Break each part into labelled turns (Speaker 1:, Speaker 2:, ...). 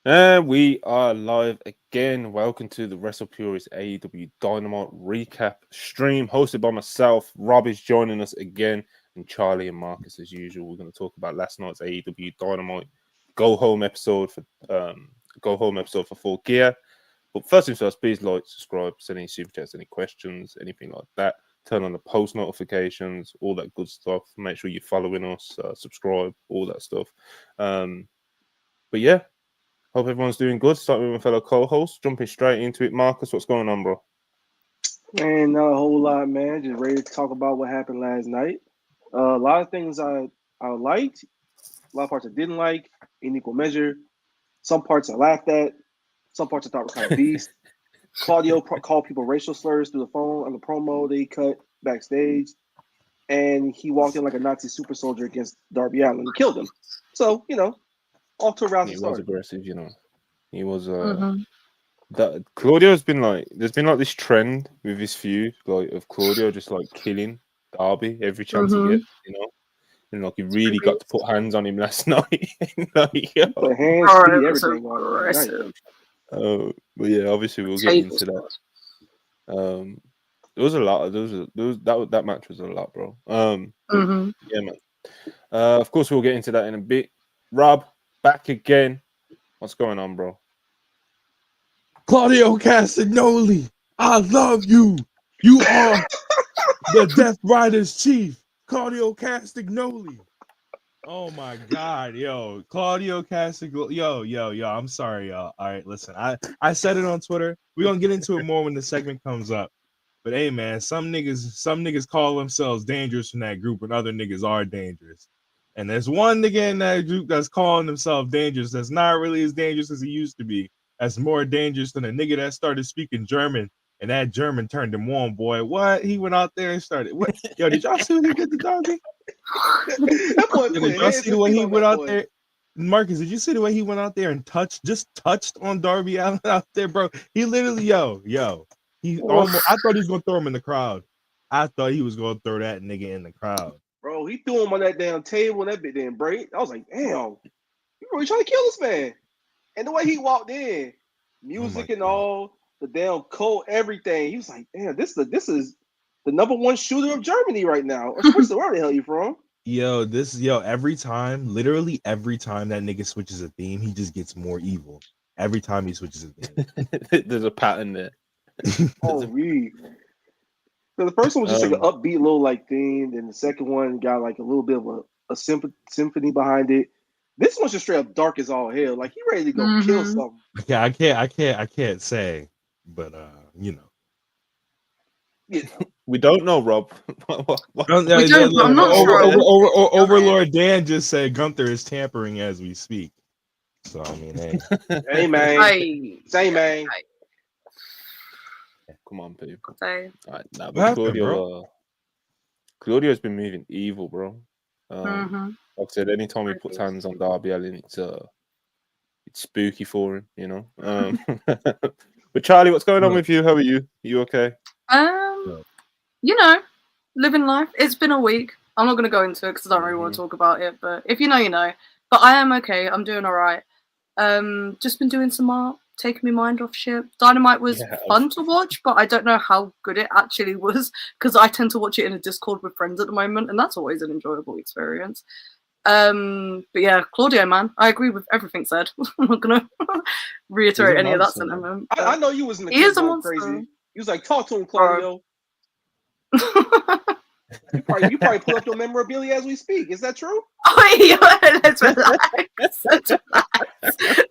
Speaker 1: And we are live again. Welcome to the Wrestle Purist AEW Dynamite recap stream, hosted by myself. Rob is joining us again, and Charlie and Marcus as usual. We're going to talk about last night's AEW Dynamite go home episode for Full Gear. But first things first, please like, subscribe, send any super chats, any questions, anything like that. Turn on the post notifications, all that good stuff. Make sure you're following us, subscribe, all that stuff. But yeah. Hope everyone's doing good. Starting with my fellow co-host, jumping straight into it. Marcus, what's going on, bro?
Speaker 2: Man, not a whole lot, man. Just ready to talk about what happened last night. A lot of things I liked, a lot of parts I didn't like in equal measure. Some parts I laughed at, some parts I thought were kind of beast. Claudio called people racial slurs through the phone on the promo they cut backstage, and he walked in like a Nazi super soldier against Darby Allin and killed him. So off to a rousing
Speaker 1: He
Speaker 2: start.
Speaker 1: was aggressive, He was. That Claudio's been like, there's been like this trend with his feud, like of Claudio just like killing Darby every chance he gets, And like he really got to put hands on him last night.
Speaker 2: Put hands, feet, everything on him last night.
Speaker 1: But yeah, obviously we'll get into that. There was a lot. That match was a lot, bro. Yeah, man. Of course we'll get into that in a bit. Rob, back again. What's going on, bro?
Speaker 3: Claudio Castagnoli, I love you. You are the Death Riders chief, Claudio Castagnoli. Oh my God, yo, Claudio Castagnoli, yo. I'm sorry, y'all. All right, listen, I said it on Twitter. We're gonna get into it more when the segment comes up. But hey, man, some niggas call themselves dangerous from that group, and other niggas are dangerous. And there's one nigga in that group that's calling himself dangerous. That's not really as dangerous as he used to be. That's more dangerous than a nigga that started speaking German, and that German turned him on, boy. What? He went out there and started. What? Yo, did y'all see what he did to Darby? Did y'all see the way he went out there? Marcus, did you see the way he went out there and touched on Darby Allin out there, bro? He literally, yo. He almost. I thought he was gonna throw him in the crowd. I thought he was gonna throw that nigga in the crowd.
Speaker 2: Bro, he threw him on that damn table and that bit didn't break. I was like, damn, you really trying to kill this man. And the way he walked in, music and all, the damn coat, everything. He was like, damn, this is the number one shooter of Germany right now. Or where the hell you from?
Speaker 3: Literally every time that nigga switches a theme, he just gets more evil. Every time he switches a theme.
Speaker 1: There's a pattern there.
Speaker 2: Really? So the first one was just like an upbeat little like theme, and the second one got like a little bit of a symphony behind it. This one's just straight up dark as all hell. Like he ready to go kill something.
Speaker 3: Yeah, I can't say, but
Speaker 2: Yeah.
Speaker 1: We don't know, Rob.
Speaker 4: I'm not sure.
Speaker 3: Overlord Dan just said Gunther is tampering as we speak. So I mean, hey,
Speaker 2: hey man, say man.
Speaker 1: Come on, people.
Speaker 4: Say.
Speaker 1: All right, now, but Claudio's been moving evil, bro. Like I said, anytime he puts hands on Darby Allin, it's spooky for him, But Charlie, what's going on with you? How are you? You okay?
Speaker 4: Living life. It's been a week. I'm not going to go into it because I don't really want to talk about it. But if you know, you know. But I am okay. I'm doing all right. Just been doing some art, taking my mind off shit. Dynamite was fun to watch, but I don't know how good it actually was because I tend to watch it in a Discord with friends at the moment, and that's always an enjoyable experience. But yeah, Claudio, man, I agree with everything said. I'm not gonna reiterate any of that sentiment.
Speaker 2: I know you was in the he going crazy. He was like, talk to him, Claudio. You probably pull up your memorabilia as we speak. Is that true?
Speaker 4: Oh yeah, let's relax.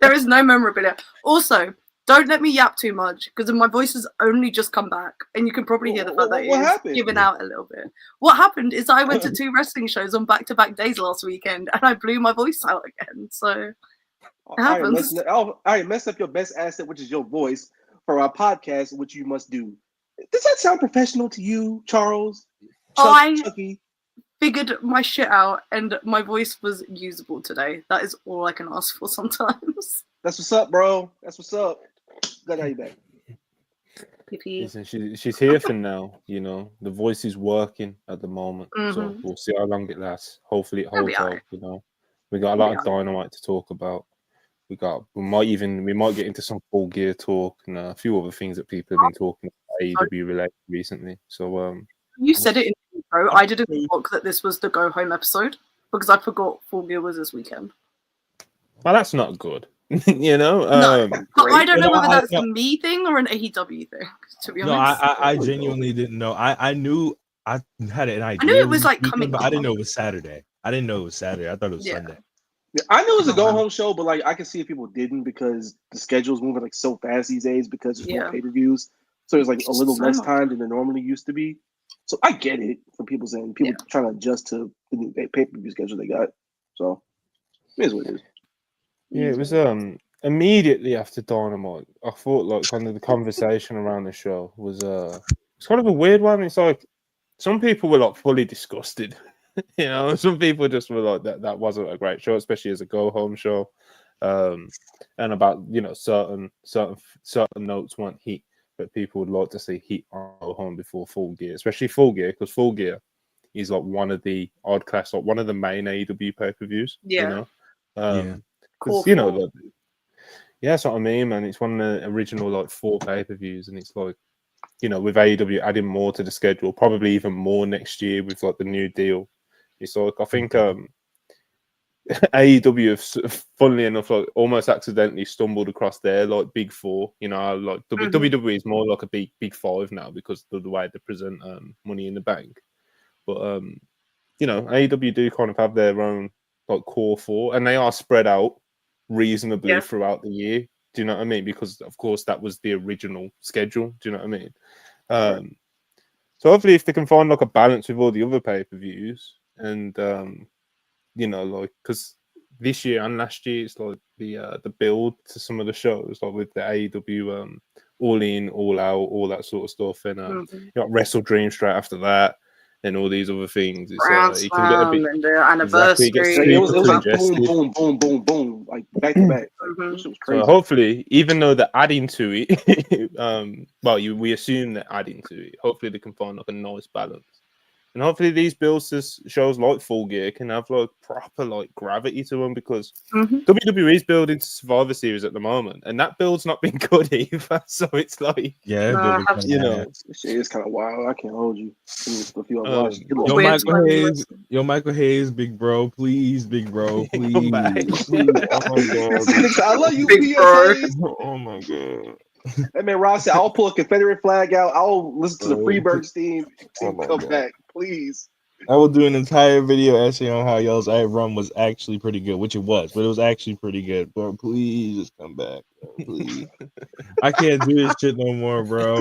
Speaker 4: There is no memorabilia. Also, don't let me yap too much because my voice has only just come back, and you can probably hear the fact that it's giving out a little bit. What happened is I went to 2 wrestling shows on back-to-back days last weekend, and I blew my voice out again. So it happens.
Speaker 2: I messed up your best asset, which is your voice, for our podcast, which you must do. Does that sound professional to you, Charles?
Speaker 4: Chucky? Figured my shit out, and my voice was usable today. That is all I can ask for sometimes.
Speaker 2: That's what's up, bro. That's what's up. Glad to have you back.
Speaker 1: Listen, she's here for now, The voice is working at the moment, so we'll see how long it lasts. Hopefully it holds out, We got a lot of Dynamite to talk about. we might get into some Full Gear talk and a few other things that people have been talking about AEW related recently. So
Speaker 4: You said it in the intro. I didn't look that this was the go home episode because I forgot Full Gear was this weekend.
Speaker 1: well, that's not good. You know,
Speaker 4: No, but I don't know whether that's
Speaker 3: no.
Speaker 4: a me thing or an AEW thing. To be
Speaker 3: No,
Speaker 4: honest,
Speaker 3: I genuinely didn't know. I knew I had an idea.
Speaker 4: I knew it was
Speaker 3: this
Speaker 4: like
Speaker 3: weekend,
Speaker 4: coming
Speaker 3: but I didn't
Speaker 4: up.
Speaker 3: know it was Saturday. I didn't know it was Saturday. I thought it was
Speaker 4: Yeah.
Speaker 3: Sunday.
Speaker 2: Yeah, I knew it was a go home show, but like I can see if people didn't because the schedule's moving like so fast these days because there's more
Speaker 4: Yeah.
Speaker 2: pay-per-views. So there's like a little
Speaker 4: So
Speaker 2: less
Speaker 4: much.
Speaker 2: time than there normally used to be. So I get it from people saying people trying to adjust to the new pay-per-view schedule they got. So it is what it is.
Speaker 1: yeah, it was immediately after Dynamite. I thought like kind of the conversation around the show was it's kind of a weird one. It's like some people were like fully disgusted. You know, some people just were like that wasn't a great show, especially as a go home show. And about certain notes weren't hit, but people would like to see hit on go home before Full Gear, especially Full Gear, because Full Gear is like one of the odd class, like one of the main AEW pay-per-views.
Speaker 4: Yeah.
Speaker 1: Because yeah, that's what I mean, man. It's one of the original like 4 pay-per-views, and it's like, with AEW adding more to the schedule, probably even more next year with like the new deal. It's like I think AEW have, funnily enough, like almost accidentally stumbled across their like big 4. Like WWE is more like a big 5 now because of the way they present Money in the Bank. But AEW do kind of have their own like core 4, and they are spread out reasonably throughout the year. Do you know what I mean? Because of course that was the original schedule. Do you know what I mean? So hopefully, if they can find like a balance with all the other pay-per-views, and like because this year and last year it's like the build to some of the shows, like with the AEW All In, All Out, all that sort of stuff, and you got Wrestle Dream straight after that, and all these other things. It can get a bit
Speaker 4: and the anniversary.
Speaker 2: It was like boom, boom, boom, boom, like back to back. Like, this was crazy.
Speaker 1: So hopefully, even though they're adding to it, we assume they're adding to it. Hopefully, they can find like a nice balance. And hopefully these builds to shows like Full Gear can have like proper like gravity to them, because WWE is building to Survivor Series at the moment, and that build's not been good either. So it's like,
Speaker 2: this shit is kind of wild. I can't hold you.
Speaker 3: Michael Hayes, big bro, please, big bro, please.
Speaker 1: Come back.
Speaker 2: I love you, big bro.
Speaker 3: Oh my god.
Speaker 2: That man Ross said, I'll pull a Confederate flag out. I'll listen to the Freebirds theme and come back, please.
Speaker 3: I will do an entire video essay on how y'all's run was actually pretty good, which it was, but it was actually pretty good. Bro, please just come back, bro, please. I can't do this shit no more, bro.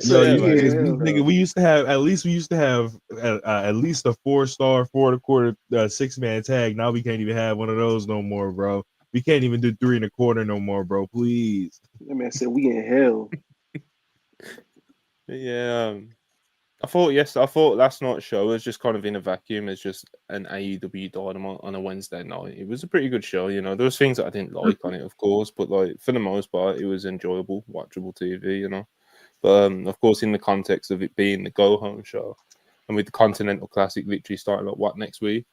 Speaker 3: Nigga, we used to have at least a 4-star, 4 1/4, 6-man tag. Now we can't even have one of those no more, bro. We can't even do 3 1/4 no more, bro. Please.
Speaker 2: That man said we in hell.
Speaker 1: Yeah. I thought last night's show was just kind of in a vacuum as just an AEW Dynamite on a Wednesday night. It was a pretty good show, There was things that I didn't like on it, of course, but like for the most part, it was enjoyable, watchable TV, But of course, in the context of it being the go home show, and with the Continental Classic literally starting like next week,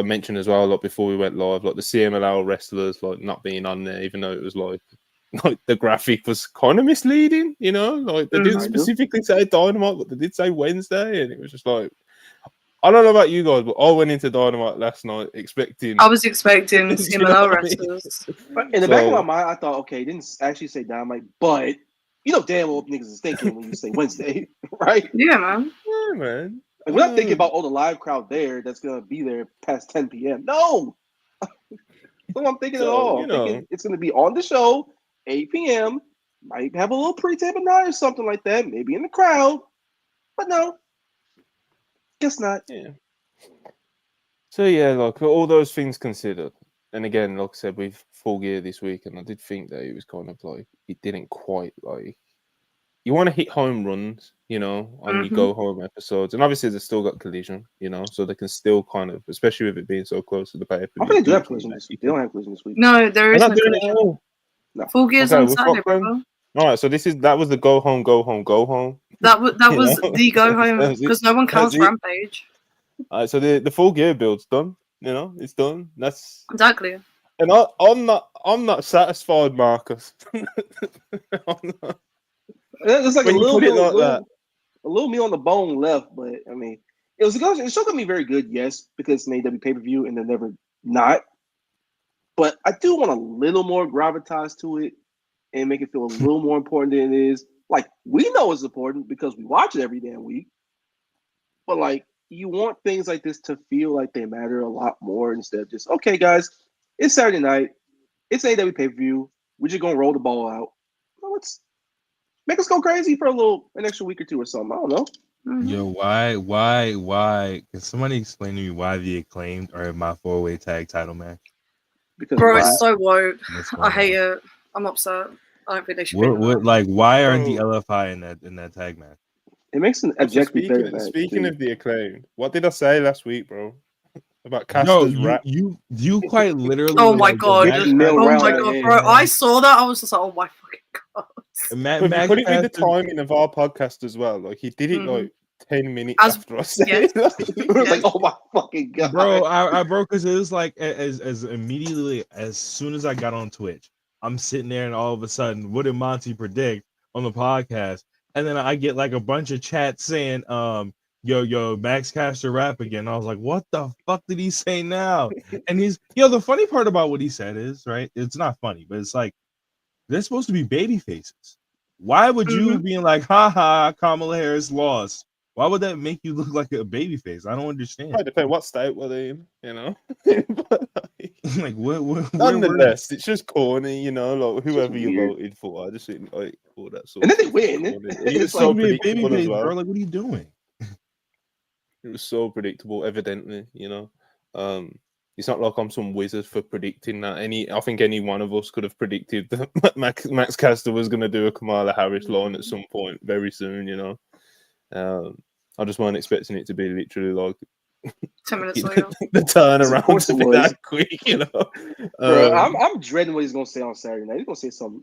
Speaker 1: mentioned as well, like before we went live, like the CMLL wrestlers like not being on there, even though it was like the graphic was kind of misleading, like they didn't specifically say Dynamite, but they did say Wednesday, and it was just like, I don't know about you guys, but I went into Dynamite last night expecting
Speaker 4: CMLL wrestlers.
Speaker 2: In the back of my mind, I thought, okay, it didn't actually say Dynamite, but damn well niggas is thinking when you say Wednesday, right?
Speaker 4: Yeah, man.
Speaker 1: Yeah, man.
Speaker 2: Like, we're not thinking about the live crowd there that's gonna be there past 10 p.m. No, that's what I'm thinking at all. I'm thinking it's gonna be on the show, 8 p.m. Might have a little pre-tape at 9 or something like that, maybe in the crowd, but no, guess not.
Speaker 1: Yeah. So yeah, like all those things considered, and again, like I said, with Full Gear this week, and I did think that it was kind of like it didn't quite like. You want to hit home runs, on your go home episodes, and obviously they've still got Collision, so they can still kind of, especially with it being so close to the pay-per-view.
Speaker 2: I think they do have Collision this week. They don't have Collision this week.
Speaker 4: No, there isn't.
Speaker 2: No.
Speaker 4: Full Gear's on Saturday, bro.
Speaker 1: All right, so that was the go home.
Speaker 4: That was the go home because no one counts Rampage.
Speaker 1: All right, so the Full Gear build's done. You know, it's done. That's
Speaker 4: Exactly.
Speaker 1: and I'm not satisfied, Marcus. I'm not.
Speaker 2: It's like
Speaker 1: When you put it like that,
Speaker 2: a little meat on the bone left, but I mean, it still gonna be very good, yes, because it's an AEW pay per view and they're never not. But I do want a little more gravitas to it and make it feel a little more important than it is. Like we know it's important because we watch it every damn week, but like you want things like this to feel like they matter a lot more instead of just okay, guys, it's Saturday night, it's AEW pay per view, we're just gonna roll the ball out. Well, let's make us go crazy for an extra week or two or something. I don't know.
Speaker 4: Mhm.
Speaker 3: Yo, why? Can somebody explain to me why the Acclaimed are in my 4-way tag title match?
Speaker 2: Because
Speaker 4: Bro,
Speaker 2: why?
Speaker 4: it's so woke.
Speaker 3: What's
Speaker 4: I
Speaker 3: going
Speaker 4: hate
Speaker 3: on?
Speaker 4: it. I'm upset. I don't think they should be in
Speaker 3: What
Speaker 4: that.
Speaker 3: like why aren't the
Speaker 1: Bro.
Speaker 3: LFI in that tag match?
Speaker 2: It makes an
Speaker 1: So
Speaker 2: objectively better match.
Speaker 1: speaking
Speaker 2: Too.
Speaker 1: of the Acclaimed, what did I say last week, bro? About
Speaker 3: Yo,
Speaker 1: Caster's rap.
Speaker 3: you quite literally
Speaker 4: Oh
Speaker 3: were
Speaker 4: my
Speaker 3: like, yo,
Speaker 4: god.
Speaker 3: Max
Speaker 2: Mill
Speaker 4: Oh
Speaker 2: round
Speaker 4: my
Speaker 2: the
Speaker 4: god,
Speaker 2: head.
Speaker 4: bro. I saw that. I was just like, oh my fucking god.
Speaker 1: But if you
Speaker 3: Max
Speaker 1: put it with the
Speaker 3: Caster,
Speaker 1: timing of our podcast as well, like he did it
Speaker 4: Mhm.
Speaker 1: like 10 minutes
Speaker 4: As-
Speaker 1: after I said
Speaker 4: yes.
Speaker 1: it.
Speaker 2: It was like, oh my fucking god,
Speaker 3: bro, I broke because it was like as immediately as soon as I got on Twitch, I'm sitting there and all of a sudden, what did Monty predict on the podcast? And then I get like a bunch of chats saying, yo, Max Caster rap again. I was like, what the fuck did he say now? And the funny part about what he said is, right, it's not funny, but it's like they're supposed to be baby faces. Why would you being like, haha, Kamala Harris lost? Why would that make you look like a baby face? I don't understand.
Speaker 1: Might depend what state were they in, you know. But, like,
Speaker 3: Like where
Speaker 1: nonetheless, it's just corny, you know. Like
Speaker 2: just
Speaker 1: whoever you
Speaker 2: weird.
Speaker 1: voted for, I just think like all that sort.
Speaker 2: And
Speaker 1: of
Speaker 2: then they
Speaker 1: stuff is
Speaker 2: win.
Speaker 1: corny.
Speaker 2: It's
Speaker 1: It was
Speaker 2: like-
Speaker 1: so
Speaker 3: you be a baby
Speaker 1: predictable as
Speaker 3: face,
Speaker 1: well.
Speaker 3: bro? Like what are you doing?
Speaker 1: It was so predictable, evidently, you know. It's not like I'm some wizard for predicting that. I think any one of us could have predicted that Max Caster was going to do a Kamala Harris line at some point very soon, you know. I just weren't expecting it to be literally like
Speaker 4: 10 minutes later.
Speaker 1: the turnaround
Speaker 2: course
Speaker 1: to
Speaker 2: it
Speaker 1: be
Speaker 2: was.
Speaker 1: that quick, you know.
Speaker 2: Bro, I'm dreading what he's gonna say on Saturday night. He's gonna say some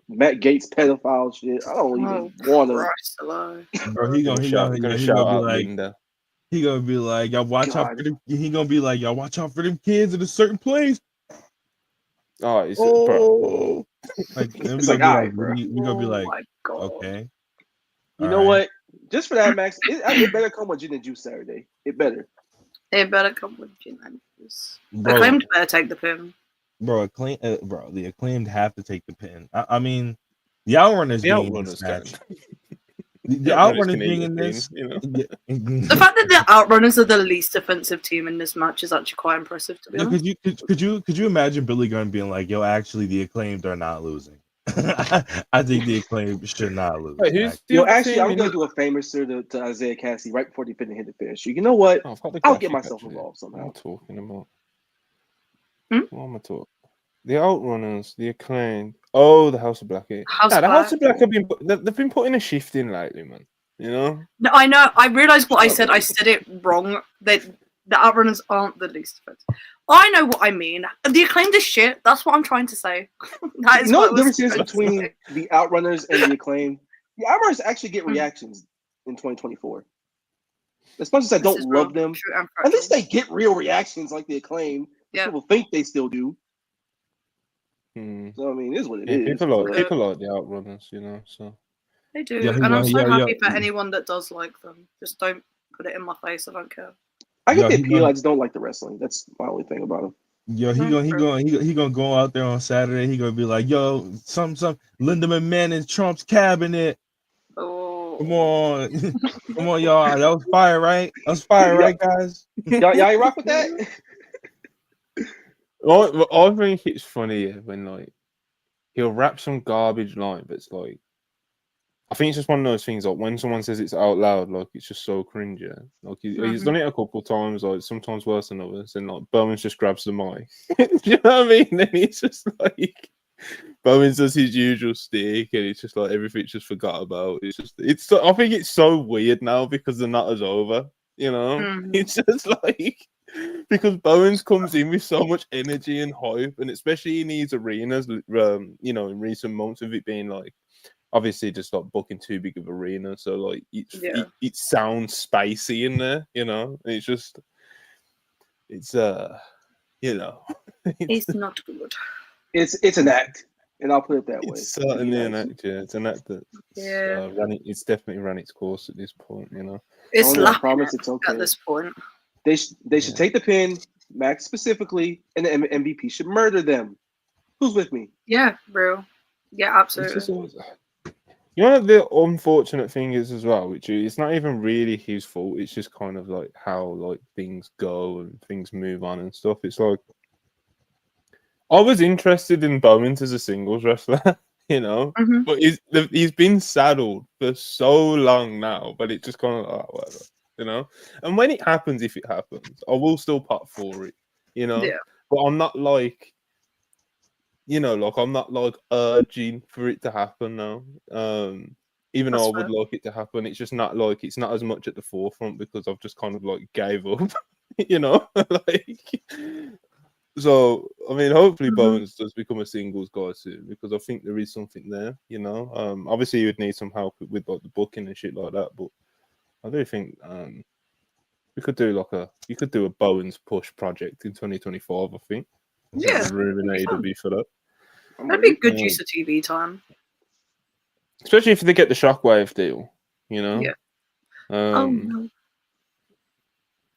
Speaker 2: Matt Gates pedophile shit. I don't
Speaker 4: Oh,
Speaker 2: even want to.
Speaker 4: Christ alive.
Speaker 3: Bro, he gonna
Speaker 1: shout
Speaker 3: be
Speaker 1: out
Speaker 3: like,
Speaker 1: Linda.
Speaker 3: he gonna be like, y'all watch out
Speaker 2: God.
Speaker 3: for them. He gonna be like, y'all watch out for them kids at a certain place.
Speaker 1: Oh, it's
Speaker 3: Oh, like then
Speaker 2: It's like, all right, bro.
Speaker 3: we gonna be
Speaker 4: Oh
Speaker 3: like,
Speaker 4: my god.
Speaker 3: okay,
Speaker 2: You
Speaker 3: all
Speaker 2: know
Speaker 3: right.
Speaker 2: what? Just for that, Max, it better come with gin and juice Saturday. It better.
Speaker 4: They better come with gin and juice.
Speaker 3: Bro.
Speaker 4: Acclaimed better take the pin.
Speaker 3: bro, the Acclaimed have to take the pin. I mean, the Outrunners
Speaker 1: The
Speaker 3: being in
Speaker 1: Outrunners
Speaker 3: this match.
Speaker 1: can.
Speaker 3: The
Speaker 1: Outrunners
Speaker 3: Outrunners
Speaker 1: can
Speaker 3: being
Speaker 1: eat
Speaker 3: in
Speaker 1: the pin,
Speaker 3: this,
Speaker 1: you know.
Speaker 4: The fact that the Outrunners are the least offensive team in this match is actually quite impressive, to be honest.
Speaker 3: could you imagine Billy Gunn being like, "Yo, actually, the Acclaimed are not losing. I think the Acclaimed should not lose."
Speaker 1: Wait, who's the
Speaker 2: Yo,
Speaker 1: other
Speaker 2: actually,
Speaker 1: team
Speaker 2: I'm
Speaker 1: in
Speaker 2: gonna
Speaker 1: it?
Speaker 2: do a famouser to Isaiah Cassidy right before they hit the finish. You know what?
Speaker 1: Oh, I've got the
Speaker 2: I'll get
Speaker 1: graphic,
Speaker 2: myself
Speaker 1: actually.
Speaker 2: involved
Speaker 1: What am I
Speaker 2: somehow.
Speaker 1: talking about?
Speaker 4: Hmm?
Speaker 1: What am I talking? The Outrunners, the Acclaimed. Oh, the House of Black. The House of Black they've been putting a shift in lately, man. You know?
Speaker 4: No, I know. I realised what I said. I said it wrong. That the Outrunners aren't the least offensive. I know what I mean. The Acclaimed is shit. That's what I'm trying to say. That is
Speaker 2: You know
Speaker 4: what
Speaker 2: what the
Speaker 4: I was
Speaker 2: difference is
Speaker 4: trying to
Speaker 2: between
Speaker 4: say.
Speaker 2: the Outrunners and the Acclaim? The Outrunners actually get reactions in 2024. As much as I
Speaker 4: This
Speaker 2: don't
Speaker 4: is
Speaker 2: love
Speaker 4: real,
Speaker 2: them,
Speaker 4: true and
Speaker 2: at least
Speaker 4: factual.
Speaker 2: they get real reactions like the Acclaim.
Speaker 4: Yeah.
Speaker 2: People think they still do.
Speaker 1: Hmm.
Speaker 2: So I mean, it is what it
Speaker 1: Yeah,
Speaker 2: is.
Speaker 1: people like the Outrunners, you know. So
Speaker 4: They do,
Speaker 3: Yeah,
Speaker 4: and I'm so
Speaker 3: yeah,
Speaker 4: happy
Speaker 3: yeah.
Speaker 4: for anyone that does like them. Just don't put it in my face. I don't care.
Speaker 2: I get
Speaker 3: Yo,
Speaker 2: the
Speaker 3: he
Speaker 2: appeal.
Speaker 3: gonna-
Speaker 2: I just don't like the wrestling. That's my only thing about them.
Speaker 3: Yo, he gonna go out there on Saturday. He gonna be like, "Yo, some Linda McMahon in Trump's cabinet.
Speaker 4: Oh,
Speaker 3: Come on, come on, y'all. That was fire, right? That was fire, right, guys?"
Speaker 2: Y'all ain't rock with that?
Speaker 1: I think it's funny when like he'll rap some garbage line, but it's like I think it's just one of those things like when someone says it's out loud, like it's just so cringe. Yeah. Like he's done it a couple of times, like sometimes worse than others, and like Bowens just grabs the mic. Do you know what I mean? And he's just like Bowens does his usual stick, and it's just like everything's just forgot about. I think it's so weird now because the nut is over. You know, it's just like because Bowens comes in with so much energy and hype, and especially in these arenas, you know, in recent months of it being like. Obviously, just like booking too big of arena, so like it sounds spacey in there, you know. It's it's you know,
Speaker 4: It's not good.
Speaker 2: It's an act, and I'll put it that way.
Speaker 1: it's certainly an act. Yeah, it's an act that's
Speaker 4: Yeah.
Speaker 1: it's definitely run its course at this point. You know,
Speaker 4: It's
Speaker 2: Tony, I
Speaker 4: lapping
Speaker 2: promise
Speaker 4: it
Speaker 2: it's okay.
Speaker 4: at this point.
Speaker 2: They should take the pin, Max specifically, and the MVP should murder them. Who's with me?
Speaker 4: Yeah, bro. Yeah,
Speaker 1: it's
Speaker 4: absolutely.
Speaker 1: just always, you know, the unfortunate thing is as well, which it's not even really his fault. It's just kind of like how like things go and things move on and stuff. It's like I was interested in Bowens as a singles wrestler, you know,
Speaker 4: Mhm.
Speaker 1: but he's been saddled for so long now. But it just kind of whatever, you know. And when it happens, if it happens, I will still pop for it, you know.
Speaker 4: Yeah.
Speaker 1: But I'm not like, you know, like I'm not like urging for it to happen now. Even
Speaker 4: That's
Speaker 1: though I
Speaker 4: fair.
Speaker 1: would like it to happen, it's just not like it's not as much at the forefront because I've just kind of like gave up, you know, like. So I mean, hopefully
Speaker 4: Mhm.
Speaker 1: Bowens does become a singles guy soon because I think there is something there, you know. Obviously you would need some help with like the booking and shit like that, but I do think we could do you could do a Bowens push project in 2025. I think there's
Speaker 4: Yeah,
Speaker 1: certainly room in
Speaker 4: that'd be fun.
Speaker 1: AEW for that.
Speaker 2: I'm
Speaker 4: That'd be
Speaker 2: ready.
Speaker 4: good use of TV time.
Speaker 1: Especially if they get the Shockwave deal, you know.
Speaker 4: Yeah. Oh no.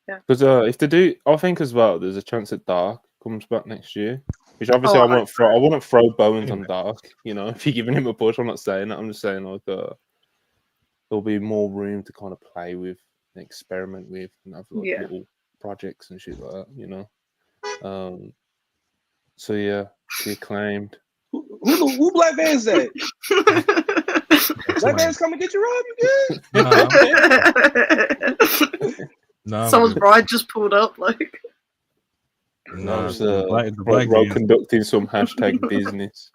Speaker 1: Because if they do, I think as well, there's a chance that Dark comes back next year. Which obviously
Speaker 4: Oh,
Speaker 1: I won't throw Bowens on Dark. You know, if you're giving him a push, I'm not saying that. I'm just saying like there'll be more room to kind of play with, and experiment with, and have like
Speaker 4: Yeah.
Speaker 1: little projects and shit like that. You know. So yeah, the Acclaimed.
Speaker 2: Who Black Van's that? Black
Speaker 3: Somebody-
Speaker 2: Van's coming to get you, Rob. You good?
Speaker 3: Nah,
Speaker 4: Someone's bride just pulled up, like.
Speaker 1: No, I'm just
Speaker 3: the black
Speaker 1: bro
Speaker 3: dude.
Speaker 1: conducting some hashtag business.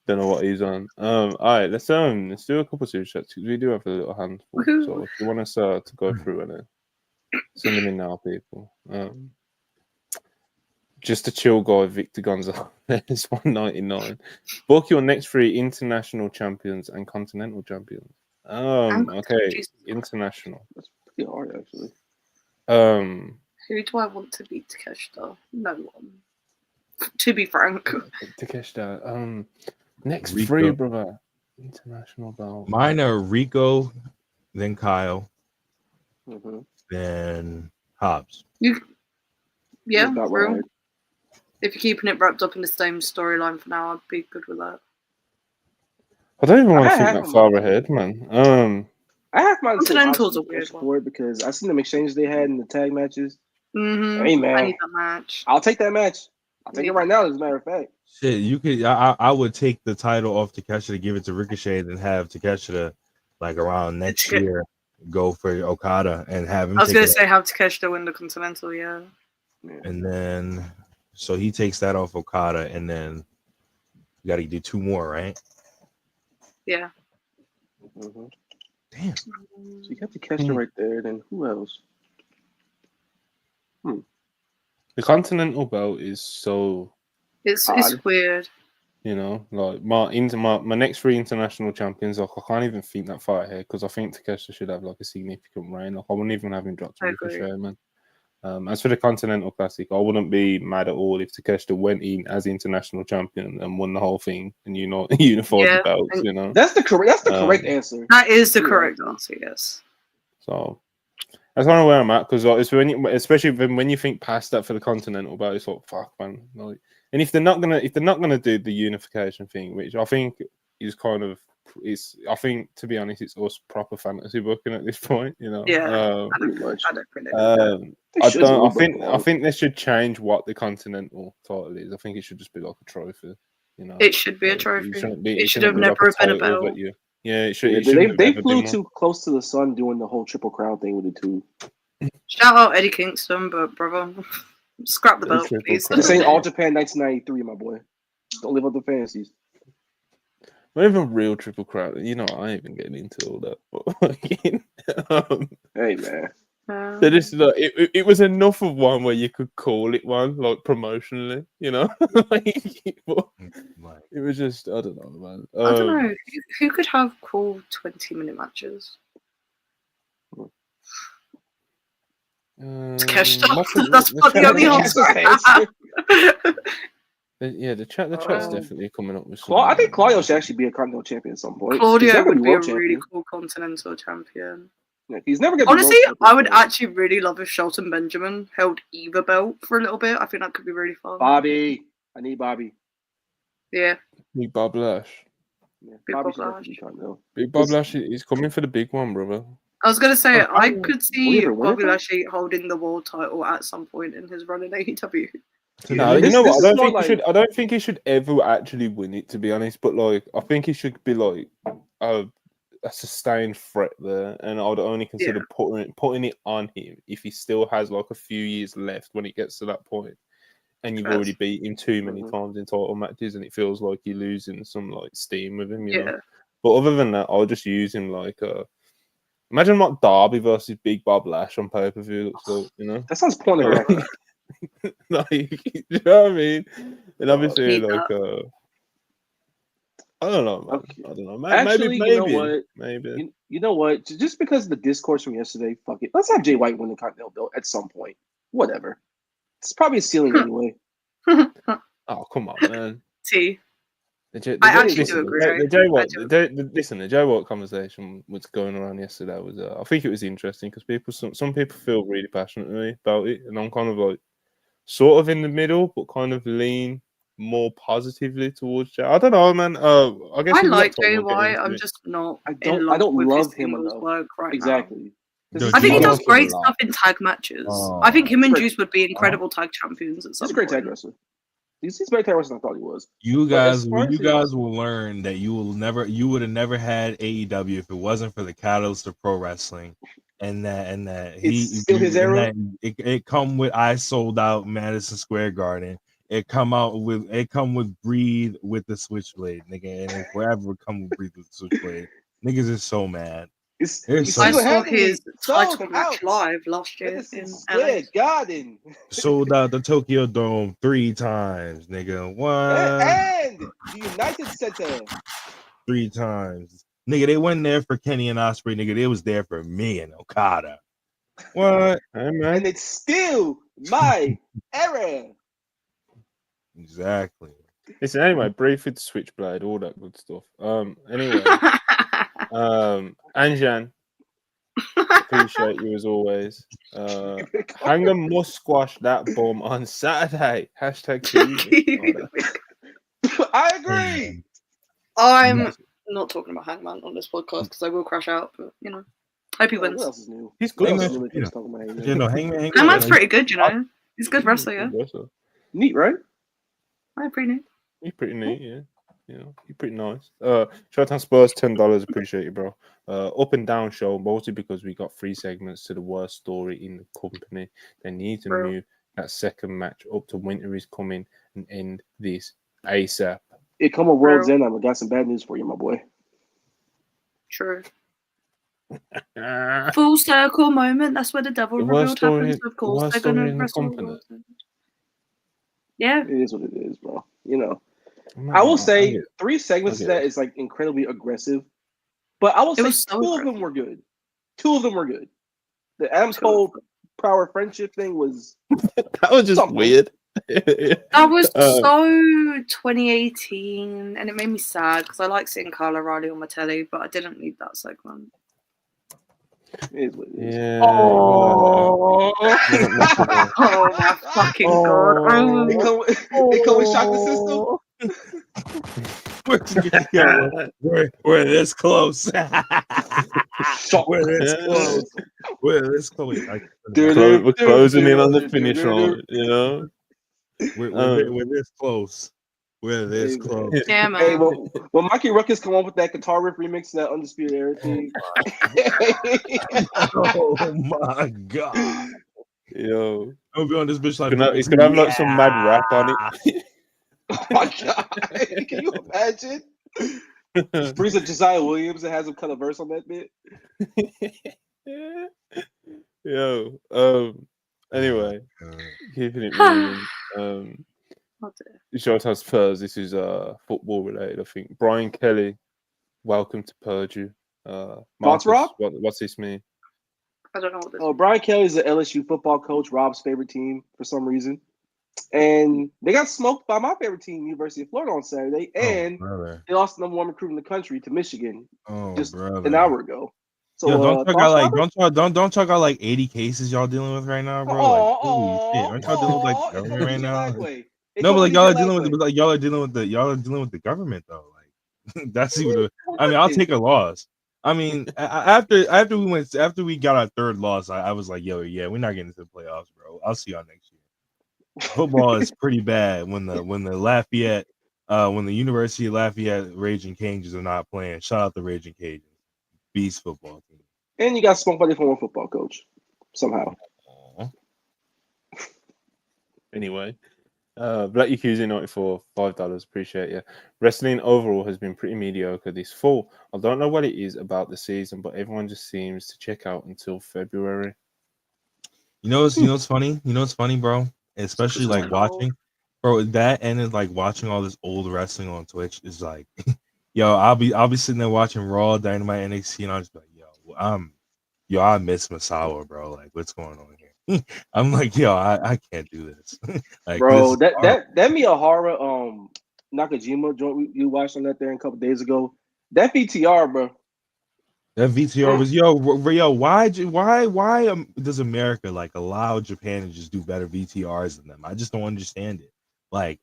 Speaker 1: Don't know what he's on. All right, let's do a couple of super chats because we do have a little handful.
Speaker 4: Woohoo.
Speaker 1: So if you want us to go through and send them in now, people. Just a chill guy, Victor Gonzalez, 199. Book your next 3 international champions and continental champions. Okay,
Speaker 4: Jesus.
Speaker 1: international.
Speaker 2: That's pretty hard, actually.
Speaker 4: Who do I want to beat Takeshita? No one. To be frank.
Speaker 1: Takeshita. Next
Speaker 3: Rico.
Speaker 1: 3, brother. International belt.
Speaker 3: Mine are Rico, then Kyle,
Speaker 2: Mhm.
Speaker 3: then Hobbs.
Speaker 4: Yeah,
Speaker 2: Got
Speaker 4: real.
Speaker 2: right.
Speaker 4: If you're keeping it wrapped up in the same storyline for now, I'd be good with that.
Speaker 1: I don't even want
Speaker 2: I
Speaker 1: to think
Speaker 2: have
Speaker 1: that
Speaker 2: them.
Speaker 1: far ahead, man.
Speaker 2: I have mine so
Speaker 4: Continental's a
Speaker 2: Hobbs
Speaker 4: weird
Speaker 2: for it because I seen them exchanges they had in the tag matches.
Speaker 4: Mm-hmm.
Speaker 2: Hey
Speaker 4: I
Speaker 2: man,
Speaker 4: need that match.
Speaker 2: I'll take that match. I'll take it right now. As a matter of fact,
Speaker 3: Shit, you could. I would take the title off Takeshita to give it to Ricochet and have Takeshita like around next year go for Okada and have him.
Speaker 4: I was
Speaker 3: take
Speaker 4: going
Speaker 3: it
Speaker 4: to say have Takeshita win the Continental, yeah.
Speaker 3: and then so he takes that off Okada, and then you got to do 2 more, right?
Speaker 4: Yeah.
Speaker 2: mm-hmm.
Speaker 3: Damn.
Speaker 2: So you got Takeshita right there. Then who else?
Speaker 1: The Continental belt is so,
Speaker 4: It's
Speaker 2: Odd.
Speaker 4: weird.
Speaker 1: you know, like my next 3 international champions. Like I can't even think that far ahead because I think Takeshita should have like a significant reign. Like I wouldn't even have him drop to
Speaker 4: I agree.
Speaker 1: Ricochet, man. As for the Continental Classic, I wouldn't be mad at all if Takeshita went in as international champion and won the whole thing and unified
Speaker 4: Yeah,
Speaker 1: the belts.
Speaker 4: and-
Speaker 1: You know,
Speaker 2: That's the correct answer.
Speaker 4: That is the
Speaker 2: Yeah.
Speaker 4: correct answer, yes.
Speaker 1: so that's kind of where I'm at because it's especially when you think past that for the Continental belt, it's like fuck, man. Like, and if they're not gonna do the unification thing, which I think is kind of I think to be honest, it's us proper fantasy booking at this point. You know,
Speaker 4: Yeah.
Speaker 2: Pretty much.
Speaker 4: I don't really
Speaker 1: I think they should change what the Continental title is. I think it should just be like a trophy. You know,
Speaker 4: It should be a
Speaker 1: Like,
Speaker 4: trophy.
Speaker 1: it
Speaker 4: It should have
Speaker 1: be like
Speaker 4: never been a
Speaker 1: title
Speaker 4: belt.
Speaker 1: that it should.
Speaker 2: Yeah,
Speaker 1: It shouldn't
Speaker 2: they
Speaker 1: have ever
Speaker 2: flew
Speaker 1: been
Speaker 2: too close to the sun doing the whole triple crown thing with it too.
Speaker 4: Shout out Eddie Kingston, but brother, scrap the
Speaker 1: The
Speaker 4: belt,
Speaker 1: triple
Speaker 4: please.
Speaker 1: crown.
Speaker 2: This ain't All Japan 1993, my boy. Don't live up the fantasies.
Speaker 1: Not even real triple crown. You know, I ain't even getting into all that. But,
Speaker 2: Hey man,
Speaker 1: they just like it was enough of one where you could call it one, like promotionally. You know, but
Speaker 3: Like,
Speaker 1: it was just I don't know, man.
Speaker 4: I don't know. Who could have cool 20-minute matches? Takeshita.
Speaker 1: what's the-
Speaker 4: That's
Speaker 1: the
Speaker 4: not the
Speaker 1: chat-
Speaker 4: only answer I have.
Speaker 1: the chat's definitely coming up with some.
Speaker 2: I think Claudio should actually be a Continental Champion at some point. He's
Speaker 4: Claudio
Speaker 2: never
Speaker 4: would
Speaker 2: gonna
Speaker 4: be a
Speaker 2: world
Speaker 4: really
Speaker 2: champion.
Speaker 4: cool Continental Champion.
Speaker 2: Yeah, he's never gonna
Speaker 4: Honestly,
Speaker 2: be world champion,
Speaker 4: I would
Speaker 2: so.
Speaker 4: actually really love if Shelton Benjamin held either belt for a little bit. I think that could be really fun.
Speaker 2: Bobby. I need Bobby.
Speaker 4: Yeah.
Speaker 1: Big Bob Lash.
Speaker 2: Yeah,
Speaker 4: Big
Speaker 2: Bobby
Speaker 4: Bob
Speaker 2: should
Speaker 4: Lash.
Speaker 2: definitely be Continental.
Speaker 1: Big Bob Lash is coming for the big one, brother.
Speaker 4: I was gonna say
Speaker 2: Oh,
Speaker 4: I could see
Speaker 2: ever win it,
Speaker 4: Bobby
Speaker 2: though?
Speaker 4: Lashley holding the world title at some point in his run in AEW.
Speaker 1: No, you
Speaker 2: This-
Speaker 1: know what?
Speaker 2: this is more like-
Speaker 1: I don't think he should ever actually win it, to be honest. But like, I think he should be like a sustained threat there, and I'd only consider putting it on him if he still has like a few years left when it gets to that point, and you've already beat him too many times in title matches, and it feels like you're losing some like steam with him, you know. But other than that, I'll just use him like imagine what Darby versus Big Bob Lash on pay-per-view looks like, you know.
Speaker 2: That sounds pornographic.
Speaker 1: Like, you know what I mean? And obviously,
Speaker 4: need
Speaker 1: like, I don't know, man.
Speaker 2: Okay.
Speaker 1: I don't know.
Speaker 2: Actually,
Speaker 1: maybe,
Speaker 2: you know what?
Speaker 1: maybe.
Speaker 2: You know what? Just because of the discourse from yesterday, fuck it. Let's have Jay White win the Continental belt at some point. Whatever. It's probably a ceiling anyway.
Speaker 1: Oh, come on, man.
Speaker 4: T.
Speaker 1: I
Speaker 4: actually do agree.
Speaker 1: The Jay White conversation was going around yesterday. Was I think it was interesting because some people feel really passionately about it, and I'm kind of like sort of in the middle, but kind of lean more positively towards Jay. I don't know, man. I guess
Speaker 4: I
Speaker 1: we've got
Speaker 4: like
Speaker 1: time
Speaker 4: Jay
Speaker 1: to get
Speaker 4: White.
Speaker 1: into
Speaker 4: I'm
Speaker 1: it.
Speaker 4: just not.
Speaker 2: I
Speaker 4: in
Speaker 2: don't
Speaker 4: love with
Speaker 2: love
Speaker 4: his
Speaker 2: him
Speaker 4: singles
Speaker 2: enough.
Speaker 4: work right now.
Speaker 2: Exactly.
Speaker 3: Dude,
Speaker 4: I think he
Speaker 3: I
Speaker 4: does
Speaker 3: like him
Speaker 4: great
Speaker 3: a lot.
Speaker 4: stuff in tag matches.
Speaker 3: Oh.
Speaker 4: I think him and
Speaker 2: Great.
Speaker 4: Juice would be incredible tag champions at some
Speaker 2: He's a great
Speaker 4: point.
Speaker 2: tag wrestler. He's better tag wrestler than I thought he was.
Speaker 3: You
Speaker 2: But as
Speaker 3: guys,
Speaker 2: far as
Speaker 3: you
Speaker 2: his-
Speaker 3: guys will learn that you would have never had AEW if it wasn't for the catalyst of pro wrestling, and that
Speaker 2: It's still his era?
Speaker 3: and that it come with I Sold Out Madison Square Garden. It come with Breathe with the Switchblade, nigga, and it forever come with Breathe with the Switchblade. Niggas is so mad.
Speaker 2: It's
Speaker 3: There's
Speaker 2: he's
Speaker 3: so-
Speaker 4: I
Speaker 2: still
Speaker 4: saw
Speaker 2: having
Speaker 4: his
Speaker 2: it
Speaker 4: title
Speaker 2: sold
Speaker 4: match
Speaker 2: out.
Speaker 4: live last year
Speaker 2: Madison
Speaker 4: in LA.
Speaker 2: Square Garden.
Speaker 3: Sold out the Tokyo Dome 3 times, nigga. What?
Speaker 2: And the United Center.
Speaker 3: 3 times. Nigga, they wasn't there for Kenny and Osprey, nigga. They was there for me and Okada. What?
Speaker 1: Hey, man.
Speaker 2: And it's still my era.
Speaker 3: Exactly.
Speaker 1: Listen, anyway, brief with the Switchblade, all that good stuff. Anyway, Anjan, appreciate you as always. Hanger must squash that bomb on Saturday. Hashtag Tuesday.
Speaker 2: I agree.
Speaker 4: I'm not talking about Hangman on this podcast because I will crash out, but you know, hope he
Speaker 2: What
Speaker 4: wins.
Speaker 2: else is new?
Speaker 1: He's
Speaker 2: What
Speaker 1: good.
Speaker 2: else is
Speaker 3: Hangman-
Speaker 2: new? Let's talk about Hangman.
Speaker 3: You know, Hangman.
Speaker 4: Hangman's pretty good, you know. He's a good wrestler, yeah.
Speaker 2: Neat, right?
Speaker 4: I'm pretty neat.
Speaker 1: He's pretty neat, yeah. You know, he's pretty nice. Shout out Spurs, $10. Appreciate you, bro. Up and down show, mostly because we got 3 segments to the worst story in the company. They need to move that second match up to Winter is Coming and end this ASAP.
Speaker 2: It come a World's End. I've got some bad news for you, my boy.
Speaker 4: True. Full circle moment. That's where the devil
Speaker 1: The worst
Speaker 4: revealed happens.
Speaker 1: story-
Speaker 4: Of course,
Speaker 1: the worst
Speaker 4: they're
Speaker 1: story
Speaker 4: gonna
Speaker 1: in the
Speaker 4: wrestle.
Speaker 1: company.
Speaker 4: Yeah.
Speaker 2: It is what it is, bro. You know. I will say 3 segments to that is like incredibly aggressive. But I will say
Speaker 4: was so
Speaker 2: 2 of them were good. 2 of them were good. The Adam Cole Power Friendship thing was
Speaker 1: that was just
Speaker 2: something.
Speaker 1: weird.
Speaker 4: That was so 2018, and it made me sad because I like seeing Kyle O'Reilly on my telly, but I didn't need that segment.
Speaker 2: It is what it is.
Speaker 1: Yeah.
Speaker 4: Oh, oh my fucking god!
Speaker 2: It come with shock the system.
Speaker 3: We're this close.
Speaker 2: Shock.
Speaker 3: We're this close. We're this close.
Speaker 1: We're closing in on the finish line, you know?
Speaker 3: We're this close. We're this close.
Speaker 4: Yeah, man.
Speaker 2: Hey, when Mikey Ruckus come on with that guitar riff remix, that Undisputed Era thing.
Speaker 3: Oh my god.
Speaker 1: Yo.
Speaker 3: I'll be on this bitch like
Speaker 1: He's gonna have like some mad rap on it.
Speaker 2: Oh my god. Can you imagine? Brings up Josiah Williams and has him cut a verse on that bit.
Speaker 1: Yo. Anyway, keeping it moving. Shout out Spurs. This is football related, I think. Brian Kelly, welcome to Purdue.
Speaker 2: Thoughts, Rob?
Speaker 1: What's this mean?
Speaker 4: I don't know what this is.
Speaker 2: Brian Kelly is the LSU football coach, Rob's favorite team for some reason. And they got smoked by my favorite team, University of Florida, on Saturday. And they lost the number one recruit in the country to Michigan just an hour ago. So
Speaker 3: don't y'all got like 80 cases y'all dealing with right now, bro? Like, holy shit. Aren't y'all dealing with like the government right now? No, but like y'all are dealing with the government though. Like that's even I mean, I'll take a loss. I mean, after we got our third loss, I was like, yo, yeah, we're not getting into the playoffs, bro. I'll see y'all next year. Football is pretty bad when the Lafayette, when the University of Lafayette Raging Cajuns are not playing. Shout out the Raging Cajuns, beast football team.
Speaker 2: And you got smoked by the former football coach somehow.
Speaker 1: Anyway, Black Yakuza 94, $5. Appreciate you. Wrestling overall has been pretty mediocre this fall. I don't know what it is about the season, but everyone just seems to check out until February.
Speaker 3: You know what's funny? You know what's funny, bro? Especially like watching, bro. That and then like watching all this old wrestling on Twitch is like, yo, I'll be sitting there watching Raw, Dynamite, NXT, and I'll just be like, I miss Masawa, bro. Like, what's going on here? I'm like, yo, I can't do this. Like,
Speaker 2: bro, that Miyahara Nakajima joint you watched on that there a couple days ago. That VTR, bro.
Speaker 3: That VTR was yo. Why does America like allow Japan to just do better VTRs than them? I just don't understand it. Like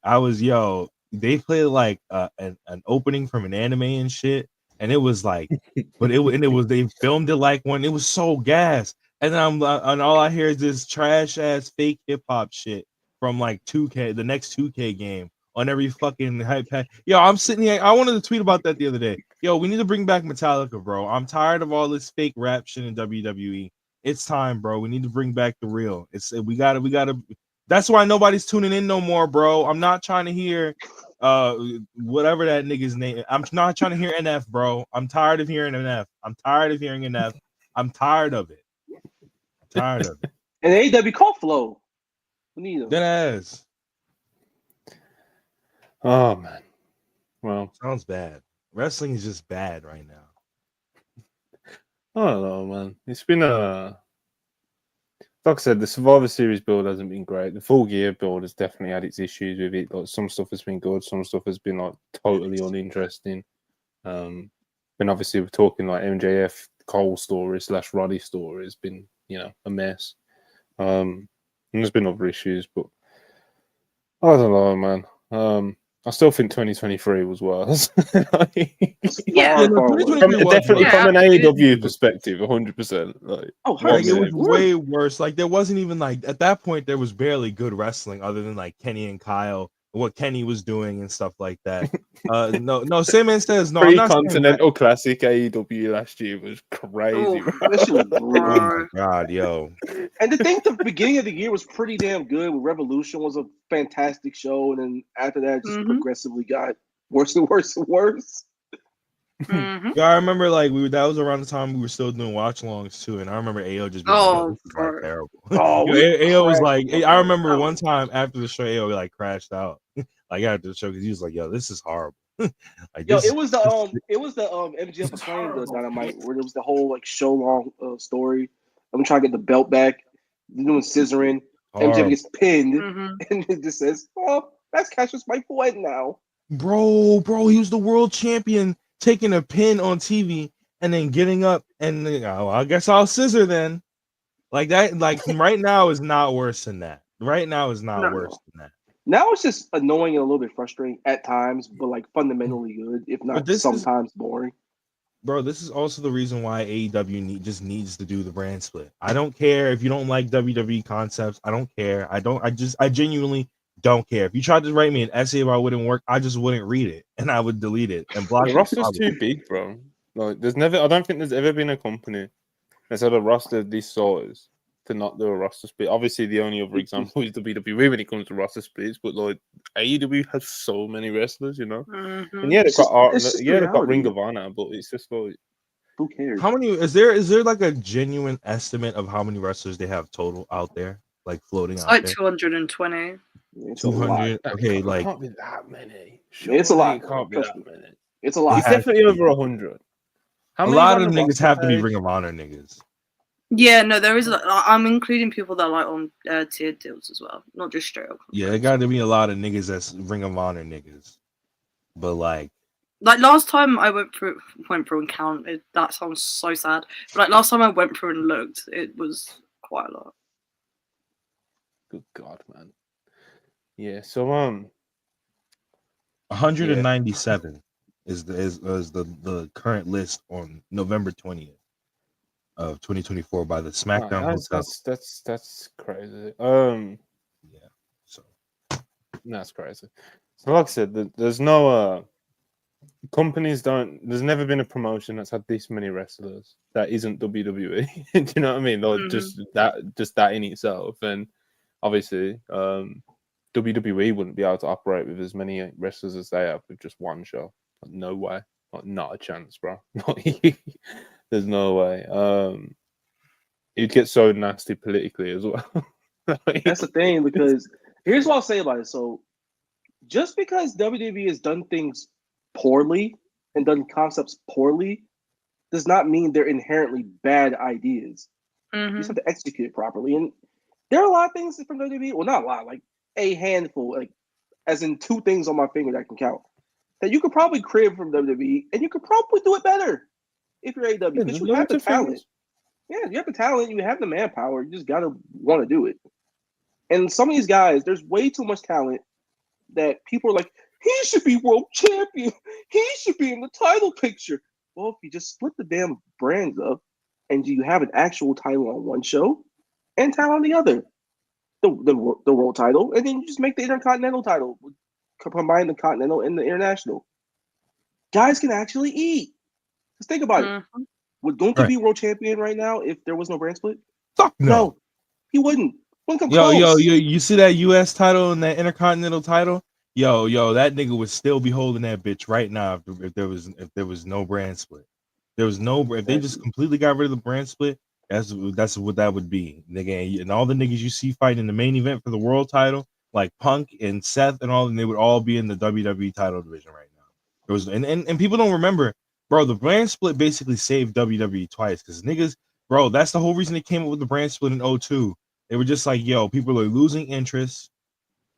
Speaker 3: they played like an opening from an anime and shit, and it was like, they filmed it like when it was so gas, and then and all I hear is this trash ass fake hip hop shit from like 2K, the next 2K game on every fucking hype pack. Yo, I'm sitting here. I wanted to tweet about that the other day. Yo, we need to bring back Metallica, bro. I'm tired of all this fake rap shit in WWE. It's time, bro. We need to bring back the real. We gotta. That's why nobody's tuning in no more, bro. I'm not trying to hear whatever that nigga's name. I'm not trying to hear NF, bro. I'm tired of hearing NF. I'm tired of hearing NF. I'm tired of it.
Speaker 2: And AEW call flow. We need them.
Speaker 3: That ass.
Speaker 1: Oh man. Well,
Speaker 3: sounds bad. Wrestling is just bad right now.
Speaker 1: I don't know, man. It's been like I said, the Survivor Series build hasn't been great. The Full Gear build has definitely had its issues with it. Like some stuff has been good, some stuff has been like totally uninteresting. And obviously we're talking like MJF Cole story / Roddy story has been, a mess. And there's been other issues, but I don't know, man. I still think 2023 was worse. Definitely from an AEW perspective, 100%.
Speaker 3: It was way worse. Like there wasn't even like at that point there was barely good wrestling other than like Kenny and Kyle, what Kenny was doing and stuff like that. No. Sandman says no.
Speaker 1: Pre-Continental Classic AEW last year was crazy.
Speaker 2: Oh
Speaker 3: my god, yo!
Speaker 2: And the thing, the beginning of the year was pretty damn good. Revolution was a fantastic show, and then after that, just progressively got worse and worse and worse.
Speaker 3: Yeah, I remember like that was around the time we were still doing watch-alongs too, and I remember AO just being like, this is like terrible. AO was like, I remember one time after the show, AO like crashed out, like after the show because he was like, yo, this is horrible.
Speaker 2: Like, it was the MGF Acclaim Dynamite where it was the whole like show long story. I'm trying to get the belt back. They're doing scissoring. MJF gets pinned, and it just says, "Oh, that's Cassius Mike Boyd now."
Speaker 3: Bro, he was the world champion, taking a pin on TV and then getting up and I guess I'll scissor then. Like that, like right now is not worse than that. Right now is not worse than that.
Speaker 2: Now it's just annoying and a little bit frustrating at times, but like fundamentally good, if not sometimes boring.
Speaker 3: Bro, this is also the reason why AEW just needs to do the brand split. I don't care if you don't like WWE concepts. I don't care. I genuinely don't care. If you tried to write me an essay about what wouldn't work, I just wouldn't read it and I would delete it and block it.
Speaker 1: The roster's too big, bro. Like, I don't think there's ever been a company that's had a roster this size to not do a roster split. Obviously, the only other example is WWE when it comes to roster splits, but like AEW has so many wrestlers, And they've got Ring of Honor, but it's just like,
Speaker 2: who cares?
Speaker 3: How many is there like a genuine estimate of how many wrestlers they have total out there, like floating out
Speaker 4: like
Speaker 3: there?
Speaker 4: 220.
Speaker 3: 200. Okay, like
Speaker 1: can't be that many.
Speaker 2: It's a lot.
Speaker 1: It can't be that many.
Speaker 2: It's a lot.
Speaker 1: It's definitely over 100.
Speaker 3: A lot of niggas have to be Ring of Honor niggas.
Speaker 4: Yeah, no, there is. I'm including people that are like on tiered deals as well, not just straight up.
Speaker 3: Yeah, there got to be a lot of niggas that's Ring of Honor niggas, but like
Speaker 4: last time I went through and counted. That sounds so sad. But like last time I went through and looked, it was quite a lot.
Speaker 1: Good God, man. Yeah. So
Speaker 3: 197 is the current list on November 20th of 2024 by the SmackDown Hotel.
Speaker 1: That's crazy.
Speaker 3: Yeah, so
Speaker 1: that's crazy. So like I said, there's no companies don't. There's never been a promotion that's had this many wrestlers that isn't WWE. Do you know what I mean? Like just that in itself, and obviously, WWE wouldn't be able to operate with as many wrestlers as they have with just one show. Like, no way. Like, not a chance, bro. There's no way. It'd get so nasty politically as well.
Speaker 2: That's the thing, because here's what I'll say about it. So just because WWE has done things poorly and done concepts poorly does not mean they're inherently bad ideas. You just have to execute it properly. And there are a lot of things from WWE, well, not a lot, like a handful, like as in 2 things on my finger that I can count, that you could probably crib from WWE, and you could probably do it better if you're AEW, because you have the talent. Yeah, you have the talent, you have the manpower, you just gotta want to do it. And some of these guys, there's way too much talent that people are like, he should be world champion. He should be in the title picture. Well, if you just split the damn brands up and you have an actual title on one show and title on the other, the world title, and then you just make the Intercontinental title, combine the Continental and the International. Guys can actually eat. Just think about it. Would Gunther be world champion right now if there was no brand split?
Speaker 3: Fuck no.
Speaker 2: He wouldn't. Wouldn't come
Speaker 3: Yo,
Speaker 2: close.
Speaker 3: you see that U.S. title and that Intercontinental title? Yo, that nigga would still be holding that bitch right now if there was no brand split. If they just completely got rid of the brand split, that's what that would be, nigga. And all the niggas you see fighting in the main event for the world title, like Punk and Seth and all, and they would all be in the WWE title division right now. There was and people don't remember, bro. The brand split basically saved WWE twice, because niggas, bro, that's the whole reason they came up with the brand split in 2002. They were just like, yo, people are losing interest.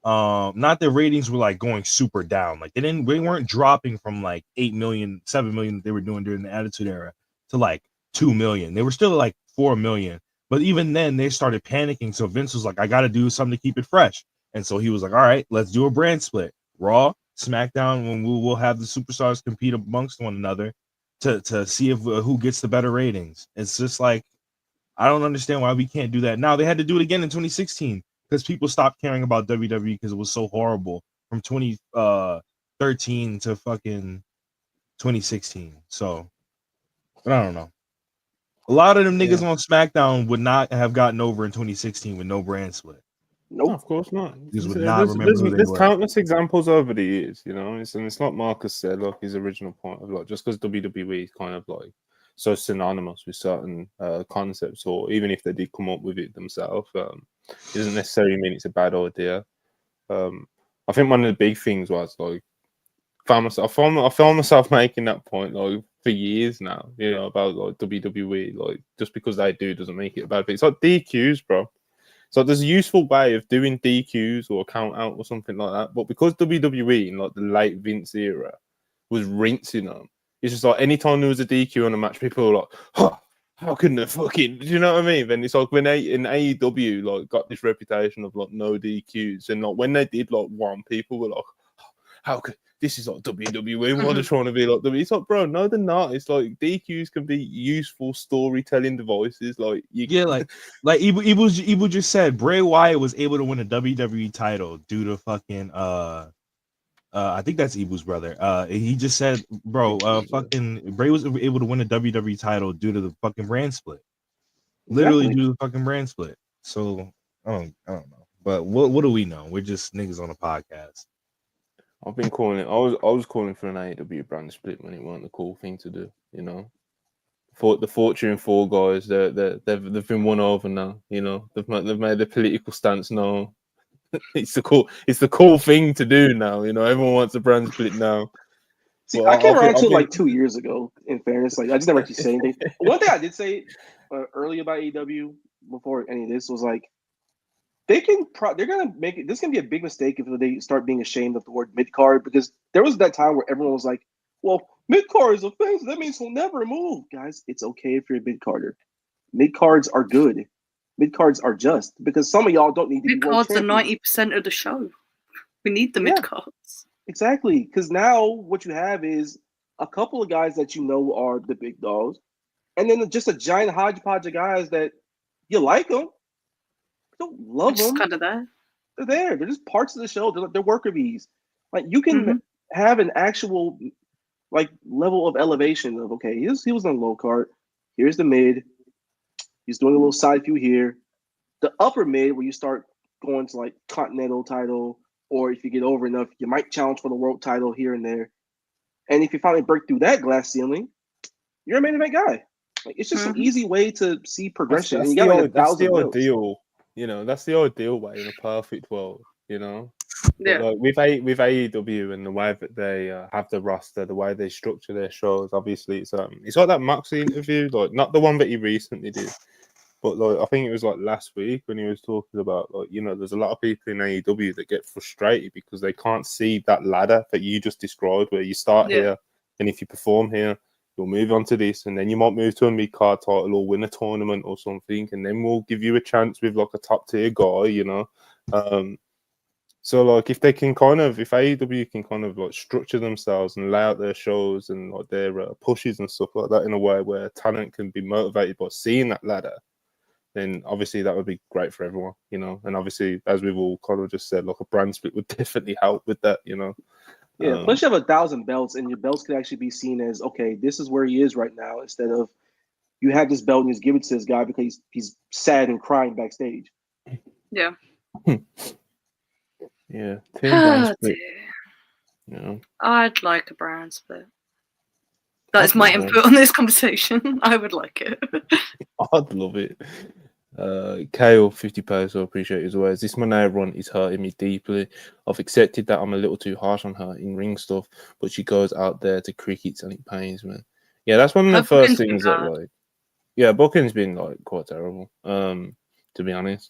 Speaker 3: Not their ratings were like going super down. Like they weren't dropping from like 8 million, 7 million that they were doing during the Attitude Era to like 2 million. They were still like 4 million. But even then they started panicking. So Vince was like, I gotta do something to keep it fresh. And so he was like, all right, let's do a brand split. Raw, SmackDown, when we'll have the superstars compete amongst one another to see if who gets the better ratings. It's just like, I don't understand why we can't do that now. They had to do it again in 2016 because people stopped caring about WWE because it was so horrible from 2013 to fucking 2016. So, but I don't know. A lot of them niggas on SmackDown would not have gotten over in 2016 with no brand split.
Speaker 2: Nope,
Speaker 1: no, of course not.
Speaker 2: There's
Speaker 1: countless examples over the years, you know. It's like Marcus said, like his original point of like just because WWE is kind of like so synonymous with certain concepts, or even if they did come up with it themselves, it doesn't necessarily mean it's a bad idea. I think one of the big things was like I found myself making that point like for years now, you know, about like WWE, like just because they do doesn't make it a bad thing. It's like DQs, bro. So there's a useful way of doing DQs or count out or something like that. But because WWE in like the late Vince era was rinsing them, it's just like anytime there was a DQ on a match, people were like, huh, how couldn't they fucking, do you know what I mean? Then it's like when in AEW like got this reputation of like no DQs, and like when they did like one, people were like, how could this is like WWE? What are trying to be like WWE? It's like, bro, no, they're not. It's like DQs can be useful storytelling devices. Like
Speaker 3: like Ibu just said, Bray Wyatt was able to win a WWE title due to fucking I think that's Ibu's brother. He just said, bro, fucking Bray was able to win a WWE title due to the fucking brand split. Literally due to the fucking brand split. So I don't know. But what do we know? We're just niggas on a podcast.
Speaker 1: I've been calling it. I was calling for an AEW brand split when it wasn't the cool thing to do. You know, for the Fortune 4 guys, they've been won over now. You know, they've made their political stance known. It's the cool thing to do now. You know, everyone wants a brand split now.
Speaker 2: See, I came around to it like 2 years ago. In fairness, like I just never actually say anything. One thing I did say, early about AEW before any of this was like they're gonna make it. This can be a big mistake if they start being ashamed of the word mid card because there was that time where everyone was like, "Well, mid card is offensive. That means we'll never move." Guys, it's okay if you're a mid carder. Mid cards are good. Mid cards are just because some of y'all don't need to
Speaker 4: Mid
Speaker 2: be world
Speaker 4: cards are
Speaker 2: champions.
Speaker 4: 90% of the show. We need the mid cards.
Speaker 2: Exactly, because now what you have is a couple of guys that you know are the big dogs, and then just a giant hodgepodge of guys that you like them, don't love
Speaker 4: Just
Speaker 2: them.
Speaker 4: kind of there.
Speaker 2: They're there. They're just parts of the show. They're worker bees. Like you can have an actual like level of elevation of okay, he was on low card. Here's the mid. He's doing a little side view here. The upper mid where you start going to like continental title, or if you get over enough, you might challenge for the world title here and there. And if you finally break through that glass ceiling, you're a main event guy. Like it's just an easy way to see progression.
Speaker 1: That's
Speaker 2: and you got like
Speaker 1: that's the
Speaker 2: 1,000 belts.
Speaker 1: ideal. You know, that's the ideal way in a perfect world. You know,
Speaker 4: Yeah.
Speaker 1: but like with AEW and the way that they have the roster, the way they structure their shows, obviously it's like that Moxley interview, like not the one that he recently did, but like I think it was like last week when he was talking about like there's a lot of people in AEW that get frustrated because they can't see that ladder that you just described, where you start here and if you perform here, you'll move on to this, and then you might move to a mid card title or win a tournament or something, and then we'll give you a chance with like a top tier guy, So like if AEW can kind of like structure themselves and lay out their shows and like their pushes and stuff like that in a way where talent can be motivated by seeing that ladder, then obviously that would be great for everyone, And obviously, as we've all kind of just said, like a brand split would definitely help with that,
Speaker 2: Yeah, plus you have 1,000 belts, and your belts could actually be seen as okay, this is where he is right now, instead of you have this belt and you just give it to this guy because he's sad and crying backstage.
Speaker 4: Yeah.
Speaker 1: Yeah. Team brand split.
Speaker 4: I'd like a brand split. That is my input on this conversation. I would like it.
Speaker 1: I'd love it. Kale, 50 pesos, appreciate it as always. This Monet run is hurting me deeply. I've accepted that I'm a little too harsh on her in ring stuff, but she goes out there to crickets and it pains me. Yeah, that's one of the first things that like. Yeah, booking's been like quite terrible. To be honest.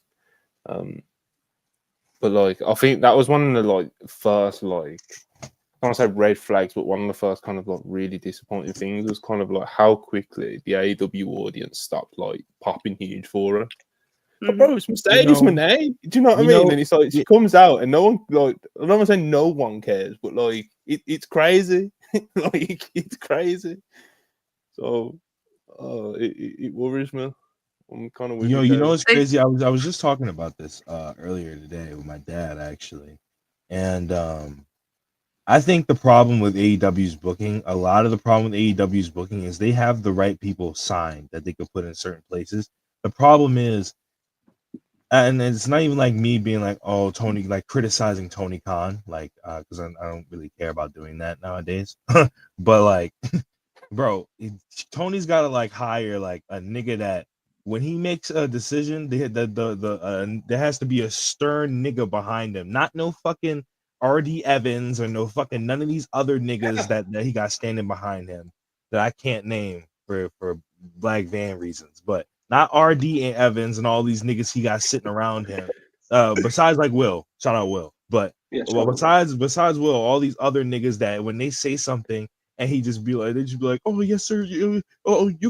Speaker 1: But like I think that was one of the like first like I don't want to say red flags, but one of the first kind of like really disappointing things was kind of like how quickly the AEW audience stopped like popping huge for her. But bro, it's Mercedes Moné. Do you know what I mean? And it's like she comes out and no one like I don't want to say no one cares, but like it's crazy. Like it's crazy. So it worries me. I'm kind of with
Speaker 3: you know what's crazy? I was just talking about this earlier today with my dad actually, and I think the problem with AEW's booking, a lot of the problem with AEW's booking is they have the right people signed that they could put in certain places. The problem is, and it's not even like me being like, oh, Tony, like criticizing Tony Khan, like, because I don't really care about doing that nowadays. But like, bro, Tony's got to like hire like a nigga that when he makes a decision, there has to be a stern nigga behind him, not no fucking RD Evans or no fucking none of these other niggas that he got standing behind him that I can't name for Black Van reasons, but not RD and Evans and all these niggas he got sitting around him. Besides like Will, shout out Will, but besides Will, all these other niggas that when they say something and he just be like, oh yes sir, you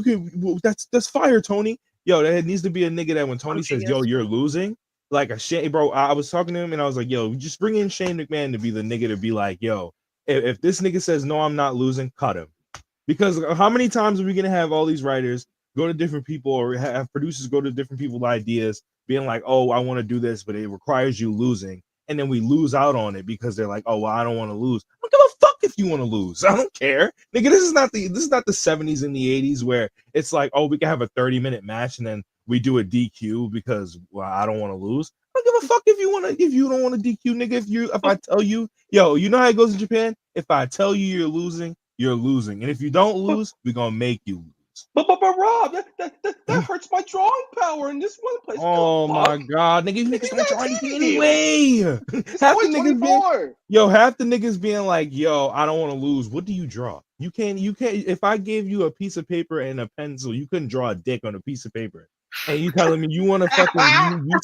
Speaker 3: can, well, that's fire, Tony. Yo, there needs to be a nigga that when Tony says, yo, you're losing. Like a Shane, bro. I was talking to him and I was like, yo, just bring in Shane McMahon to be the nigga to be like, yo, if this nigga says no, I'm not losing, cut him. Because how many times are we gonna have all these writers go to different people or have producers go to different people's ideas, being like, oh, I want to do this, but it requires you losing, and then we lose out on it because they're like, oh, well, I don't want to lose. I don't give a fuck if you want to lose. I don't care, nigga. This is not the 70s and the 80s where it's like, oh, we can have a 30-minute match and then we do a DQ because I don't want to lose. I don't give a fuck if you don't want to DQ, nigga. If I tell you, yo, you know how it goes in Japan. If I tell you you're losing, and if you don't lose, we're gonna make you lose.
Speaker 2: But Rob, that hurts my drawing power in this one place.
Speaker 3: Oh my
Speaker 2: Fuck.
Speaker 3: god, niggas don't draw anything anyway.
Speaker 2: It's
Speaker 3: Half the niggas being,
Speaker 2: 2024.
Speaker 3: half the niggas being like, yo, I don't want to lose. What do you draw? You can't. If I gave you a piece of paper and a pencil, you couldn't draw a dick on a piece of paper. And you telling me you want to fucking you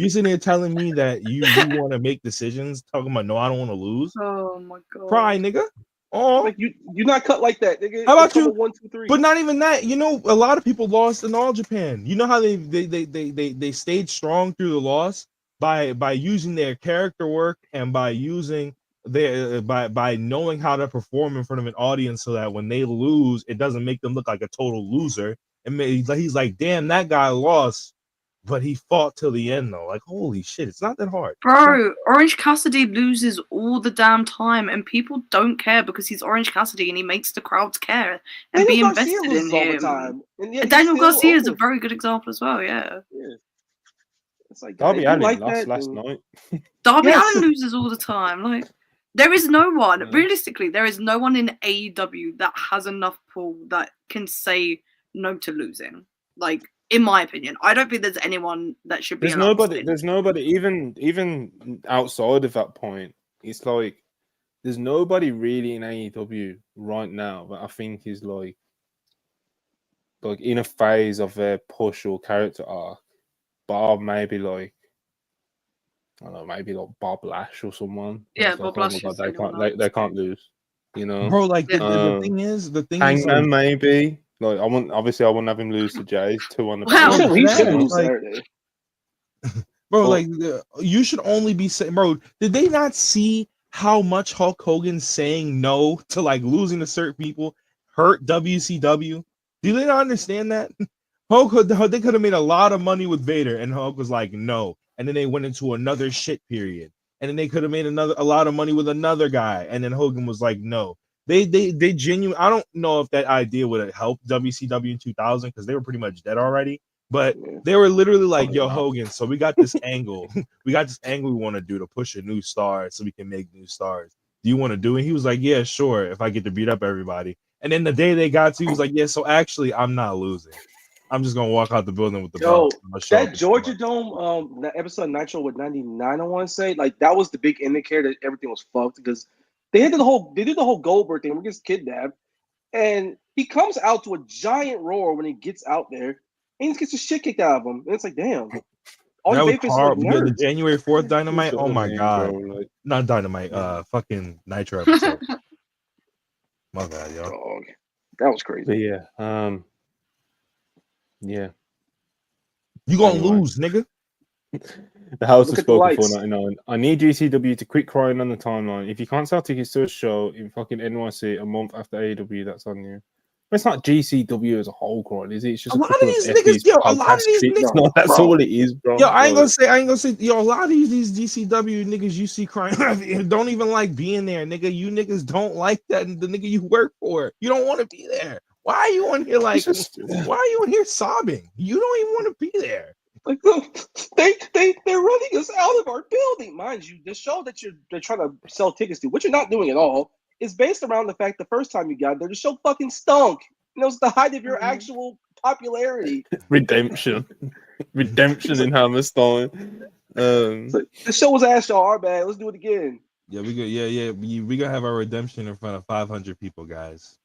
Speaker 3: sitting there telling me that you want to make decisions, talking about no, I don't want to lose.
Speaker 4: Oh my god.
Speaker 3: Cry, nigga. Oh,
Speaker 2: Like you're not cut like that, nigga.
Speaker 3: How about
Speaker 2: It's
Speaker 3: you?
Speaker 2: 1, 2, 3.
Speaker 3: But not even that. You know, a lot of people lost in All Japan. You know how they stayed strong through the loss by using their character work and by using their by knowing how to perform in front of an audience so that when they lose, it doesn't make them look like a total loser. And he's like, damn, that guy lost, but he fought till the end though. Like, holy shit, it's not that hard.
Speaker 4: Bro, Orange Cassidy loses all the damn time, and people don't care because he's Orange Cassidy and he makes the crowds care and be invested in him. And Daniel Garcia is a very good example as well, yeah.
Speaker 2: It's like
Speaker 1: Darby Allin
Speaker 2: like
Speaker 1: lost
Speaker 2: that,
Speaker 1: last
Speaker 2: then...
Speaker 1: night.
Speaker 4: Darby Allin loses all the time. Like, there is no one, realistically, there is no one in AEW that has enough pull that can say no to losing. Like, in my opinion, I don't think there's anyone that should be.
Speaker 1: There's nobody, even outside of that point. It's like there's nobody really in AEW right now that I think is like in a phase of their push or character arc. Bar maybe like I don't know, maybe like Bob Lash or someone.
Speaker 4: Yeah,
Speaker 1: Bob
Speaker 4: Lash.
Speaker 1: They can't lose. You know,
Speaker 3: bro. Like the thing is,
Speaker 1: Hangman
Speaker 3: like,
Speaker 1: maybe. Like I wouldn't want to have him lose to Jay. 2 on the
Speaker 2: he should lose Saturday.
Speaker 3: Bro, like you should only be saying, bro. Did they not see how much Hulk Hogan saying no to like losing to certain people hurt WCW? Do they not understand that? They could have made a lot of money with Vader, and Hulk was like no, and then they went into another shit period, and then they could have made a lot of money with another guy, and then Hogan was like no. They genuinely. I don't know if that idea would have helped WCW in 2000 because they were pretty much dead already. But they were literally like, yo, Hogan, so we got this angle. We want to do to push a new star so we can make new stars. Do you want to do it? He was like, yeah, sure, if I get to beat up everybody. And then the day they got to, he was like, yeah, so actually, I'm not losing. I'm just going to walk out the building with the belt.
Speaker 2: That Georgia Dome that episode of Nitro with 99, I want to say, like, that was the big indicator that everything was fucked because they did the whole Goldberg thing. He gets kidnapped. And he comes out to a giant roar when he gets out there. And he gets the shit kicked out of him. And it's like, damn.
Speaker 3: All that was horrible. Like the January 4th Dynamite. Oh my god. Bro, like... Not Dynamite. Fucking Nitro episode. My bad, yo.
Speaker 2: Dog. That was crazy.
Speaker 1: But yeah. Yeah.
Speaker 3: You gonna lose, nigga.
Speaker 1: The house has spoken for 99. I need GCW to quit crying on the timeline. If you can't sell tickets to a show in fucking NYC a month after AEW, that's on you. It's not GCW as a whole crying, is it? It's just
Speaker 3: a lot of these niggas, yo. A lot of these niggas,
Speaker 1: no, that's all it is, bro.
Speaker 3: Yo, I ain't gonna say, yo. A lot of these GCW niggas you see crying don't even like being there, nigga. You niggas don't like that. The nigga you work for, you don't want to be there. Why are you on here like? Why are you on here sobbing? You don't even want to be there.
Speaker 2: Like they're running us out of our building, mind you. The show that they're trying to sell tickets to, which you're not doing at all, is based around the fact the first time you got there, the show fucking stunk. And it was the height of your actual popularity.
Speaker 1: Redemption in Hammerstein.
Speaker 2: The show was ass, y'all. Our bad. Let's do it again.
Speaker 3: Yeah, we go. Yeah. We gonna have our redemption in front of 500 people, guys.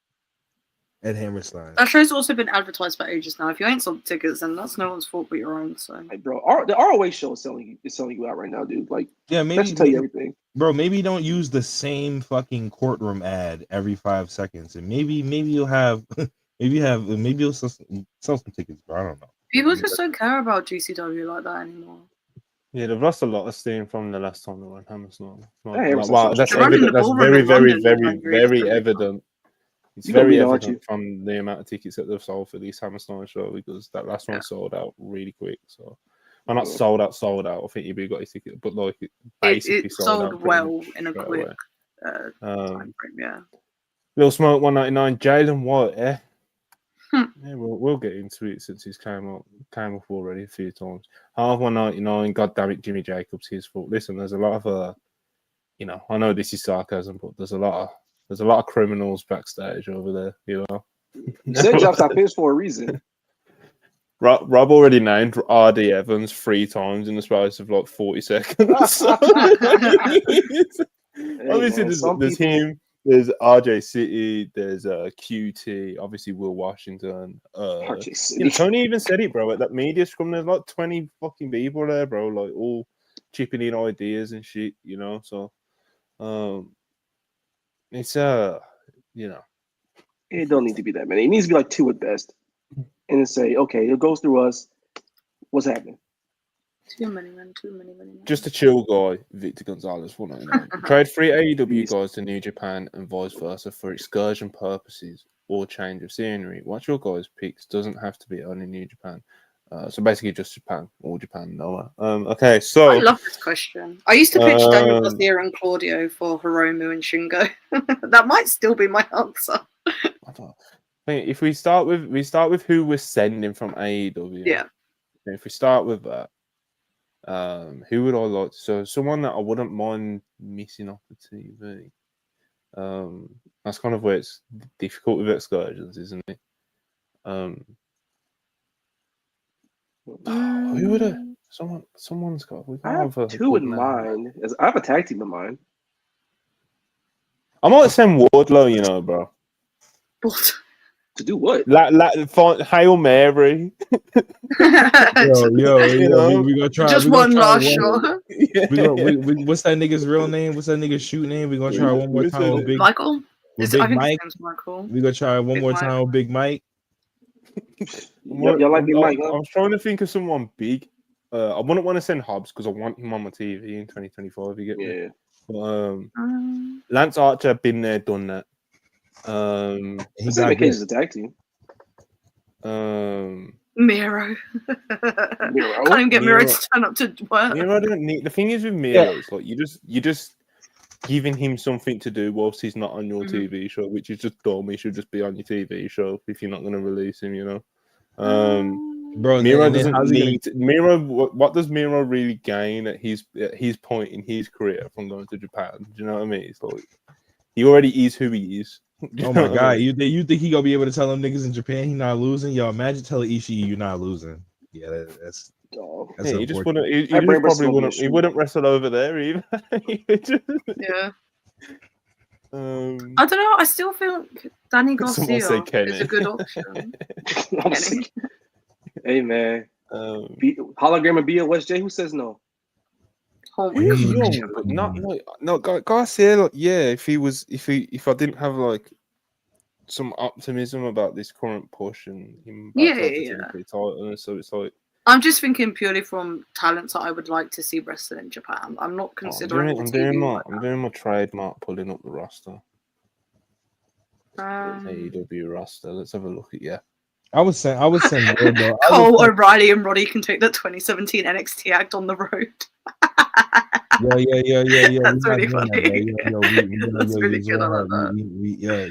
Speaker 3: At Hammerstein.
Speaker 4: That show's also been advertised for ages now. If you ain't sold tickets, then that's no one's fault but your own. So,
Speaker 2: hey, bro, the ROH show is selling you out right now, dude. Like,
Speaker 3: yeah, maybe
Speaker 2: that should tell you everything,
Speaker 3: bro. Maybe don't use the same fucking courtroom ad every 5 seconds, and maybe you'll have maybe you'll sell some tickets, bro. I don't know.
Speaker 4: People just don't care about GCW like that anymore.
Speaker 1: Yeah, they've lost a lot of steam from the last time they were in Hammerstein.
Speaker 2: Wow,
Speaker 1: that's very, very, very, very evident. It's very evident from the amount of tickets that they've sold for this Hammerstein show because that last one sold out really quick. So, I'm not sold out. I think you got his ticket, but like it basically sold out
Speaker 4: well in a quick time frame. Yeah.
Speaker 1: Little Smoke 199, Jalen White. Yeah, we'll get into it since he's came up already a few times. Half 199. God damn it, Jimmy Jacobs, his fault. Listen, there's a lot of I know this is sarcasm, but there's a lot of criminals backstage over there,
Speaker 2: You said jump stop finish for a reason.
Speaker 1: Rob already named R.D. Evans 3 times in the space of like 40 seconds. Obviously,
Speaker 2: man, some
Speaker 1: there's
Speaker 2: people-
Speaker 1: him, there's RJ City, there's QT, obviously Will Washington.
Speaker 2: RJ
Speaker 1: You
Speaker 2: City.
Speaker 1: know, Tony even said it, bro. At that media scrum, there's like 20 fucking people there, bro. Like all chipping in ideas and shit, you know. So, it's you know,
Speaker 2: It don't need to be that many. It needs to be like 2 at best. And then say, okay, it goes through us. What's happening?
Speaker 4: Too many men.
Speaker 1: just a chill guy, Victor Gonzalez. Trade 3 AEW guys to New Japan and vice versa for excursion purposes or change of scenery. What's your guys' picks? Doesn't have to be only New Japan. So basically just Japan, all Japan, nowhere. Okay, so
Speaker 4: I love this question. I used to pitch Daniel Garcia and Claudio for Hiromu and Shingo. That might still be my answer.
Speaker 1: I think if we start with who we're sending from AEW.
Speaker 4: Yeah.
Speaker 1: If we start with that, who would I like? So someone that I wouldn't mind missing off the TV. That's kind of where it's difficult with excursions, isn't it? Who would have? Someone's got. We
Speaker 2: I
Speaker 1: can't
Speaker 2: have 2 in mind. I have a tag team in mind.
Speaker 1: I might send Wardlow, you know, bro.
Speaker 4: What?
Speaker 2: To do what?
Speaker 1: Hail Mary.
Speaker 3: Yo, we gonna try.
Speaker 4: Just
Speaker 3: we
Speaker 4: one
Speaker 3: gonna try
Speaker 4: last shot.
Speaker 3: What's that nigga's real name? What's that nigga's shoot name? We gonna try one more time with Big
Speaker 4: Michael.
Speaker 3: with
Speaker 4: I
Speaker 3: Big
Speaker 4: think
Speaker 3: Mike.
Speaker 4: his name's Michael.
Speaker 3: We gonna try one
Speaker 4: Big
Speaker 3: more
Speaker 4: Mike.
Speaker 3: time with Big Mike.
Speaker 2: Y'all like Big Mike, huh?
Speaker 1: I was trying to think of someone big. I wouldn't want to send Hobbs because I want him on my TV in 2025. You get me?
Speaker 2: Yeah.
Speaker 1: But, Lance Archer, been there, done that.
Speaker 3: He
Speaker 2: Same
Speaker 3: got
Speaker 2: case
Speaker 3: good.
Speaker 2: as a tag team.
Speaker 4: Miro. Can't even get Miro to turn up to work.
Speaker 1: Miro don't need. The thing is with Miro, is like you just giving him something to do whilst he's not on your TV show, which is just dumb. He should just be on your TV show if you're not going to release him, you know.
Speaker 3: Bro,
Speaker 1: Miro doesn't need Miro. What does Miro really gain at his point in his career from going to Japan? Do you know what I mean? It's like he already is who he is.
Speaker 3: Oh my god, I mean? you think he gonna be able to tell them niggas in Japan he not losing? Yo, imagine telling Ishii you not losing. Yeah, that's
Speaker 1: he just wouldn't. He just probably wouldn't. He wouldn't wrestle over there either.
Speaker 4: Yeah. I don't know. I still think Danny Garcia is a good option.
Speaker 2: Hey man, hologram of BOSJ. Who says no?
Speaker 1: He's young, but not Garcia. Like, yeah, if I didn't have like some optimism about this current push and him title, so it's like
Speaker 4: I'm just thinking purely from talents that I would like to see wrestle in Japan. I'm not considering.
Speaker 1: I'm doing my trademark pulling up the roster. AEW roster. Let's have a look at
Speaker 3: I would send Wardlow.
Speaker 4: Cole O'Reilly and Roddy can take the 2017 NXT act on the road.
Speaker 3: Yeah.
Speaker 4: That's really funny. That's really good. I love that.
Speaker 3: Yeah.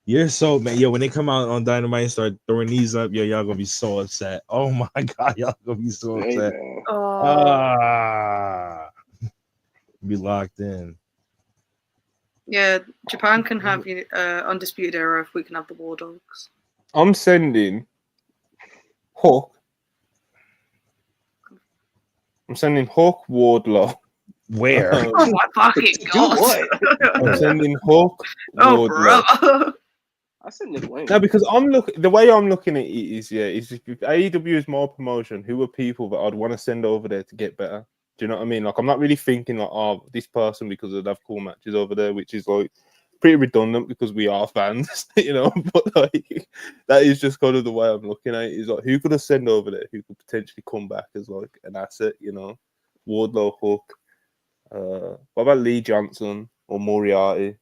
Speaker 3: You're so man. Yo, when they come out on Dynamite and start throwing these up, yo, y'all gonna be so upset. Oh my god, y'all gonna be so upset. Be locked in.
Speaker 4: Yeah, Japan can have Undisputed Era if we can have the War Dogs.
Speaker 1: I'm sending Hook. I'm sending Hook Wardlow.
Speaker 3: Where?
Speaker 4: Oh my fucking god!
Speaker 1: I'm sending Hook.
Speaker 4: Oh, brother.
Speaker 2: I said Nick Wayne.
Speaker 1: No, because the way I'm looking at it is if AEW is more promotion, who are people that I'd want to send over there to get better? Do you know what I mean? Like, I'm not really thinking like, oh, this person because they'd have cool matches over there, which is like pretty redundant because we are fans, you know. But like, that is just kind of the way I'm looking at it. Is like, who could I send over there who could potentially come back as like an asset, you know? Wardlow, Hook. What about Lee Johnson or Moriarty?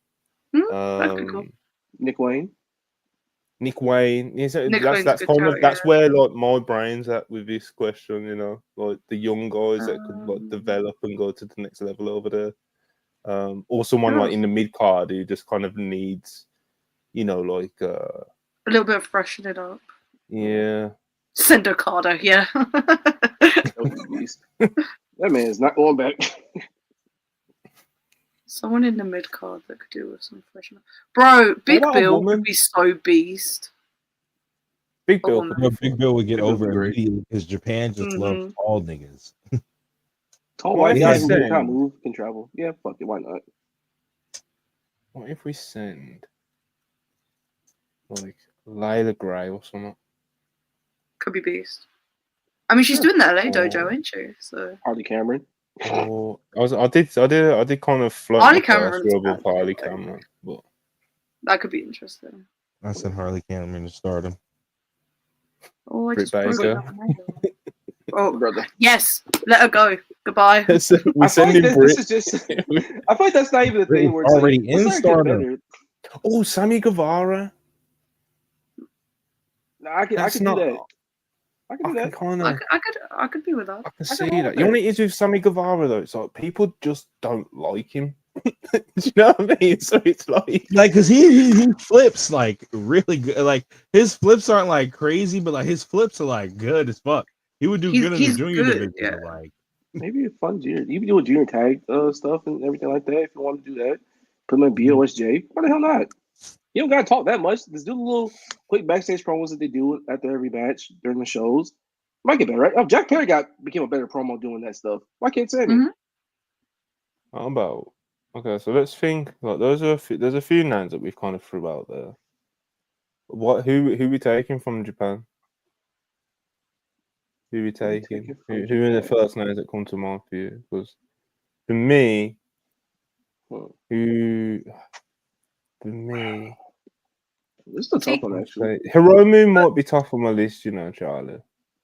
Speaker 4: Cool.
Speaker 2: Nick Wayne.
Speaker 1: Nick Wayne. That's where like my brain's at with this question, you know, like the young guys that could like develop and go to the next level over there. Or someone like in the mid card who just kind of needs, you know, like
Speaker 4: a little bit of freshen it up.
Speaker 1: Yeah.
Speaker 4: Send Okada, yeah.
Speaker 2: That man is not going back.
Speaker 4: Someone in the mid card that could do with some freshness. Bro, Big
Speaker 1: about a
Speaker 4: Bill
Speaker 1: woman?
Speaker 4: would be so beast.
Speaker 1: Big
Speaker 4: A
Speaker 1: Bill.
Speaker 4: woman.
Speaker 1: could be
Speaker 3: No, Big
Speaker 1: fun.
Speaker 3: Bill would get
Speaker 2: Big Bill
Speaker 3: over
Speaker 2: would be great.
Speaker 3: immediately because Japan just loves
Speaker 4: Mhm.
Speaker 3: tall niggas.
Speaker 2: Tall
Speaker 1: What
Speaker 2: white
Speaker 1: if
Speaker 2: guy
Speaker 1: we
Speaker 2: who can kind
Speaker 1: send-
Speaker 2: of move, can travel. Yeah, fuck it, why not?
Speaker 1: What if we send like Layla Gray or something?
Speaker 4: Could be beast. I mean, she's
Speaker 2: Yeah.
Speaker 4: doing the LA
Speaker 1: Oh.
Speaker 4: dojo, ain't she? So
Speaker 2: Harley Cameron.
Speaker 1: Or I did kind of float
Speaker 4: Harley
Speaker 1: my past
Speaker 4: Cameron's
Speaker 1: above
Speaker 4: actually
Speaker 1: Harley
Speaker 4: like-
Speaker 1: Cameron, but
Speaker 4: that could be interesting.
Speaker 3: I said Harley Cameron to stardom.
Speaker 4: Oh, I
Speaker 1: Britt
Speaker 4: just broke
Speaker 1: Baker.
Speaker 4: that model. Oh,
Speaker 2: Brother.
Speaker 4: yes. Let her go. Goodbye.
Speaker 1: we
Speaker 2: I feel like
Speaker 1: sending
Speaker 2: this
Speaker 1: Britt.
Speaker 2: is just. I feel like that's not even a
Speaker 3: Britt
Speaker 2: thing
Speaker 3: is
Speaker 2: where it's
Speaker 3: already
Speaker 2: like,
Speaker 3: in
Speaker 2: what's not get
Speaker 3: stardom.
Speaker 2: better?
Speaker 1: Oh, Sammy Guevara.
Speaker 2: Nah, I can
Speaker 1: That's
Speaker 2: do
Speaker 1: not.
Speaker 2: that. I can
Speaker 1: I
Speaker 2: do
Speaker 1: can
Speaker 2: that.
Speaker 1: kind of.
Speaker 4: I could be with that.
Speaker 1: I can
Speaker 2: I
Speaker 1: see
Speaker 2: can roll
Speaker 1: that.
Speaker 2: with
Speaker 1: You know
Speaker 2: that.
Speaker 1: what it is with Sammy Guevara though? It's like people just don't like him. Do you know what I mean? So it's like
Speaker 3: Like, cause he flips like really good. Like his flips aren't like crazy, but like his flips are like good as fuck. He would do good in the
Speaker 4: He's
Speaker 3: junior
Speaker 4: good,
Speaker 3: division.
Speaker 4: yeah.
Speaker 3: But, like,
Speaker 2: Maybe a fun junior. You can do a junior tag stuff and everything like that if you want to do that. Put him in BOSJ. Why the hell not? You don't gotta talk that much. Just do the little quick backstage promos that they do after every match during the shows. Might get better, right? Oh, Jack Perry became a better promo doing that stuff. Why can't Sammy?
Speaker 4: Mhm.
Speaker 1: how about okay. So let's think. Like there's a few names that we've kind of threw out there. Who we taking from Japan? Who we taking?
Speaker 2: taking from
Speaker 1: Who are the
Speaker 2: Japan?
Speaker 1: first names that come to mind for you? Because for me, who for me,
Speaker 2: This is a tough one, actually.
Speaker 1: Hiromu might be tough on my list, you know, Charlie.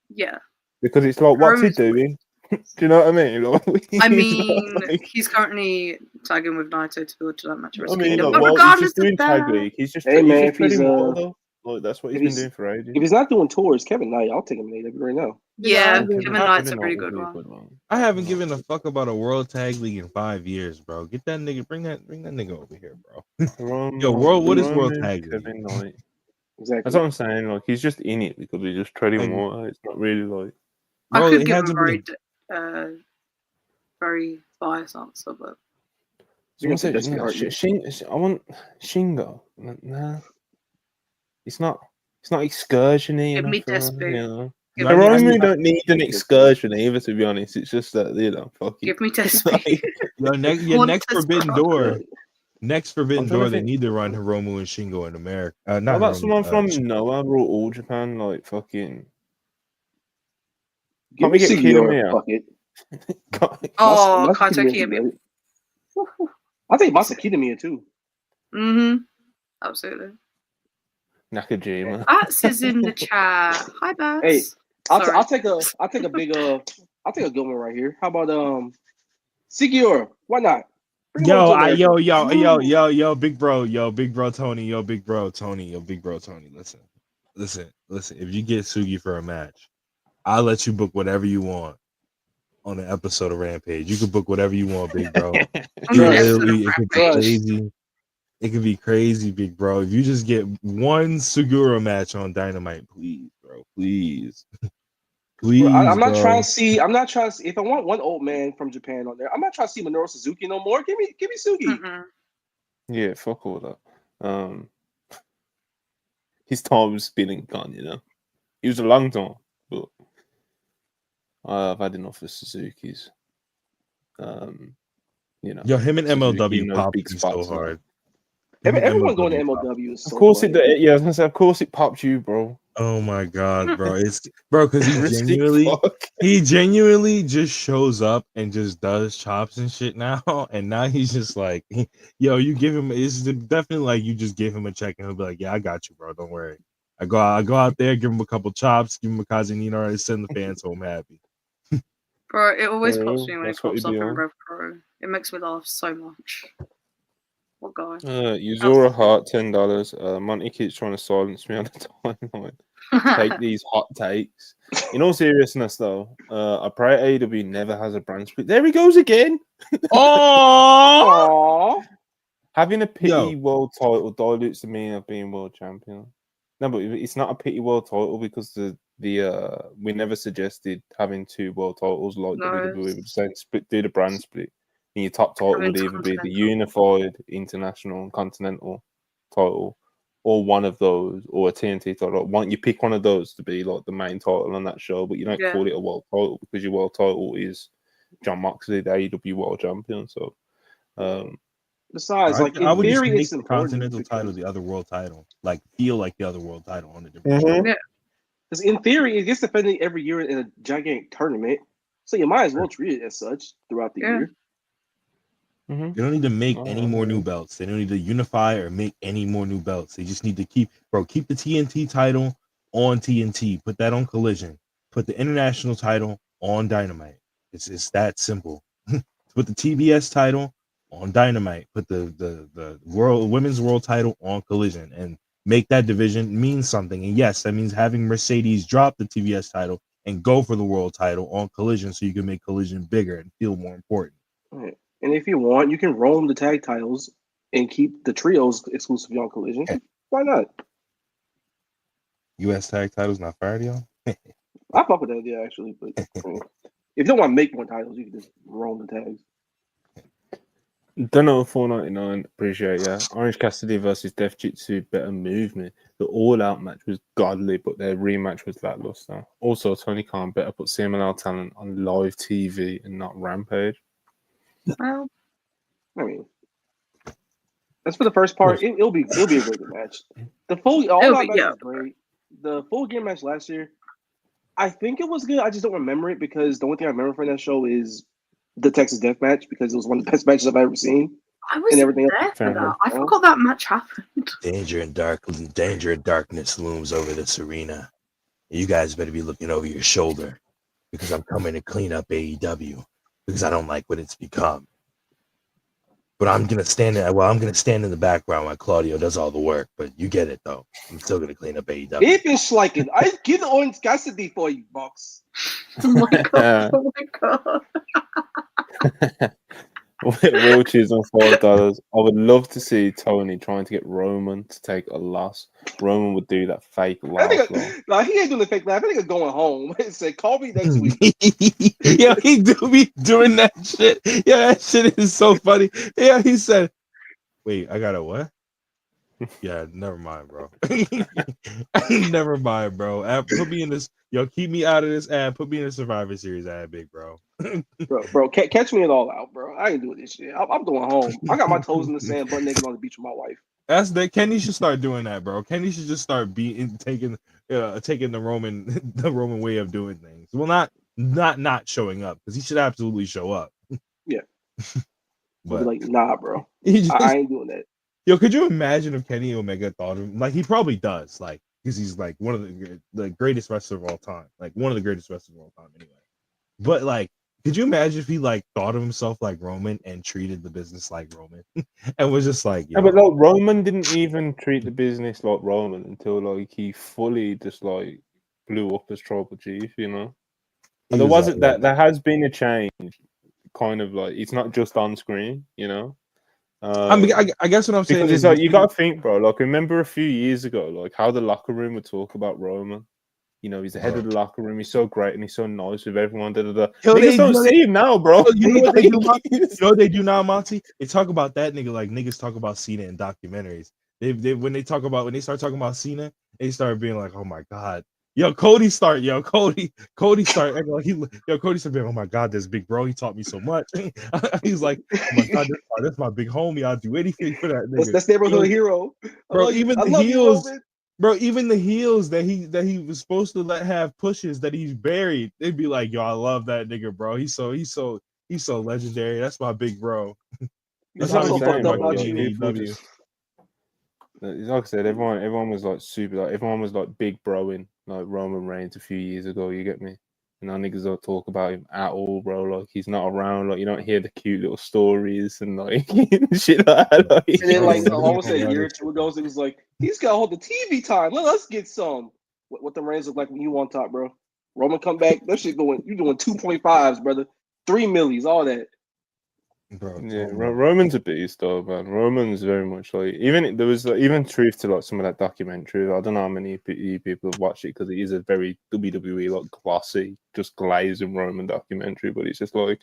Speaker 4: Yeah.
Speaker 1: Because it's like, what's he
Speaker 4: Hiromu's
Speaker 1: doing? Do you know what I mean? Like,
Speaker 4: I
Speaker 1: he's
Speaker 4: mean,
Speaker 1: not, like-
Speaker 4: he's currently tagging with Naito to build to that match.
Speaker 1: I mean,
Speaker 4: Kingdom.
Speaker 1: like,
Speaker 4: But
Speaker 1: well, he's
Speaker 4: regardless
Speaker 1: just doing
Speaker 4: of
Speaker 1: tag
Speaker 4: that,
Speaker 1: league. He's just,
Speaker 2: Hey,
Speaker 1: he's
Speaker 2: man,
Speaker 1: just
Speaker 2: if he's,
Speaker 1: treading water, though. Like, that's what
Speaker 2: if
Speaker 1: he's been
Speaker 2: he's-
Speaker 1: doing for ages.
Speaker 2: If he's not doing tours, Kevin Knight, I'll take him in AEW right now.
Speaker 4: yeah,
Speaker 1: Kevin
Speaker 4: Kevin
Speaker 1: Knight
Speaker 4: Knight's a
Speaker 1: would
Speaker 4: pretty
Speaker 1: be
Speaker 4: good
Speaker 1: a
Speaker 4: one.
Speaker 3: I haven't given a fuck about a world tag league in 5 years, bro. Get that nigga, bring that nigga over here, bro. Yo, what is world tag league?
Speaker 1: Kevin Knight.
Speaker 2: Exactly.
Speaker 1: That's what I'm saying. Like, he's just in it because he's just treading
Speaker 3: Like-
Speaker 1: water. It's not really like.
Speaker 4: I
Speaker 3: Bro,
Speaker 4: could
Speaker 3: it
Speaker 4: give him
Speaker 3: hasn't
Speaker 4: very,
Speaker 3: been.
Speaker 4: very biased answer, but
Speaker 2: You're gonna say
Speaker 1: No,
Speaker 2: Dusty Hartman.
Speaker 1: I want Shingo. Nah, it's not excursion-y
Speaker 4: Give me
Speaker 1: enough for me,
Speaker 4: Despy.
Speaker 1: you know.
Speaker 4: give
Speaker 3: I
Speaker 4: me,
Speaker 3: mean,
Speaker 1: Hiromu don't need an excursion either, to be honest. It's just that, you know, fuck it.
Speaker 4: give me Despy.
Speaker 3: Your
Speaker 4: One
Speaker 3: next
Speaker 4: test
Speaker 3: forbidden
Speaker 4: per
Speaker 3: door. Next forbidden
Speaker 1: I'm trying to
Speaker 3: door, they
Speaker 1: think.
Speaker 3: need to run Hiromu and Shingo in America.
Speaker 1: What
Speaker 3: Not
Speaker 1: about
Speaker 3: Hiromu,
Speaker 1: someone from
Speaker 3: Shingo.
Speaker 1: Noah or All Japan, like fucking?
Speaker 2: Give
Speaker 1: Can't
Speaker 2: me
Speaker 1: we get
Speaker 2: Sugiura.
Speaker 1: Kiyomiya?
Speaker 2: Fuck it.
Speaker 4: Oh,
Speaker 2: Masa
Speaker 4: Kaito
Speaker 2: Kitamiya is
Speaker 4: Kiyomiya.
Speaker 2: great. I think Masa Kitamiya too.
Speaker 4: Mm-hmm. Absolutely.
Speaker 1: Nakajima.
Speaker 4: Bats is in the chat. Hi, Bats.
Speaker 2: Hey,
Speaker 4: Sorry.
Speaker 2: I'll take a good one right here. How about Sugiura? Why not? Bring him over to America.
Speaker 3: Yo, big bro Tony. Listen. If you get Sugi for a match, I'll let you book whatever you want on an episode of Rampage. You can book whatever you want, big bro. It could be crazy. It could be crazy, big bro. If you just get one Sugura match on Dynamite, please, bro. Please. Please.
Speaker 2: Bro, I'm not
Speaker 3: bro.
Speaker 2: trying to see. If I want one old man from Japan on there, I'm not trying to see Minoru Suzuki no more. Give me Sugi.
Speaker 4: Mm-mm.
Speaker 1: Yeah, fuck all that. His time's been and gone, you know. He was a long time, but I've had enough of Suzuki's. You know.
Speaker 3: Yo, him and
Speaker 1: Suzuki
Speaker 3: MLW
Speaker 1: in those
Speaker 3: popped
Speaker 1: big
Speaker 3: so
Speaker 1: spots,
Speaker 3: hard. Him and
Speaker 2: Everyone going to
Speaker 3: popped.
Speaker 2: MLW is so
Speaker 1: Of course
Speaker 2: funny.
Speaker 1: it. Yeah, I was gonna say. Of course it popped you, bro.
Speaker 3: Oh my god, bro! It's because
Speaker 1: Ristic fuck.
Speaker 3: he genuinely just shows up and just does chops and shit now, and now he's just like, yo, you give him. It's definitely like you just give him a check and he'll be like, yeah, I got you, bro. Don't worry. I go out there, give him a couple chops, give him a Kazunino, and send the fans home happy.
Speaker 4: Bro, it always
Speaker 1: Bro,
Speaker 4: pops me when it
Speaker 1: that's what
Speaker 4: pops
Speaker 1: you
Speaker 4: up
Speaker 1: do,
Speaker 4: in
Speaker 1: huh?
Speaker 4: Rev Pro. It makes me laugh so much. What guy?
Speaker 1: Yuzura Hart, $10. Monty keeps trying to silence me on the timeline. Take these hot takes. In all seriousness, though, I pray AEW never has a brand split. There he goes again.
Speaker 3: Oh,
Speaker 2: Aww.
Speaker 1: Having a pity
Speaker 3: Yo.
Speaker 1: world title dilutes the meaning of being world champion. No, but it's not a pity world title because we never suggested having two world titles like
Speaker 4: No,
Speaker 1: WWE. We were saying do the brand split. And your top title would either be the Unified, International, and Continental title, or one of those, or a TNT title. You pick one of those to be like the main title on that show, but you don't call it a world title because your world title is John Moxley, the AEW World Champion. So,
Speaker 2: besides, like
Speaker 3: I
Speaker 2: in
Speaker 3: would
Speaker 2: theory,
Speaker 3: just make
Speaker 2: it's
Speaker 3: the
Speaker 2: important
Speaker 3: Continental
Speaker 2: because,
Speaker 3: title the other world title, like feel like the other world title on a different show.
Speaker 4: Yeah.
Speaker 2: Because in theory, it gets defended every year in a gigantic tournament, so you might as well treat it as such throughout the year.
Speaker 3: They don't need to make any more new belts. They don't need to unify or make any more new belts. They just need to keep the TNT title on TNT. Put that on Collision. Put the international title on Dynamite. It's that simple. Put the TBS title on Dynamite. Put the women's world title on Collision and make that division mean something. And yes, that means having Mercedes drop the TBS title and go for the world title on Collision so you can make Collision bigger and feel more important.
Speaker 2: Right. And if you want, you can roam the tag titles and keep the trios exclusively on Collision. Why not?
Speaker 3: U.S. tag titles not fair to y'all?
Speaker 2: I fuck with that idea actually, but if you don't want to make more titles, you can just roam the tags.
Speaker 1: Don't know, 499. Appreciate ya. Orange Cassidy versus Def Jitsu, better movement. The All Out match was godly, but their rematch was lackluster. Also, Tony Khan better put CMLL talent on live TV and not Rampage.
Speaker 4: Well,
Speaker 2: I mean, that's for the first part. It'll be a great match. The full All Out match was great. The full gear match last year, I think it was good. I just don't remember it because the only thing I remember from that show is the Texas Death match because it was one of the best matches I've ever seen.
Speaker 4: I was there for that. I forgot that match happened.
Speaker 3: Danger and darkness looms over this arena. You guys better be looking over your shoulder because I'm coming to clean up AEW because I don't like what it's become. But I'm gonna stand in the background while Claudio does all the work. But you get it though. I'm still gonna clean up AEW.
Speaker 2: If it's like it, I get the Orange Cassidy for you, Box.
Speaker 4: Oh my god! Oh my god!
Speaker 1: Will choose on $5. I would love to see Tony trying to get Roman to take a loss. Roman would do that fake laugh.
Speaker 2: No, he ain't doing the fake laugh. I think I'm going home. He said, "Call me next week."
Speaker 3: Yeah, he do be doing that shit. Yeah, that shit is so funny. Yeah, he said, "Wait, I got a what?" Yeah, never mind, bro. Never mind, bro. Put me in this. Yo, keep me out of this ad. Put me in a Survivor Series ad, big bro.
Speaker 2: bro, catch me it all out, bro. I ain't doing this shit. I'm going home. I got my toes in the sand, butt naked on the beach with my wife.
Speaker 3: That's that. Kenny should start doing that, bro. Kenny should just start taking the Roman way of doing things. Well, not showing up because he should absolutely show up.
Speaker 2: Yeah,
Speaker 3: but
Speaker 2: like, nah, bro.
Speaker 3: Just,
Speaker 2: I ain't doing that.
Speaker 3: Yo, could you imagine if Kenny Omega thought of him? Like, he probably does, like, because he's like one of the greatest wrestlers of all time, like one of the greatest wrestlers of all time, anyway. But like, could you imagine if he like thought of himself like Roman and treated the business like Roman, and was just like,
Speaker 1: yeah, but like Roman didn't even treat the business like Roman until like he fully just like blew up as Tribal Chief, you know. And there wasn't that. There has been a change, kind of like it's not just on screen, you know.
Speaker 3: I mean, I guess what I'm saying is
Speaker 1: like you gotta think, bro. Like, remember a few years ago, like how the locker room would talk about Roman. You know, he's the head of the locker room. He's so great and he's so nice with everyone. Niggas don't see him now, bro.
Speaker 3: You know what they do, Monty? You know what they do now, Monty? They talk about that nigga like niggas talk about Cena in documentaries. When they start talking about Cena, they start being like, oh my god. Cody start acting like Cody started being, oh my god, this big bro, he taught me so much. He's like, oh my god, that's my big homie. I'll do anything for that nigga.
Speaker 2: That's neighborhood hero.
Speaker 3: Bro, even the heels, even the heels that he was supposed to let have pushes that he's buried, they'd be like, yo, I love that nigga, bro. He's so legendary. That's my big bro.
Speaker 1: That's
Speaker 2: what
Speaker 1: I'm saying.
Speaker 2: Like,
Speaker 1: like I said, everyone was like super. Like everyone was like big broing like Roman Reigns a few years ago. You get me? And now niggas don't talk about him at all, bro. Like he's not around. Like you don't hear the cute little stories and like shit like that. Like,
Speaker 2: and then like almost a year or two ago, it was like he's got all the TV time. Let us get some. What the Reigns look like when you on top, bro? Roman come back. That shit going. You doing 2.5s, brother. 3 millies, all that.
Speaker 3: Bro,
Speaker 1: yeah, Roman's a beast, though, man. Roman's very much like there was like, even truth to like some of that documentary. I don't know how many people have watched it because it is a very WWE like glossy, just glazing Roman documentary. But it's just like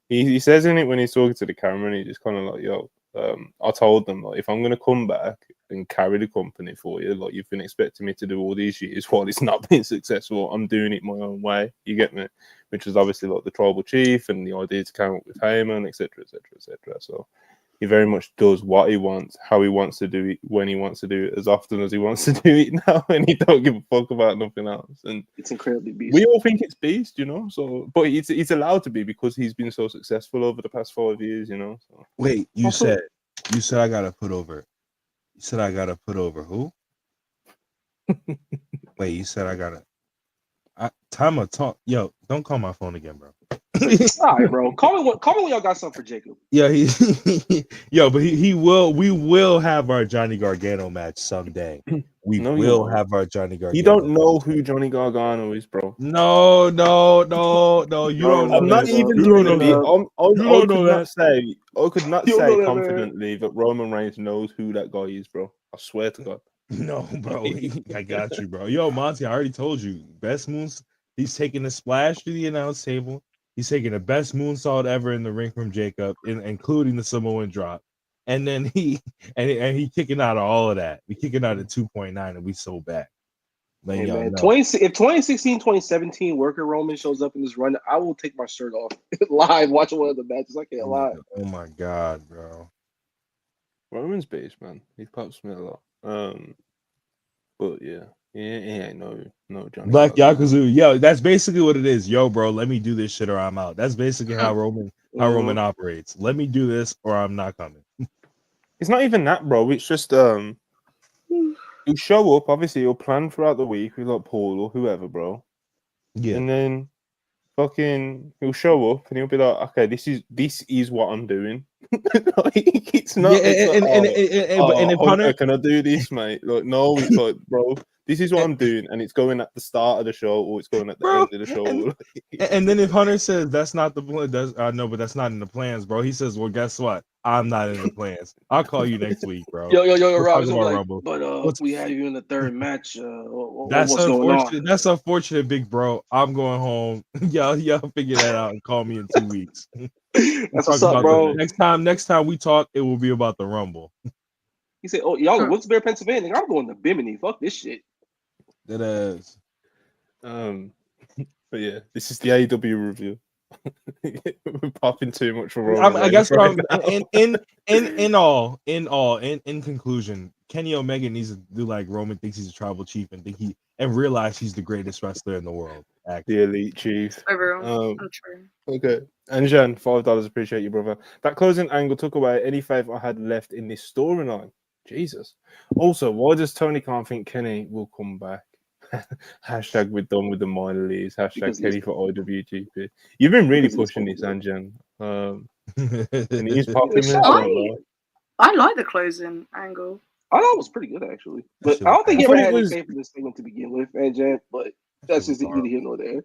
Speaker 1: he says in it when he's talking to the camera, and he just kind of like, yo, I told them, like, if I'm gonna come back and carry the company for you, like you've been expecting me to do all these years while it's not been successful, I'm doing it my own way. You get me? Which was obviously like the tribal chief and the idea to come up with Heyman, etc., etc., etc. So he very much does what he wants, how he wants to do it, when he wants to do it, as often as he wants to do it now, and he don't give a fuck about nothing else. And
Speaker 2: it's incredibly beast.
Speaker 1: we all think it's beast, you know. So, but it's allowed to be because he's been so successful over the past 5 years, you know. So.
Speaker 3: Wait, you said I gotta put over. You said I gotta put over who? Wait, you said I gotta. Time of talk. Yo, don't call my phone again, bro.
Speaker 2: All right, bro. Call me when y'all got something for Jacob.
Speaker 3: Yeah, but he will. We will have our Johnny Gargano match someday. We will have our Johnny Gargano.
Speaker 1: You don't know who Johnny Gargano is, bro.
Speaker 3: No. You don't know.
Speaker 1: I'm not
Speaker 3: that.
Speaker 1: even
Speaker 3: You
Speaker 1: doing
Speaker 3: don't know that.
Speaker 1: I could not say confidently that Roman Reigns knows who that guy is, bro. I swear to God.
Speaker 3: No, bro. I got you, bro. Yo, Monty, I already told you. Best moons. He's taking a splash to the announce table. He's taking the best moonsault ever in the ring from Jacob, including the Samoan drop. And then he kicking out of all of that. We kicking out at 2.9 and we so back.
Speaker 2: Hey, man, if 2016, 2017 Worker Roman shows up in this run, I will take my shirt off live watching one of the matches. I can't lie.
Speaker 3: Oh my God, bro.
Speaker 1: Roman's beast, man. He pops me a lot. But yeah. He ain't no Johnny
Speaker 3: Black
Speaker 1: Gargano.
Speaker 3: Yakuza. Yo, that's basically what it is. Yo, bro, let me do this shit or I'm out. That's basically how Roman operates. Let me do this or I'm not coming.
Speaker 1: It's not even that, bro. It's just he'll show up. Obviously, he'll plan throughout the week with like Paul or whoever, bro.
Speaker 3: Yeah.
Speaker 1: And then he'll show up and he'll be like, okay, this is what I'm doing. Like, it's not.
Speaker 3: And if Hunter,
Speaker 1: can I do this, mate? Like, no, it's like, bro, this is what I'm doing, and it's going at the start of the show or it's going at the end of the show.
Speaker 3: And then if Hunter says that's not the plan, I know, but that's not in the plans, bro. He says, well, guess what? I'm not in the plans. I'll call you next week, bro.
Speaker 2: Yo, Rob. But we have you in the third match.
Speaker 3: That's
Speaker 2: what's going on?
Speaker 3: That's unfortunate, big bro. I'm going home. y'all figure that out and call me in 2 weeks.
Speaker 2: That's what's up, bro.
Speaker 3: Next time we talk, it will be about the Rumble.
Speaker 2: He said, "Oh, y'all in Wilkes-Barre, Pennsylvania. I'm going to Bimini. Fuck this shit."
Speaker 3: That is.
Speaker 1: But yeah, this is the AEW review. We're popping too much for Roman.
Speaker 3: I guess right in conclusion, Kenny Omega needs to do like Roman thinks he's a tribal chief and realize he's the greatest wrestler in the world. Actually.
Speaker 1: The elite chief.
Speaker 4: I'm true.
Speaker 1: Okay. Anjan, $5. Appreciate you, brother. That closing angle took away any faith I had left in this storyline. Jesus. Also, why does Tony Khan think Kenny will come back? Hashtag we're done with the minor leagues. Hashtag Kenny for IWGP. You've been really pushing this, Anjan. And he's popping this.
Speaker 4: I like the closing angle.
Speaker 2: I thought it was pretty good, actually. But I don't think he ever had any faith in this segment to begin with, Anjan. But that's just neither here nor there.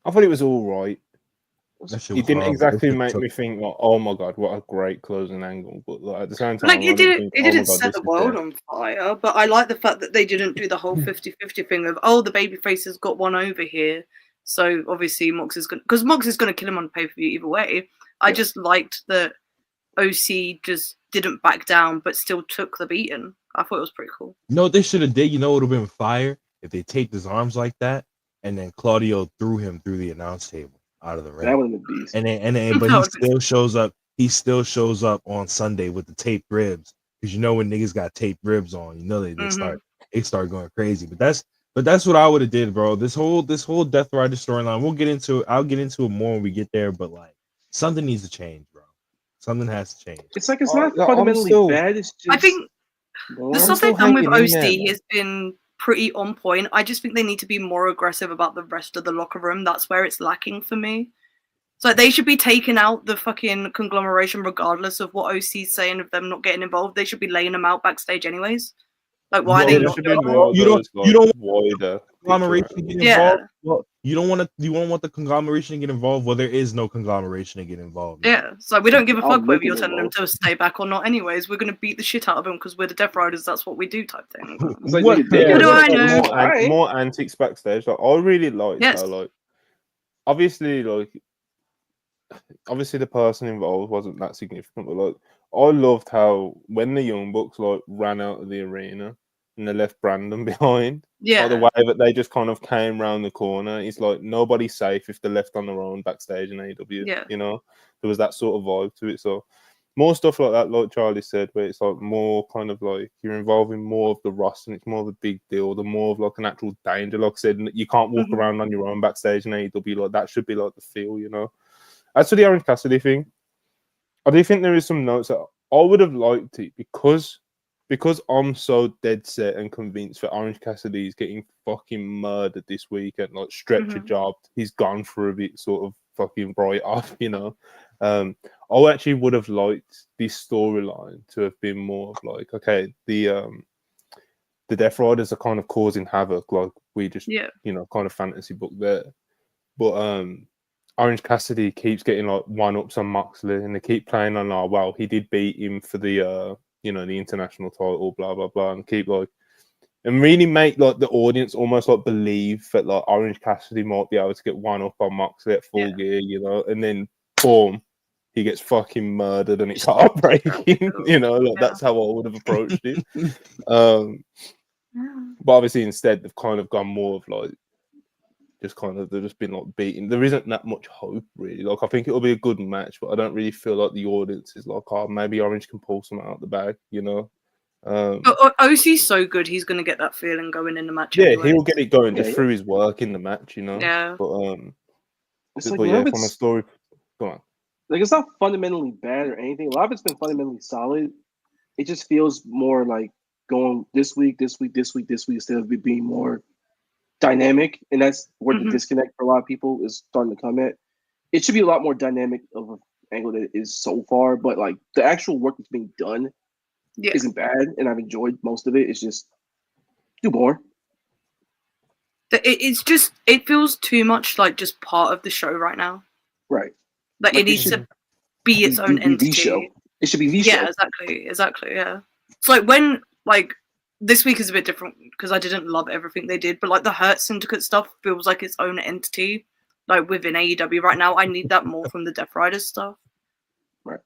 Speaker 1: I thought it was all right. It didn't exactly make me think, like, oh my God, what a great closing angle. But like, at the same time,
Speaker 4: like, it didn't set the world on fire. But I like the fact that they didn't do the whole 50-50 thing of, oh, the babyface has got one over here. So obviously Mox is going to kill him on pay-per-view either way. I just liked that OC just didn't back down, but still took the beating. I thought it was pretty cool.
Speaker 3: You know what they should have did? You know what would have been fire? If they taped his arms like that, and then Claudio threw him through the announce table out of the ring.
Speaker 2: That would have been beast.
Speaker 3: But he still shows up. He still shows up on Sunday with the taped ribs. Because you know when niggas got taped ribs on, you know they start going crazy. But that's what I would have did, bro. This whole Death Rider storyline, I'll get into it more when we get there, but like something needs to change, bro. Something has to change.
Speaker 2: It's like it's not fundamentally bad. It's just
Speaker 4: I think the stuff they've done with OC has been pretty on point. I just think they need to be more aggressive about the rest of the locker room. That's where it's lacking for me. So they should be taking out the fucking conglomeration regardless of what OC's saying of them not getting involved. They should be laying them out backstage anyways. Like, why are they not doing that?
Speaker 3: You don't
Speaker 1: wider
Speaker 3: conglomeration to get involved. Well, you don't want the conglomeration to get involved. Well, there is no conglomeration to get involved.
Speaker 4: Yeah, so we don't give a fuck whether you're telling them to stay back or not. Anyways, we're gonna beat the shit out of them because we're the Death Riders. That's what we do, type thing.
Speaker 2: What
Speaker 4: do I know?
Speaker 1: More antics backstage. Like, I really liked how, like, obviously, like, obviously the person involved wasn't that significant, but like I loved how when the Young Bucks like ran out of the arena and they left Brandon behind,
Speaker 4: Yeah.
Speaker 1: like the way that they just kind of came round the corner, it's like nobody's safe if they're left on their own backstage in AEW.
Speaker 4: Yeah.
Speaker 1: You know, there was that sort of vibe to it. So more stuff like that, like Charlie said, where it's like more kind of like you're involving more of the roster and it's more of a big deal, the more of like an actual danger. Like I said, you can't walk around on your own backstage in AEW. Like that should be like the feel, you know. As for the Orange Cassidy thing, I do think there is some notes that I would have liked it because I'm so dead set and convinced that Orange Cassidy is getting fucking murdered this weekend, like stretcher jobbed. He's gone through a bit sort of fucking right off, you know. I actually would have liked this storyline to have been more of like, okay, the Death Riders are kind of causing havoc, like we just you know, kind of fantasy book there. But Orange Cassidy keeps getting like one-ups on Moxley, and they keep playing on, oh, well, he did beat him for the you know, the international title, blah blah blah, and keep like and really make like the audience almost like believe that like Orange Cassidy might be able to get one up on Moxley at Full Gear, you know, and then boom, he gets fucking murdered, and it's heartbreaking, you know, like that's how I would have approached it. But obviously instead they've kind of gone more of like just kind of they've just been like beaten. There isn't that much hope really. Like I think it'll be a good match, but I don't really feel like the audience is like, oh, maybe Orange can pull something out of the bag, you know.
Speaker 4: OC's so good, he's gonna get that feeling going in the match.
Speaker 1: Yeah,
Speaker 4: anyway.
Speaker 1: he'll get it going just through his work in the match, you know.
Speaker 4: Yeah.
Speaker 1: But
Speaker 2: it's like,
Speaker 1: but yeah, from a story, go on.
Speaker 2: Like it's not fundamentally bad or anything. A lot of it's been fundamentally solid. It just feels more like going this week instead of it being more dynamic, and that's where the disconnect for a lot of people is starting to come at. It should be a lot more dynamic of an angle that it is so far, but like the actual work that's being done isn't bad, and I've enjoyed most of it. It's just do more.
Speaker 4: It's just it feels too much like just part of the show right now.
Speaker 2: Right.
Speaker 4: Like it needs to be its own entity.
Speaker 2: Show. It should be the show.
Speaker 4: Yeah, exactly. Yeah. It's like when like this week is a bit different because I didn't love everything they did, but like the Hurt Syndicate stuff feels like its own entity, like within AEW right now. I need that more from the Death Riders stuff.
Speaker 2: Right.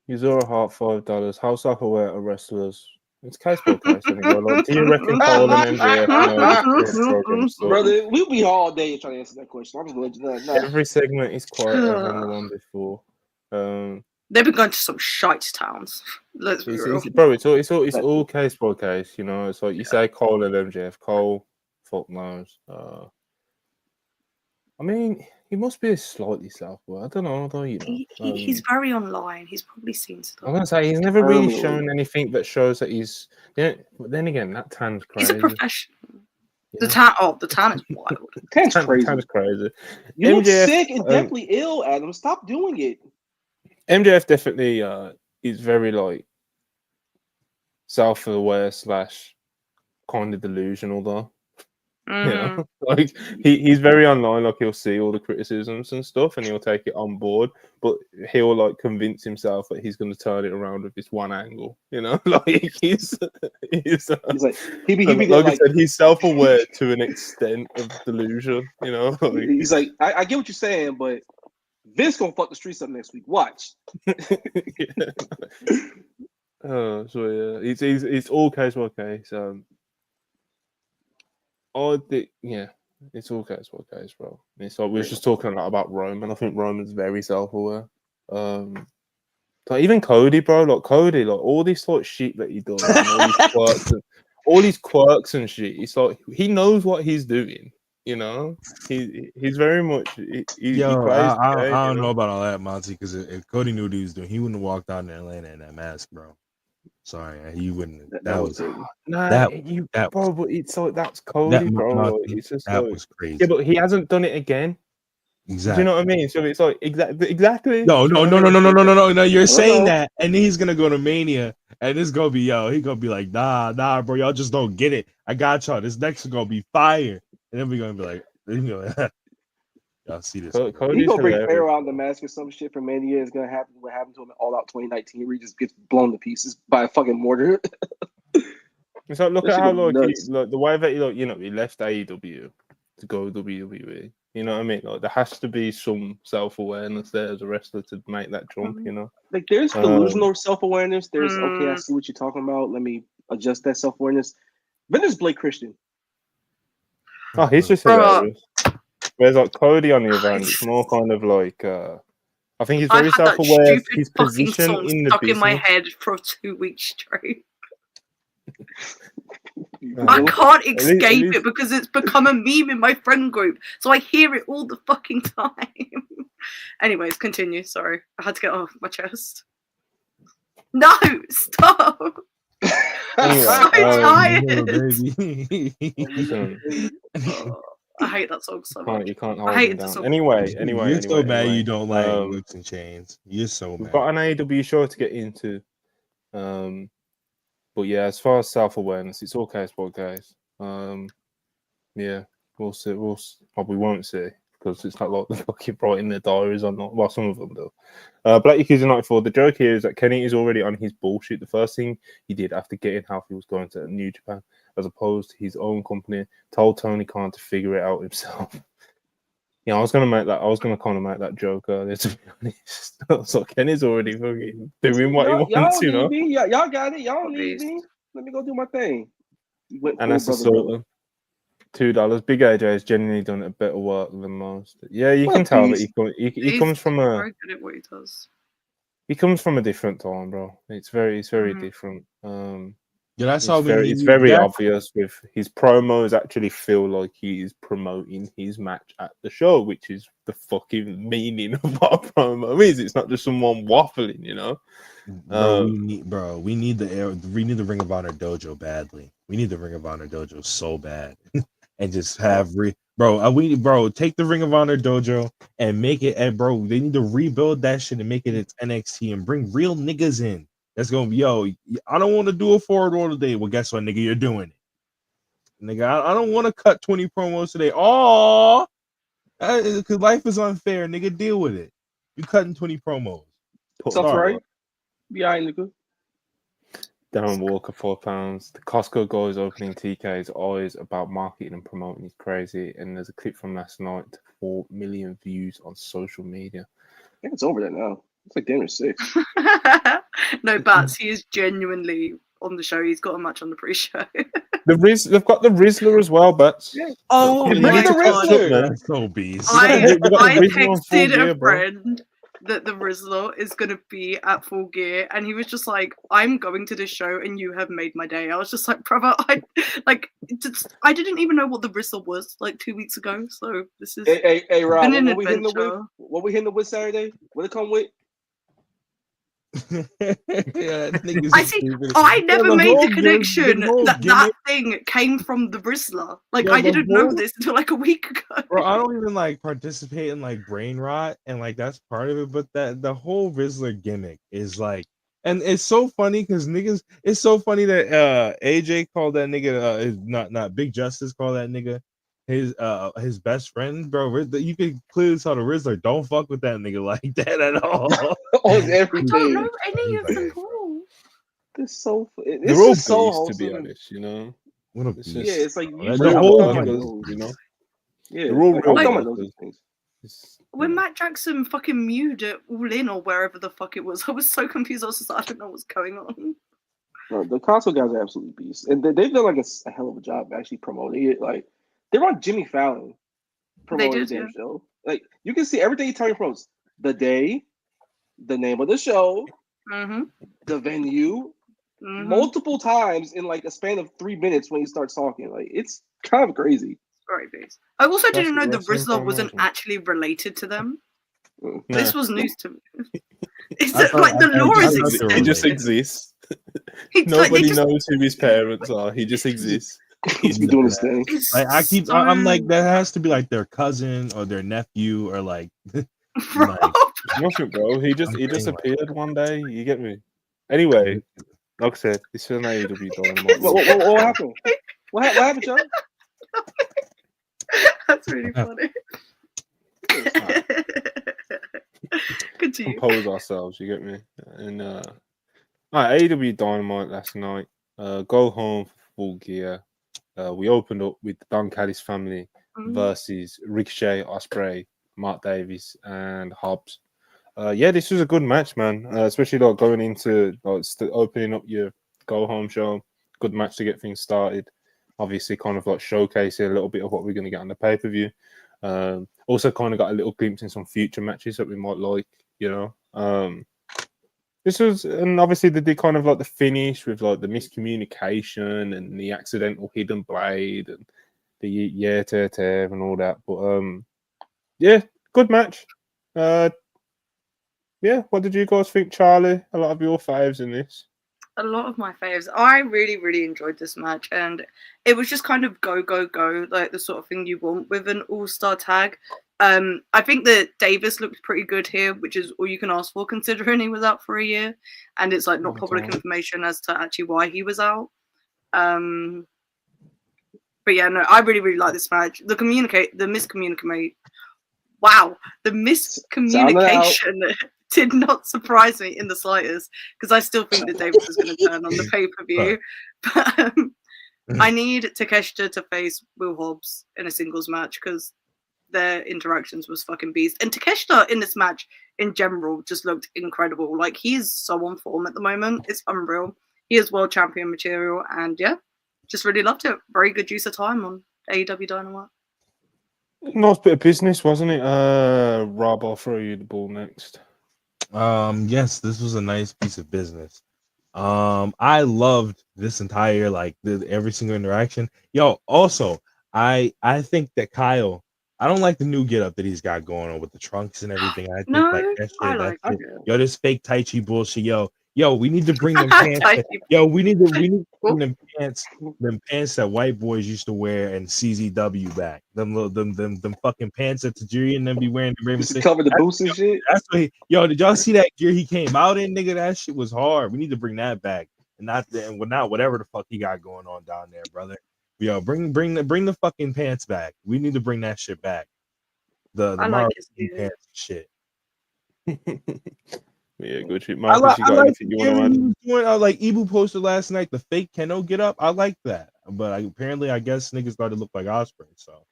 Speaker 1: Uzura Hart $5. How self-aware are wrestlers? It's case by case anyway. Like, do you reckon Cole and MJF know this program stuff?
Speaker 2: Brother, we'll be all day trying to answer that question. I'm just going to let you know.
Speaker 1: Every segment is quieter than the one before.
Speaker 4: They've been going to some shite towns. Let's be real.
Speaker 1: Bro, it's all case by case. You know, it's like you say Cole and MJF. Cole, fuck knows. I mean, he must be a slightly self-aware. I don't know, though. You know,
Speaker 4: he's very online. He's probably seen stuff.
Speaker 1: I'm gonna say he's never really shown anything that shows that he's. Yeah, but then again, that tan's crazy.
Speaker 4: He's a professional.
Speaker 1: Yeah.
Speaker 4: The tan is wild.
Speaker 2: Tan's crazy.
Speaker 1: Tan's crazy.
Speaker 2: You look sick and definitely ill, Adam. Stop doing it.
Speaker 1: MJF definitely is very like self-aware / kind of delusional though. You know, like he's very online. Like he'll see all the criticisms and stuff, and he'll take it on board. But he'll like convince himself that he's going to turn it around with this one angle. You know, like he's like like I said, he's self-aware to an extent of delusion. You know, like,
Speaker 2: he's like, I get what you're saying, but Vince gonna fuck the streets up next week. Watch.
Speaker 1: So yeah, it's all case by case. It's all case by case, bro. It's like we were just talking a lot about Roman. I think Roman's very self-aware. Like even Cody, bro. Like Cody, like all this like shit that he does, and all these quirks and shit. It's like he knows what he's doing. You know, he's very much. He plays
Speaker 3: I don't know about all that, Monty. Because if Cody knew what he was doing, he wouldn't have walked out in Atlanta in that mask, bro. Sorry, he wouldn't. That was
Speaker 1: bro. But it's like that's Cody, bro. It's just
Speaker 3: that
Speaker 1: like,
Speaker 3: was crazy.
Speaker 1: Yeah, but he hasn't done it again.
Speaker 3: Exactly.
Speaker 1: Do you know what I mean? So it's like exactly.
Speaker 3: No. You're saying that, and he's gonna go to Mania, and it's gonna be he gonna be like, nah, bro. Y'all just don't get it. I got y'all. This next is gonna be fire, and then we're gonna be like, y'all see this?
Speaker 2: He's gonna bring Pharaoh out in the mask or some shit from Mania. Is gonna happen. What happened to him in All Out 2019, where he just gets blown to pieces by a fucking mortar.
Speaker 1: It's like look at how like the way that he left AEW to go WWE. You know what I mean? Like there has to be some self-awareness there as a wrestler to make that jump. You know,
Speaker 2: Like there's delusional self-awareness. There's okay, I see what you're talking about. Let me adjust that self-awareness. Then there's Blake Christian.
Speaker 1: Oh, he's just hilarious. Whereas like Cody on the other hand, it's more kind of like I think he's very self-aware of his position in the
Speaker 4: stuck
Speaker 1: business.
Speaker 4: in my head for 2 weeks straight. I can't escape it because it's become a meme in my friend group, so I hear it all the fucking time. Anyways, continue. Sorry, I had to get off my chest. No, stop. I'm so tired.
Speaker 3: Baby.
Speaker 4: I hate that song so much.
Speaker 1: You can't hold
Speaker 4: I hate
Speaker 1: him
Speaker 4: the
Speaker 1: down.
Speaker 4: song.
Speaker 1: Anyway,
Speaker 3: You're so mad you don't like Whips and Chains. You're so mad.
Speaker 1: We've got an AEW show to get into. But yeah, as far as self-awareness, it's all case by case. Yeah, we'll see. We won't see because it's not like they're fucking writing their diaries or not. Well, some of them do. Black Yakuza 94. The joke here is that Kenny is already on his bullshit. The first thing he did after getting help, he was going to New Japan, as opposed to his own company. Told Tony Khan to figure it out himself. Yeah, I was gonna kind of make that joke earlier, to be honest. So Kenny's already fucking doing what he wants, you know.
Speaker 2: Y'all got it. Y'all don't need me. Let me go do my thing.
Speaker 1: And that's the $2. Big AJ has genuinely done a better work than most. Yeah, you can tell that he comes from a
Speaker 4: very good at what he does.
Speaker 1: He comes from a different time, bro. It's very different.
Speaker 3: Yeah, that's how
Speaker 1: it's very obvious with his promos actually feel like he is promoting his match at the show, which is the fucking meaning of what a promo is. It's not just someone waffling, you know.
Speaker 3: We need the Ring of Honor dojo badly. We need the Ring of Honor dojo so bad, and just have take the Ring of Honor dojo and make it. And bro, they need to rebuild that shit and make it its NXT and bring real niggas in. That's gonna be I don't want to do a forward order today. Well, guess what, nigga, you're doing it, nigga. I don't want to cut 20 promos today. Oh, because life is unfair, nigga. Deal with it. You cutting 20 promos.
Speaker 2: That's right. Be all right, nigga.
Speaker 1: Darren Walker, £4. The Costco guy is opening TK's eyes about marketing and promoting. He's crazy. And there's a clip from last night, 4 million views on social media.
Speaker 2: I think it's over there now. It's like dinner 6.
Speaker 4: No, Bats, he is genuinely on the show. He's got a match on the pre-show.
Speaker 1: They've got the Rizzler as well, Bats.
Speaker 2: Yeah.
Speaker 4: Oh my god.
Speaker 3: That's so beast.
Speaker 4: I texted a friend that the Rizzler is going to be at Full Gear, and he was just like, I'm going to this show and you have made my day. I was just like, brother, I didn't even know what the Rizzler was like 2 weeks ago, so this is
Speaker 2: hey Rob,
Speaker 4: an
Speaker 2: what we hitting the with Saturday? What it come with?
Speaker 4: I never made the connection that thing came from the Rizzler. I didn't know this until like a week ago.
Speaker 3: Bro, I don't even participate in brain rot, and that's part of it. But the whole Rizzler gimmick is and it's so funny because niggas. It's so funny that AJ called that nigga is not Big Justice called that nigga his best friend, bro. You could clearly tell the Rizzler don't fuck with that nigga like that at all.
Speaker 2: On everything.
Speaker 4: I don't know any of them.
Speaker 2: It's so.
Speaker 1: They're all beasts, to be honest. You know.
Speaker 3: What a beast.
Speaker 2: Yeah, it's like you
Speaker 1: know.
Speaker 2: Yeah,
Speaker 1: they're all real
Speaker 2: things.
Speaker 4: When Matt Jackson fucking mewed it all in or wherever the fuck it was, I was so confused. I was just like, I don't know what's going on.
Speaker 2: No, the console guys are absolutely beasts, and they've done a hell of a job actually promoting it. They're on Jimmy Fallon promoting the show. You can see everything he tells you promotes: the day, the name of the show, the venue, multiple times in a span of 3 minutes when he starts talking. It's kind of crazy.
Speaker 4: Very base. I also didn't know the Rizzler wasn't actually related to them. No. This was news to me. It's the lore is exists.
Speaker 1: He just exists. Nobody knows who his parents are. He just exists.
Speaker 2: He's doing his thing.
Speaker 3: I'm like, that has to be their cousin or their nephew or
Speaker 1: nothing, bro. He just appeared one day. You get me? Anyway, like I said, it's an AEW Dynamite.
Speaker 2: What happened? What happened, John?
Speaker 4: That's really funny. Continue.
Speaker 1: Compose ourselves, you get me? And AEW Dynamite last night. Go home for Full Gear. We opened up with the Don Callis family versus Ricochet, Ospreay, Mark Davis, and Hobbs. Yeah, this was a good match, man. Especially like going into like opening up your go home show. Good match to get things started. Obviously, kind of like showcasing a little bit of what we're going to get on the pay per view. Also, kind of got a little glimpse in some future matches that we might like. This was, and obviously they did kind of like the finish with like the miscommunication and the accidental hidden blade and the tear and all that. But yeah, good match. Yeah, what did you guys think, Charlie? A lot of your faves in this.
Speaker 4: A lot of my faves. I really, really enjoyed this match, and it was just kind of go, go, go, like the sort of thing you want with an all-star tag. I think that Davis looked pretty good here, which is all you can ask for considering he was out for a year, and it's like not public information as to actually why he was out. But yeah, no, I really, really like this match. The miscommunication did not surprise me in the slightest, because I still think that Davis is going to turn on the pay-per-view. But I need Takeshita to face Will Hobbs in a singles match, because their interactions was fucking beast. And Takeshita in this match in general just looked incredible. Like, he's so on form at the moment. It's unreal. He is world champion material, and yeah, just really loved it. Very good use of time on AEW Dynamite.
Speaker 1: Nice bit of business, wasn't it? Rob, I'll throw you the ball next.
Speaker 3: Yes, this was a nice piece of business. I loved this entire every single interaction. Yo, also, I think that Kyle, I don't like the new getup that he's got going on with the trunks and everything. I think that shit. Yo, this fake Tai Chi bullshit. Yo, we need to bring them pants. We need to bring them pants that white boys used to wear in CZW back. Them fucking pants that Tajiri and them be wearing.
Speaker 2: To cover the boots and shit.
Speaker 3: That's what did y'all see that gear he came out in, nigga? That shit was hard. We need to bring that back, and not whatever the fuck he got going on down there, brother. Yo, bring the fucking pants back. We need to bring that shit back. The Marvel pants shit.
Speaker 1: Yeah, good shit. Marcus, you got anything you want to add?
Speaker 3: Like Ibu posted last night, the fake Keno get up. I like that, but apparently, I guess niggas started to look like Ospreay. So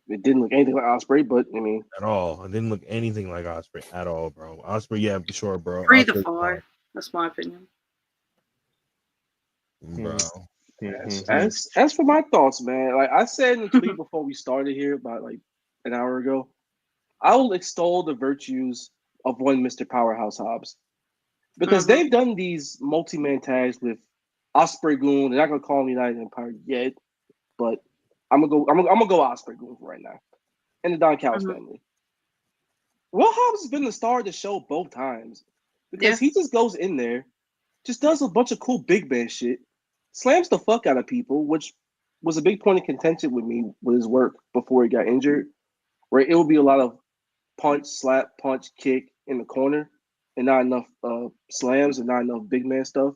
Speaker 2: it didn't look anything like Ospreay, but I mean,
Speaker 3: at all. It didn't look anything like Ospreay at all, bro. Ospreay, yeah, sure, bro.
Speaker 4: 3 to 5. That's my opinion,
Speaker 3: bro.
Speaker 2: As for my thoughts, man, like I said in the tweet before we started here about like an hour ago, I will extol the virtues of one Mr. Powerhouse Hobbs, because they've done these multi-man tags with Ospreay Goon. They're not gonna call him United Empire yet, but I'm gonna go Ospreay Goon right now, and the Don Callis family. Will Hobbs has been the star of the show both times, because he just goes in there, just does a bunch of cool big man shit, slams the fuck out of people, which was a big point of contention with me with his work before he got injured, where it would be a lot of punch, slap, punch, kick in the corner, and not enough slams and not enough big man stuff.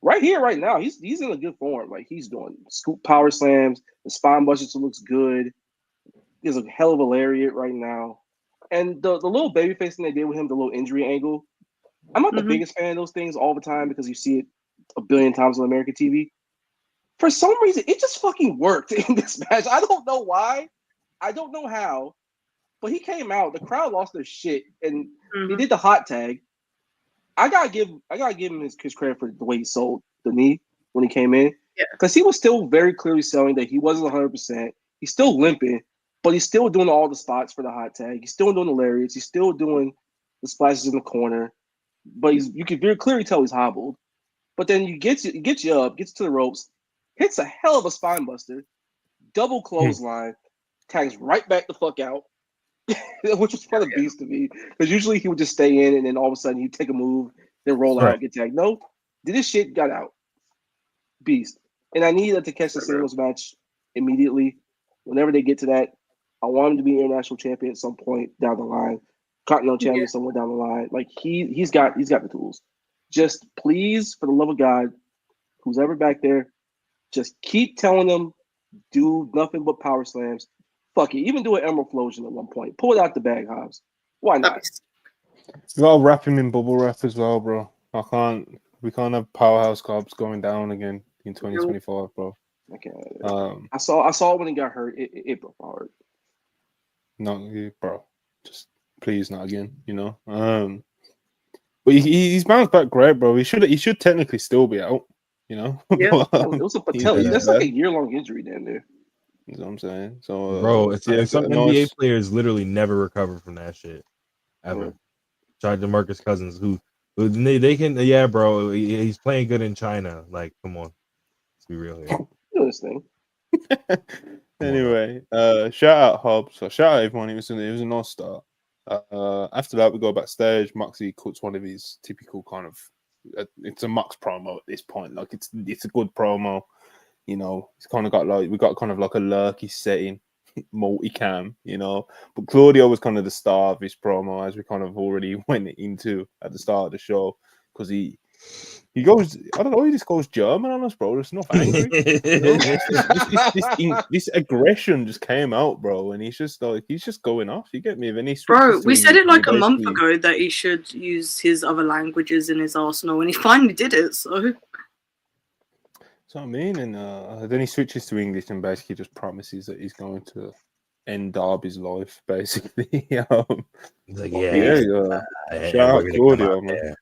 Speaker 2: Right here, right now, he's in a good form. Like, he's doing scoop power slams, the spine buster looks good. He has a hell of a lariat right now. And the little baby face thing they did with him, the little injury angle, I'm not the biggest fan of those things all the time, because you see it a billion times on American TV. For some reason, it just fucking worked in this match. I don't know why. I don't know how. But he came out, the crowd lost their shit, and he did the hot tag. I gotta give him his credit for the way he sold the knee when he came in, because he was still very clearly selling that he wasn't 100%. He's still limping, but he's still doing all the spots for the hot tag. He's still doing the lariats. He's still doing the splashes in the corner, but you can very clearly tell he's hobbled. But then he gets you up, gets to the ropes, hits a hell of a spine buster, double clothesline, tags right back the fuck out. Which was kind of beast to me, because usually he would just stay in and then all of a sudden he'd take a move, then roll out, get tagged. No, did this shit, got out. Beast. And I needed to catch the singles match immediately. Whenever they get to that, I want him to be international champion at some point down the line, continental champion somewhere down the line. Like he's got the tools. Just please, for the love of God, who's ever back there, just keep telling them, do nothing but power slams. Fuck it, even do an Emerald Flosion at one point. Pull it out the bag, Hobbs. Why not?
Speaker 1: You gotta wrap him in bubble wrap as well, bro. We can't have Powerhouse Hobbs going down again in 2025, bro.
Speaker 2: I can't. I saw when he got hurt. It broke my heart.
Speaker 1: No, bro, just please not again. You know. But he's bounced back great, bro. He should technically still be out. You know.
Speaker 4: Yeah.
Speaker 1: But,
Speaker 2: It was a patella. That's like a year-long injury down there.
Speaker 1: You know what I'm saying? So,
Speaker 3: Bro, it's some NBA
Speaker 1: nice.
Speaker 3: players literally never recover from that shit ever.
Speaker 2: Yeah.
Speaker 3: Tried DeMarcus Cousins, who they can, yeah, bro. He's playing good in China. Like, come on, let's be real here.
Speaker 2: Do this thing.
Speaker 1: Anyway, shout out Hobbs. So shout out everyone. It was a nice start. After that, we go backstage. Moxie cuts one of his typical kind of. It's a Mox promo at this point. Like it's a good promo. You know, it's kind of got like we got kind of like a lurky setting, multicam. You know, but Claudio was kind of the star of this promo, as we kind of already went into at the start of the show, because he goes, I don't know, he just goes German on us, bro. There's nothing angry. This aggression just came out, bro, and he's just going off. You get me? Then he
Speaker 4: Bro, we said it like a month
Speaker 1: basically-
Speaker 4: ago that he should use his other languages in his arsenal, and he finally did it. So
Speaker 1: That's what I mean. And then he switches to English and basically just promises that he's going to end Darby's life, basically.
Speaker 3: He's like,
Speaker 1: Shout out Claudio, man.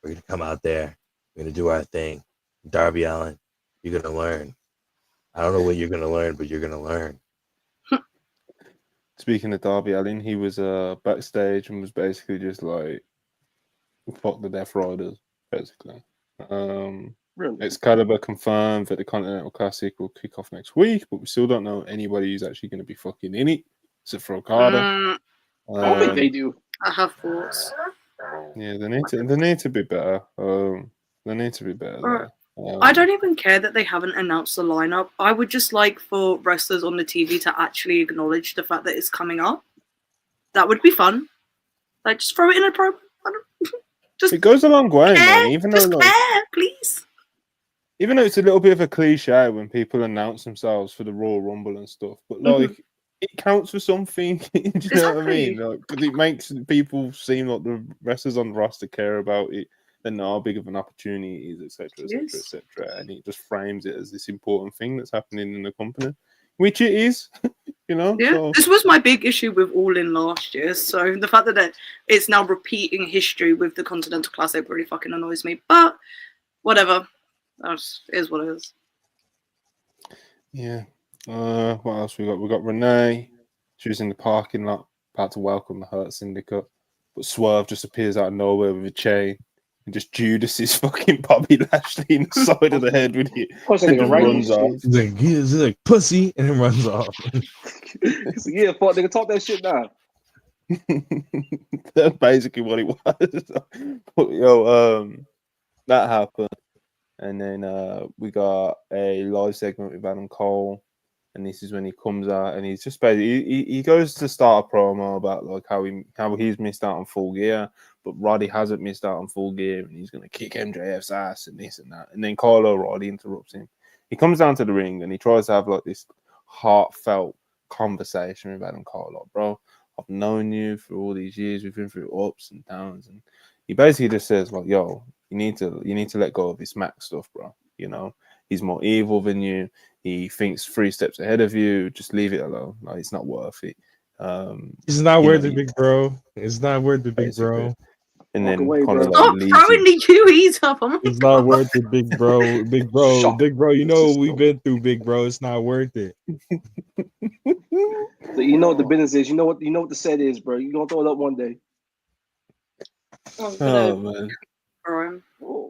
Speaker 3: We're gonna come out there. We're gonna do our thing. Darby Allin, you're gonna learn. I don't know what you're gonna learn, but you're gonna learn.
Speaker 1: Speaking of Darby Allin, he was backstage and was basically just like, fuck the Death Riders, basically.
Speaker 2: Really?
Speaker 1: Excalibur confirmed that the Continental Classic will kick off next week, but we still don't know anybody who's actually going to be fucking in it, except for Okada.
Speaker 2: I don't think they do.
Speaker 4: I have thoughts.
Speaker 1: Yeah, they need to be better. They need to be better. There.
Speaker 4: I don't even care that they haven't announced the lineup. I would just like for wrestlers on the TV to actually acknowledge the fact that it's coming up. That would be fun. Like, just throw it in a promo.
Speaker 1: It goes a long way, man. Even though,
Speaker 4: please.
Speaker 1: Even though it's a little bit of a cliche when people announce themselves for the Royal Rumble and stuff, but like it counts for something. Do you know what I mean? Like, 'cause it makes people seem like the wrestlers on the roster care about it. They know how big of an opportunity it is, etc., etc., and it just frames it as this important thing that's happening in the company, which it is. You know.
Speaker 4: Yeah,
Speaker 1: so.
Speaker 4: This was my big issue with All In last year. So the fact that it's now repeating history with the Continental Classic really fucking annoys me. But whatever. That is what it is.
Speaker 1: Yeah. What else we got? We got Renee. She was in the parking lot about to welcome the Hurt Syndicate, but Swerve just appears out of nowhere with a chain and just Judas' fucking Bobby Lashley in the side of the head with it. And just runs off.
Speaker 3: He's like pussy, and then runs off.
Speaker 2: Yeah, fuck, nigga, talk that shit now.
Speaker 1: That's basically what it was. But, yo, that happened. And then we got a live segment with Adam Cole, and this is when he comes out and he's just basically he goes to start a promo about like how he's missed out on Full Gear, but Roddy hasn't missed out on Full Gear, and he's gonna kick MJF's ass and this and that. And then Kyle O'Reilly interrupts him. He comes down to the ring and he tries to have like this heartfelt conversation with Adam Cole. Like, bro, I've known you for all these years. We've been through ups and downs, and he basically just says like, yo. You need to let go of this Mac stuff, bro. You know, he's more evil than you. He thinks 3 steps ahead of you. Just leave it alone. Like, it's not worth it.
Speaker 3: It's not worth it, big bro. It's not worth it, big bro.
Speaker 1: And then
Speaker 2: away,
Speaker 1: kind of like
Speaker 4: Stop throwing the QEs up.
Speaker 3: It's not worth it, big bro. Big bro. Big bro. You know what we've been through, big bro. It's not worth it.
Speaker 2: So you know what the business is. You know what the set is, bro. You're gonna throw it up one day.
Speaker 1: Oh man.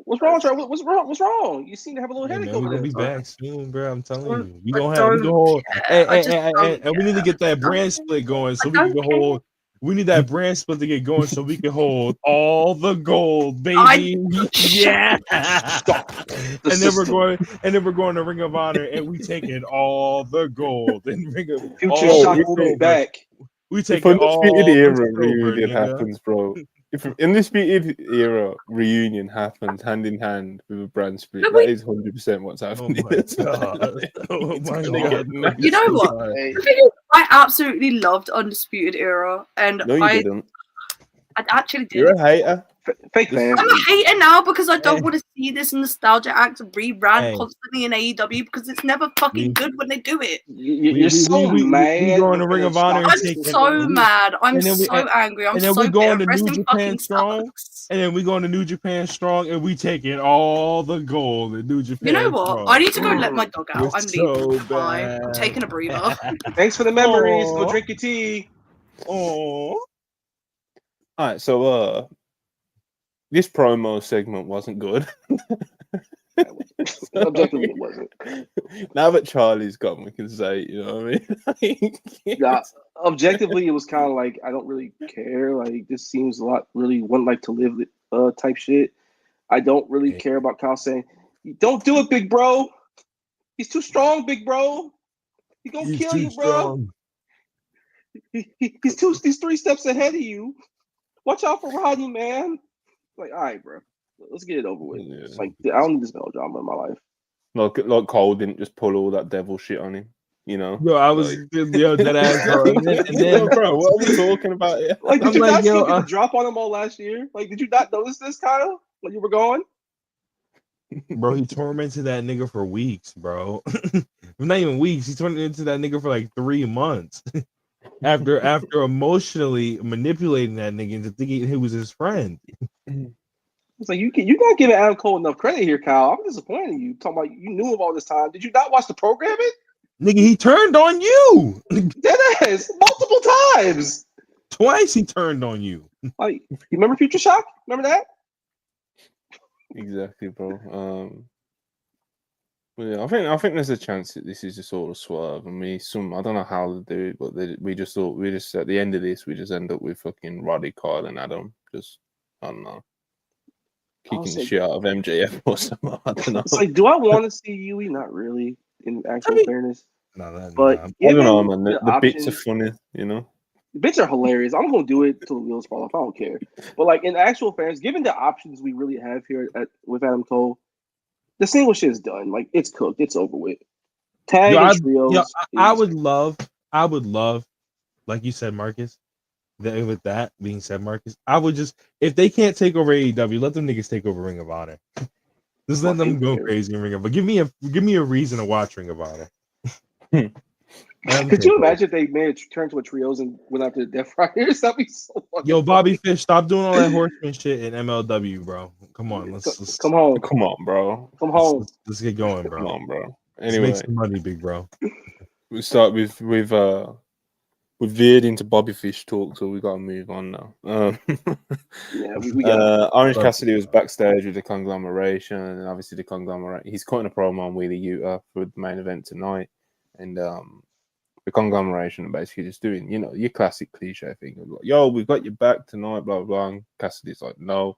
Speaker 2: What's wrong, Trey? What's wrong? What's wrong? You seem to have a little headache over
Speaker 3: We'll
Speaker 2: there.
Speaker 3: be back soon, bro. I'm telling you. We don't have the whole. And we need to get that brand split going so we can hold. We need that brand split to get going so we can hold all the gold, baby. Yeah. And then we're going to Ring of Honor and we taking all the gold and Ring of
Speaker 2: Future Shock will be back.
Speaker 3: We take all
Speaker 1: the era reunion happens, bro. If an Undisputed Era reunion happens hand in hand with a brand split, that is 100% what's happening.
Speaker 3: Oh my God.
Speaker 4: You know what? The thing is, I absolutely loved Undisputed Era, and
Speaker 1: no, you didn't.
Speaker 4: I actually did.
Speaker 1: You're a hater.
Speaker 2: Fake fans.
Speaker 4: I'm hating now because I don't want to see this nostalgia act rebrand
Speaker 3: Hey.
Speaker 4: constantly in AEW because it's never fucking good when they do it.
Speaker 2: You're so mad.
Speaker 3: We go in the Ring of Honor and
Speaker 4: I'm
Speaker 3: take
Speaker 4: so mad. I'm
Speaker 3: and then we-
Speaker 4: so angry. I'm
Speaker 3: and then
Speaker 4: so
Speaker 3: we go
Speaker 4: bitter.
Speaker 3: into New
Speaker 4: Wrestling
Speaker 3: Japan
Speaker 4: fucking
Speaker 3: Strong.
Speaker 4: sucks.
Speaker 3: And then we go into New Japan Strong, and we take in all the gold in New Japan.
Speaker 4: You know what?
Speaker 3: Strong.
Speaker 4: I need to go let my dog out.
Speaker 3: We're
Speaker 4: I'm
Speaker 3: so
Speaker 4: leaving. Bye.
Speaker 3: bad.
Speaker 4: I'm taking a breather.
Speaker 2: Thanks for the memories. Go
Speaker 3: Aw.
Speaker 2: drink your tea.
Speaker 3: Oh,
Speaker 1: All right, so this promo segment wasn't good.
Speaker 2: Objectively, it wasn't.
Speaker 1: Now that Charlie's gone, we can say, you know what I mean?
Speaker 2: Yeah, objectively, it was kind of like I don't really care. Like this seems a lot really one life to live type shit. I don't really care about Kyle saying, "Don't do it, big bro. He's too strong, big bro. He's gonna kill you, bro. He's 3 steps ahead of you. Watch out for Rodney, man." Like, all right, bro, let's get it over with.
Speaker 1: Yeah.
Speaker 2: Like, I don't need this melodrama in my life.
Speaker 1: Like Cole didn't just pull all that devil shit on him, you know?
Speaker 3: Yo, I was dead ass, bro. And then,
Speaker 1: bro, what are we talking about here?
Speaker 2: Like, did
Speaker 3: I'm
Speaker 2: you
Speaker 3: like,
Speaker 2: not
Speaker 3: yo,
Speaker 2: get the drop on him all last year? Like, did you not notice this, Kyle, when you were going?
Speaker 3: bro, he tormented that nigga for weeks, bro. Not even weeks. He turned into that nigga for like 3 months. after emotionally manipulating that nigga into thinking he was his friend.
Speaker 2: It's like you're not giving Adam Cole enough credit here, Kyle. I'm disappointed in you. Talking about you knew him all this time. Did you not watch the programming?
Speaker 3: Nigga, he turned on you.
Speaker 2: Deadass, multiple times.
Speaker 3: Twice he turned on you.
Speaker 2: Like, you remember Future Shock? Remember that?
Speaker 1: Exactly, bro. Yeah, I think there's a chance that this is a sort of swerve, and I don't know how to do it, but we just at the end of this we just end up with fucking Roddy, Kyle, and Adam just I don't know, kicking the shit out of MJF or something. I don't know.
Speaker 2: It's like, do I want to see Yui? Not really, in actual fairness. But
Speaker 1: I don't know, man. The bits are funny, you know.
Speaker 2: The bits are hilarious. I'm gonna do it till the wheels fall off. I don't care. But like in actual fairness, given the options we really have here with Adam Cole, the single shit is done. Like it's cooked. It's over with. Tag and trios.
Speaker 3: I would love, like you said, Marcus. With that being said, Marcus, I would just, if they can't take over AEW, let them niggas take over Ring of Honor. Just let them go crazy in Ring of Honor. But give me a reason to watch Ring of Honor.
Speaker 2: Could you imagine if they made a turn to a trios and went after the Death Riders? That'd be so fucking
Speaker 3: Yo, Bobby
Speaker 2: funny.
Speaker 3: Fish, stop doing all that horseman shit in MLW, bro. Come on, let's
Speaker 2: come home.
Speaker 1: Come on, bro.
Speaker 2: Come home.
Speaker 3: Let's get going, bro.
Speaker 1: Come on, bro.
Speaker 3: Anyway, let's make some money, big bro.
Speaker 1: We start with we've veered into Bobby Fish talk, so we got to move on now.
Speaker 2: Yeah, we got
Speaker 1: Orange Cassidy was backstage with the conglomeration, and obviously the conglomerate. He's cutting a promo on Wheeler Yuta for the main event tonight, and the conglomeration are basically just doing, you know, your classic cliche thing of like, "Yo, we've got your back tonight," blah blah blah. And Cassidy's like, "No,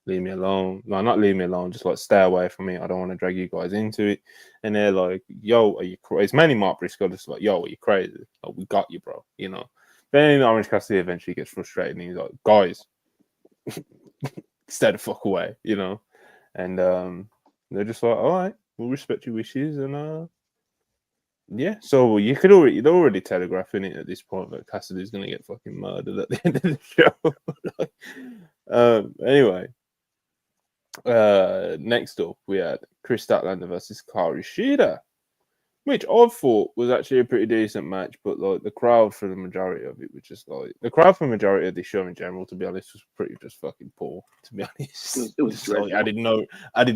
Speaker 1: leave me alone. No, not leave me alone. Just like stay away from me. I don't want to drag you guys into it." And they're like, "Yo, are you crazy?" It's mainly Mark Briscoe just like, "Yo, are you crazy? Like, we got you, bro." You know. Then Orange Cassidy eventually gets frustrated and he's like, "Guys, stay the fuck away," you know. And they're just like, "All right, we'll respect your wishes." And yeah, so you're already telegraphing it at this point that Cassidy's gonna get fucking murdered at the end of the show. Anyway. Next up, we had Chris Statlander versus Kairi Shida, which I thought was actually a pretty decent match, but like the crowd for the majority of it was just like the crowd for the majority of the show in general, to be honest, was pretty just fucking poor. To be honest,
Speaker 2: it was
Speaker 1: like, I didn't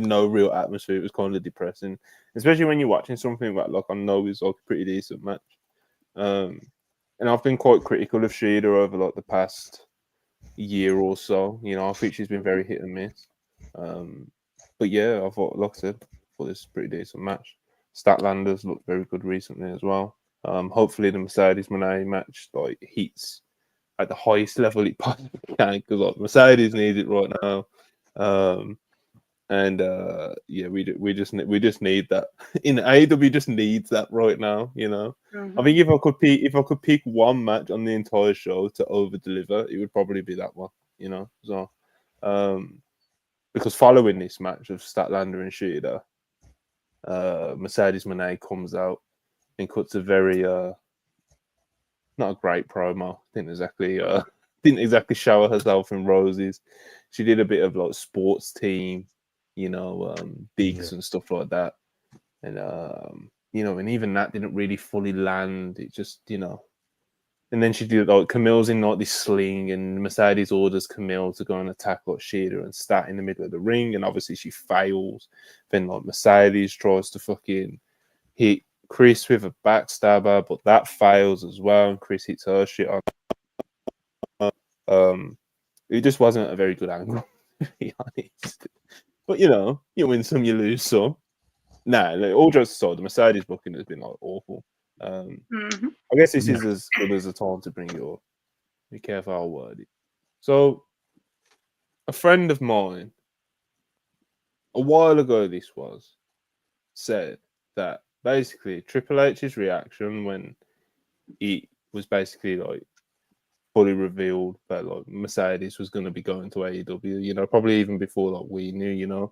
Speaker 1: know real atmosphere. It was kind of depressing, especially when you're watching something that like I know is like a pretty decent match. And I've been quite critical of Shida over like the past year or so. You know, I think she's been very hit and miss. But yeah, I thought, like I said, this is a pretty decent match. Statlander's looked very good recently as well. Hopefully the Mercedes Moné match like hits at the highest level it possibly can, because like Mercedes needs it right now. Yeah, we just need that. In AEW just needs that right now, you know. Mm-hmm. I think if I could pick one match on the entire show to over deliver, it would probably be that one, you know. So because following this match of Statlander and Shida, Mercedes Moné comes out and cuts a very not a great promo. I think exactly didn't exactly shower herself in roses. She did a bit of like sports team, digs and stuff like that. And and even that didn't really fully land. It just, and then she did like Camille's in like this sling, and Mercedes orders Camille to go and attack like Sheeta and stat in the middle of the ring, and obviously she fails. Then like Mercedes tries to fucking hit Chris with a backstabber, but that fails as well, and Chris hits her shit on. It just wasn't a very good angle, to be honest. But you win some, you lose some. Nah, like, all jokes aside, the Mercedes booking has been like awful. I guess this is as good as a time to bring your. Be careful how I word it. So, a friend of mine, a while ago, said that basically Triple H's reaction when it was basically like fully revealed that like Mercedes was going to be going to AEW, probably even before like we knew,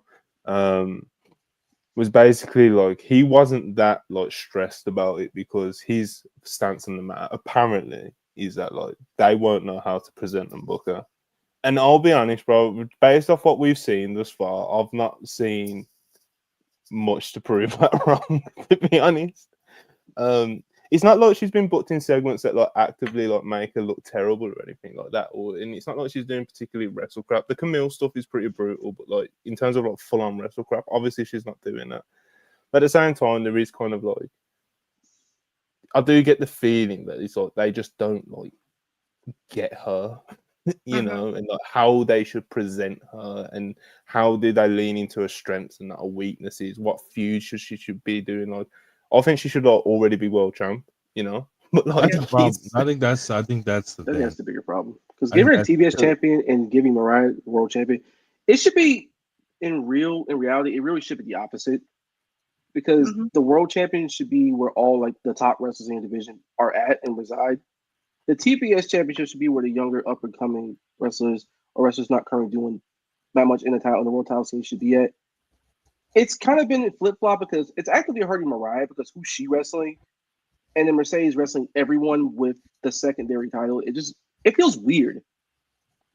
Speaker 1: was basically like he wasn't that like stressed about it because his stance on the matter apparently is that like they won't know how to present and book her. And I'll be honest, bro, based off what we've seen thus far, I've not seen much to prove that wrong, to be honest. It's not like she's been booked in segments that like actively like make her look terrible or anything like that. And it's not like she's doing particularly wrestle crap. The Camille stuff is pretty brutal, but like in terms of like full on wrestle crap, obviously she's not doing that. But at the same time, there is kind of like I do get the feeling that it's like they just don't like get her, and like how they should present her and how do they lean into her strengths and her weaknesses, what feuds she should be doing. Like I think she should like, already be world champ, But like,
Speaker 3: I think that's the thing.
Speaker 2: That's the bigger problem because giving her a TBS champion and giving Mariah world champion, it should be in reality, it really should be the opposite. Because the world champion should be where all like the top wrestlers in the division are at and reside. The TBS championship should be where the younger up and coming wrestlers or wrestlers not currently doing that much in the world title scene should be at. It's kind of been flip flop because it's actively hurting Mariah because who's she wrestling, and then Mercedes wrestling everyone with the secondary title. It feels weird.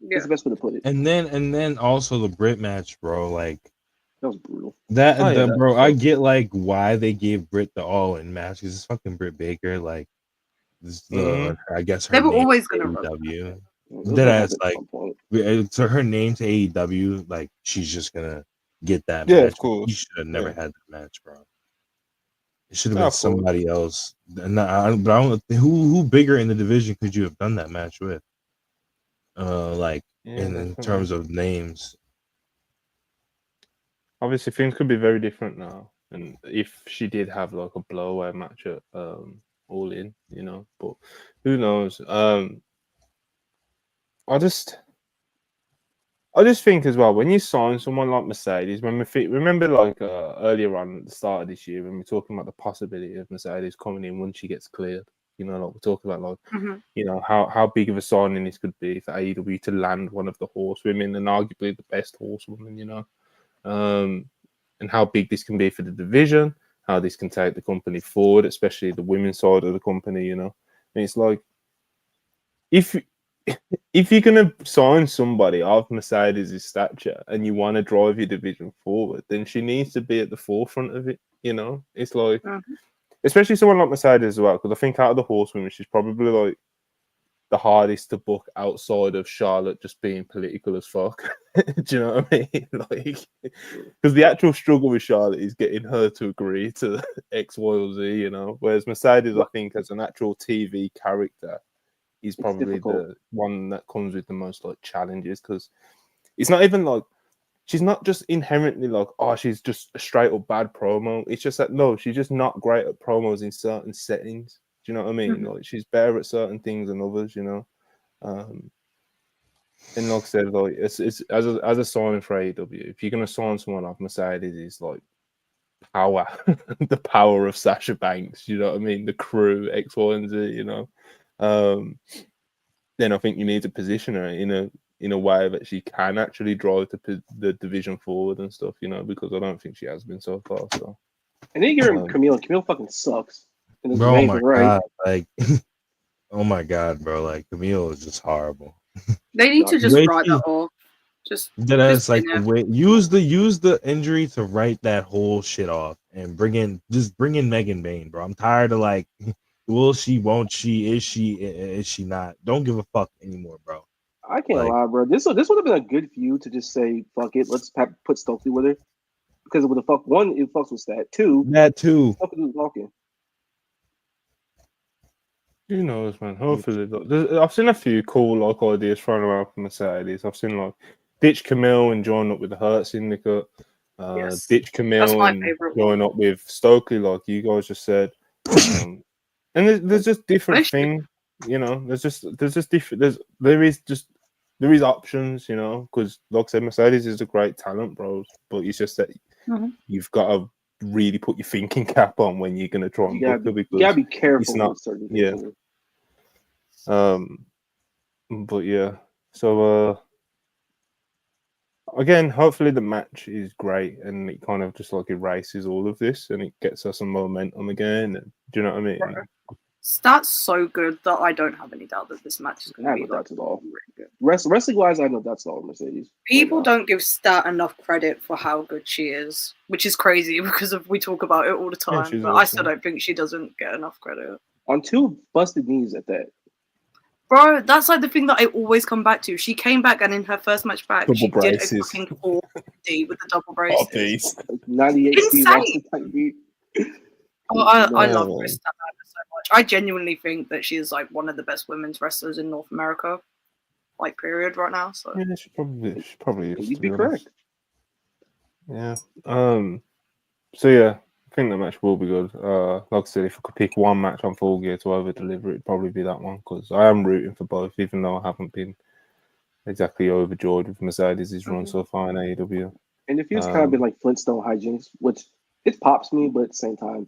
Speaker 2: Yeah. That's the best way to put it.
Speaker 3: And then also the Brit match, bro. Like
Speaker 2: that was brutal.
Speaker 3: Bro, I get like why they gave Britt the all-in match because it's fucking Britt Baker. Like, I guess her
Speaker 4: they were
Speaker 3: name
Speaker 4: always gonna
Speaker 3: AEW. That's like so her name to AEW. Like, she's just gonna get that match.
Speaker 1: Of course.
Speaker 3: She should have never had that match, bro. It should have been somebody else. But I don't. Who bigger in the division could you have done that match with? In terms of names.
Speaker 1: Obviously, things could be very different now. And if she did have like a blowout match at All In, but who knows? I just think as well when you sign someone like Mercedes, remember like earlier on at the start of this year when we're talking about the possibility of Mercedes coming in once she gets cleared. Like we're talking about like how big of a signing this could be for AEW to land one of the horsewomen and arguably the best horsewoman, and how big this can be for the division, how this can take the company forward, especially the women's side of the company, And it's like, if you're going to sign somebody of Mercedes' stature and you want to drive your division forward, then she needs to be at the forefront of it, It's like, especially someone like Mercedes as well, because I think out of the horsewomen, she's probably like the hardest to book outside of Charlotte just being political as fuck. Do you know what I mean? Like, because the actual struggle with Charlotte is getting her to agree to X, Y, or Z, Whereas Mercedes, I think, as an actual TV character, is probably the one that comes with the most like challenges because it's not even like she's not just inherently like, oh, she's just a straight up bad promo. It's just that no, she's just not great at promos in certain settings. Do you know what I mean? Like she's better at certain things than others, And like I said, like it's as a signing for AEW, if you're gonna sign someone like Mercedes, is like power, the power of Sasha Banks. You know what I mean? The crew X, Y, and Z. Then I think you need to position her in a way that she can actually drive the division forward and stuff. Because I don't think she has been so far. So.
Speaker 2: And then you're Camille. Camille fucking sucks.
Speaker 3: Bro, oh my god! Like, oh my god, bro! Like Camille is just horrible.
Speaker 4: They need to just
Speaker 3: Wait,
Speaker 4: write that off. Just
Speaker 3: that's like
Speaker 4: in
Speaker 3: the
Speaker 4: it.
Speaker 3: way use the injury to write that whole shit off and bring in Megan Bain, bro. I'm tired of like, will she, won't she, is she not? Don't give a fuck anymore, bro.
Speaker 2: I can't
Speaker 3: Like-
Speaker 2: lie, bro. This would have been a good feud to just say fuck it. Let's put Stokely with her because with the fuck one, it fucks with that. Two,
Speaker 3: That too.
Speaker 2: Stokely was walking.
Speaker 1: Who knows, man? Hopefully, I've seen a few cool like ideas thrown around from Mercedes. I've seen like ditch Camille and join up with the Hurt Syndicate.
Speaker 4: Yes.
Speaker 1: Ditch Camille
Speaker 4: That's my
Speaker 1: and
Speaker 4: favourite
Speaker 1: join
Speaker 4: one.
Speaker 1: up with Stokely, like you guys just said. And there's just different
Speaker 4: Actually-
Speaker 1: things, you know. There's just different. There is options, you know, because like I said, Mercedes is a great talent, bros. But it's just that you've got to really put your thinking cap on when you're gonna try and book her, because
Speaker 2: You gotta be careful
Speaker 1: it's not-
Speaker 2: with certain
Speaker 1: yeah.
Speaker 2: things.
Speaker 1: But yeah, so again, hopefully the match is great and it kind of just like erases all of this and it gets us some momentum again. And, do you know what I mean?
Speaker 4: Right. That's so good that I don't have any doubt that this match is
Speaker 2: I
Speaker 4: going to
Speaker 2: have
Speaker 4: be
Speaker 2: no doubts at all.
Speaker 4: really good.
Speaker 2: Wrestling wise, I know that's all Mercedes.
Speaker 4: People
Speaker 2: Right now.
Speaker 4: don't give Stat enough credit for how good she is, which is crazy because we talk about it all the
Speaker 1: Yeah,
Speaker 4: time.
Speaker 1: she's
Speaker 4: but I
Speaker 1: awesome.
Speaker 4: still don't think she doesn't get enough credit.
Speaker 2: On two busted knees at that.
Speaker 4: Bro, that's like the thing that I always come back to. She came back and in her first match back,
Speaker 1: Double
Speaker 4: she
Speaker 1: braces.
Speaker 4: did a fucking 4D with the double
Speaker 1: Oh,
Speaker 4: braces.
Speaker 1: beast.
Speaker 2: 98 Steve
Speaker 4: Insane.
Speaker 2: Austin type beat.
Speaker 4: Oh, I
Speaker 1: No.
Speaker 4: love Chris Stat so much. I genuinely think that she is like one of the best women's wrestlers in North America, like period, right now. So
Speaker 1: Yeah, she probably is.
Speaker 2: You'd
Speaker 1: to
Speaker 2: be
Speaker 1: honest.
Speaker 2: correct.
Speaker 1: Yeah. So yeah, I think the match will be good. Like I said, if I could pick one match on Full Gear to over deliver, it'd probably be that one because I am rooting for both, even though I haven't been exactly overjoyed with Mercedes' run so far in AEW.
Speaker 2: And the feud's kind of been like Flintstone hijinks, which it pops me, but at the same time,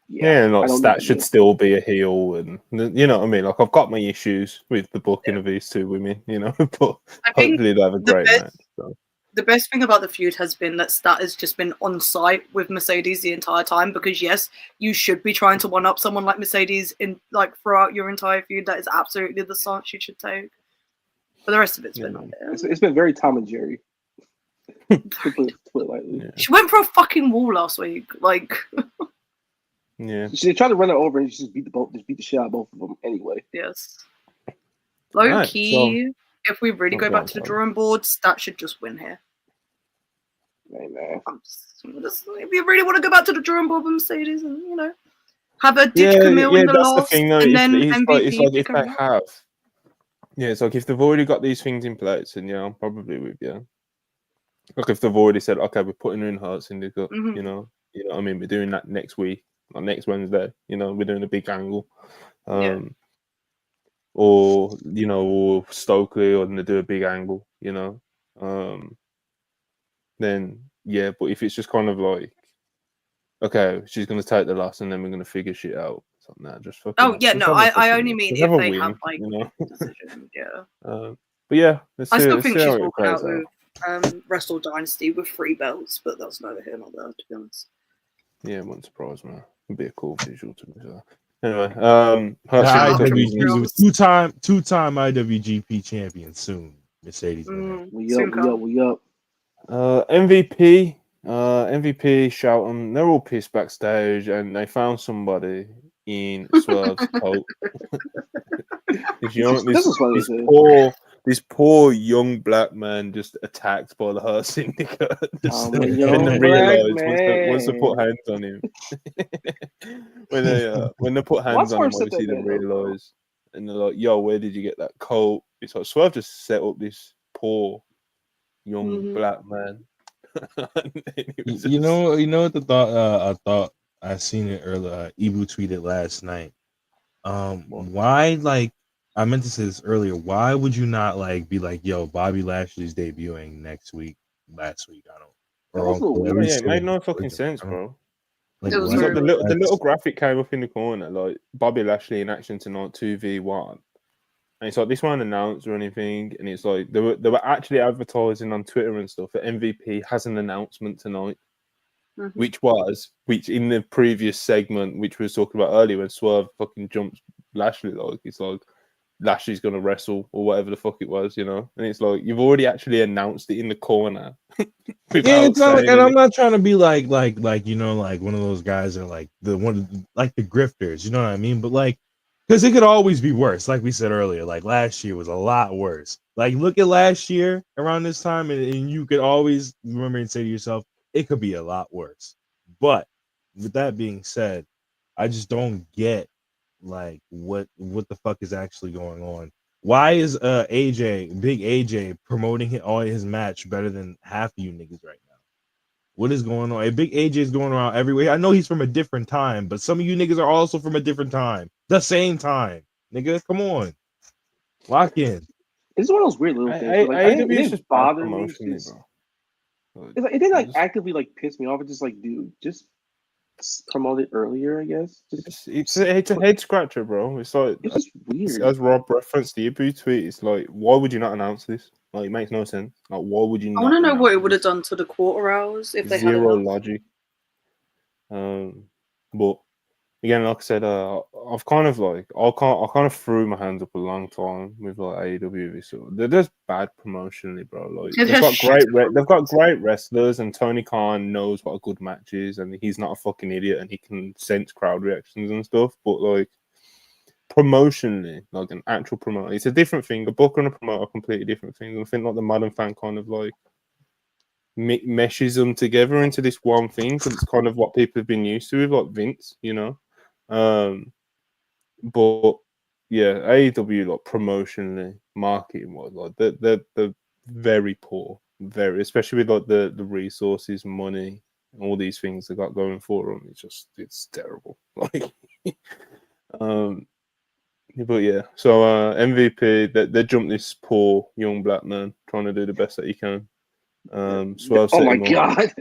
Speaker 1: Yeah, and
Speaker 2: I
Speaker 1: like
Speaker 2: don't
Speaker 1: Stat
Speaker 2: need
Speaker 1: should
Speaker 2: it.
Speaker 1: still be a heel, and you know what I mean. Like I've got my issues with the booking of these two women, you know, but
Speaker 4: I think
Speaker 1: hopefully they have a
Speaker 4: the
Speaker 1: great
Speaker 4: best-
Speaker 1: match. So.
Speaker 4: the best thing about the feud has been that Stat has just been on site with Mercedes the entire time because yes, you should be trying to one up someone like Mercedes in like throughout your entire feud. That is absolutely the stance you should take. But the rest of it's been like
Speaker 2: It's been very Tom and Jerry. to put it lightly.
Speaker 1: Yeah.
Speaker 4: She went for a fucking wall last week. Like
Speaker 1: Yeah.
Speaker 2: She tried to run her over and she just beat the shit out of both of them anyway.
Speaker 4: yes. Low
Speaker 1: Right,
Speaker 4: key, if we really go
Speaker 1: Okay,
Speaker 4: back to the drawing board, Stat should just win here.
Speaker 2: Hey man.
Speaker 4: If you really want to go back to the drawing board with Mercedes and, you know, have a ditch
Speaker 1: Yeah,
Speaker 4: Camille in the
Speaker 1: that's
Speaker 4: last
Speaker 1: the thing though.
Speaker 4: and
Speaker 1: It's,
Speaker 4: then
Speaker 1: it's
Speaker 4: MVP
Speaker 1: like if
Speaker 4: pick
Speaker 1: they
Speaker 4: her.
Speaker 1: have, yeah, it's like if they've already got these things in place, and yeah, I'm probably with you. Like if they've already said, okay, we're putting her in Hurt Syndicate, you know what I mean. We're doing that next week, or next Wednesday. You know, we're doing a big angle, or you know, or Stokely, or they do a big angle, you know. Then yeah, but if it's just kind of like, okay, she's gonna take the loss, and then we're gonna figure shit out. Something that just fucking.
Speaker 4: Oh yeah,
Speaker 1: just
Speaker 4: no,
Speaker 1: have a
Speaker 4: I
Speaker 1: fucking-
Speaker 4: only mean
Speaker 1: just
Speaker 4: if
Speaker 1: have a
Speaker 4: they
Speaker 1: win,
Speaker 4: have like
Speaker 1: you know.
Speaker 4: decision, yeah.
Speaker 1: But yeah, let's
Speaker 4: I
Speaker 1: see,
Speaker 4: still
Speaker 1: let's
Speaker 4: think
Speaker 1: see
Speaker 4: she's
Speaker 1: how it
Speaker 4: walking out
Speaker 1: plays out.
Speaker 4: with Wrestle Dynasty with 3 belts, but that's neither here nor there, to be honest.
Speaker 1: Yeah, it wouldn't surprise me. It'd be a cool visual to me. So. Anyway, Hurt Syndicate-
Speaker 3: Two-time IWGP champion soon. Mercedes.
Speaker 2: We up.
Speaker 1: MVP, shout them. They're all pissed backstage, and they found somebody in Swerve's coat. You know, this poor young black man just attacked by the Hurt Syndicate, and they realised once they put hands on him, when they put hands on him, obviously they realised, and they're like, "Yo, where did you get that coat?" It's like Swerve just set up this poor young black man.
Speaker 3: You know what the thought I thought I seen it earlier. Ibu tweeted last night. Why, like, I meant to say this earlier. Why would you not like be like, yo, Bobby Lashley's debuting next week, last week? I don't.
Speaker 1: It made no fucking sense, bro.
Speaker 3: Like,
Speaker 4: It was
Speaker 1: the little graphic came up in the corner, like Bobby Lashley in action tonight, 2v1. And it's like this wasn't announced or anything, and it's like they were actually advertising on Twitter and stuff that MVP has an announcement tonight, which in the previous segment, which we was talking about earlier, when Swerve fucking jumps Lashley, like it's like Lashley's going to wrestle or whatever the fuck it was, you know. And it's like you've already actually announced it in the corner.
Speaker 3: Yeah, it's not like, and I'm
Speaker 1: anything.
Speaker 3: not trying to be like you know, like one of those guys are like the grifters, you know what I mean? But like, because it could always be worse. Like we said earlier, like last year was a lot worse. Like look at last year around this time, and you could always remember and say to yourself, it could be a lot worse. But with that being said, I just don't get like what the fuck is actually going on. Why is Big AJ promoting all his match better than half of you niggas right now? What is going on? Big AJ is going around everywhere. I know he's from a different time, but some of you niggas are also from a different time. The same time. Nigga, come on. Lock in.
Speaker 2: It's one of those weird little things. Like, it
Speaker 1: AEW is
Speaker 2: didn't
Speaker 1: just bad
Speaker 2: bother me.
Speaker 1: promotion,
Speaker 2: It's
Speaker 1: bro.
Speaker 2: like, it didn't like actively like piss me off. It's just like, dude, just promote it earlier, I guess.
Speaker 1: It's a head scratcher, bro. It's like
Speaker 2: It's just weird.
Speaker 1: as Rob referenced the Ibu tweet. It's like, why would you not announce this? Like, it makes no sense. Like, why would you?
Speaker 4: I want to know what it would have done to the quarter hours if they had
Speaker 1: Zero
Speaker 4: announced.
Speaker 1: logic. But again, like I said, I've kind of like I kind of threw my hands up a long time with like AEW. So they're just bad promotionally, bro. Like they've got great wrestlers, and Tony Khan knows what a good match is, and he's not a fucking idiot, and he can sense crowd reactions and stuff. But like promotionally, like an actual promoter, it's a different thing. A booker and a promoter are completely different things. I think like the modern fan kind of like meshes them together into this one thing because it's kind of what people have been used to with like Vince, you know. But yeah, AEW like promotionally, marketing wise, like they're very poor, very, especially with like the resources, money, all these things they got going for them. It's terrible. Like, but yeah. So MVP, they jumped this poor young black man trying to do the best that he can. So
Speaker 2: oh my god!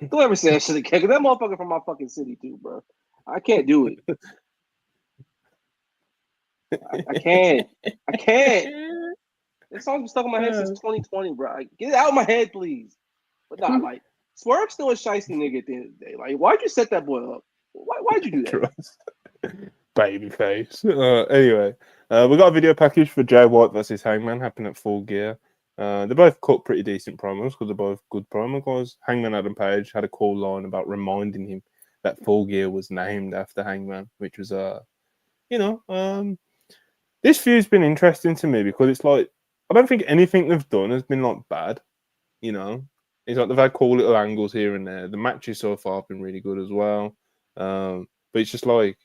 Speaker 2: Don't ever say that shit again. Cause that motherfucker from my fucking city too, bro. I can't do it. I can't. This song's been stuck in my head since 2020, bro. Get it out of my head, please. But nah, like Swerve's still a shiesty nigga at the end of the day. Like, why'd you set that boy up? Why'd you do that?
Speaker 1: Babyface. Anyway, we got a video package for Jay White versus Hangman happening at Full Gear. They both cut pretty decent promos because they're both good promo guys. Hangman Adam Page had a cool line about reminding him that Full Gear was named after Hangman, which was this feud's been interesting to me because it's like I don't think anything they've done has been like bad, you know. It's like they've had cool little angles here and there. The matches so far have been really good as well, but it's just like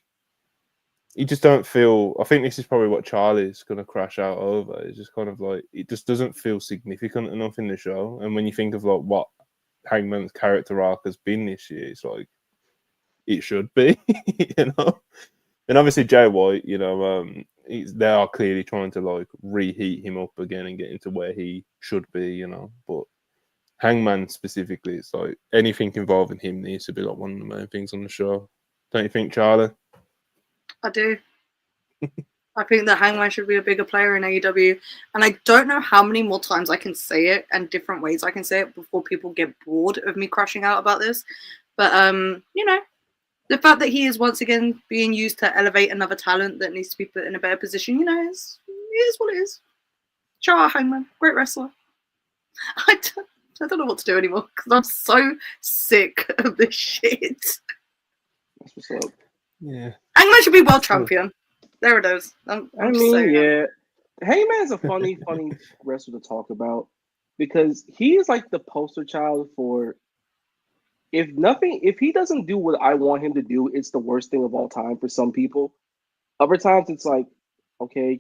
Speaker 1: you just don't feel. I think this is probably what Charlie's going to crash out over. It's just kind of like it just doesn't feel significant enough in the show. And when you think of like what Hangman's character arc has been this year, it's like it should be, you know. And obviously Jay White, you know, they are clearly trying to like reheat him up again and get into where he should be, you know. But Hangman specifically, it's like anything involving him needs to be like one of the main things on the show. Don't you think, Charlie?
Speaker 4: I do. I think that Hangman should be a bigger player in AEW. And I don't know how many more times I can say it and different ways I can say it before people get bored of me crashing out about this. But, you know, the fact that he is once again being used to elevate another talent that needs to be put in a better position, you know, it is what it is. Shout out Hangman, great wrestler. I don't know what to do anymore because I'm so sick of this shit.
Speaker 2: That's what's up.
Speaker 1: Yeah.
Speaker 4: Hangman should be world champion. There it is. I'm just saying
Speaker 2: yeah. Hangman's a funny wrestler to talk about because he is like the poster child for if he doesn't do what I want him to do, it's the worst thing of all time for some people. Other times it's like, okay,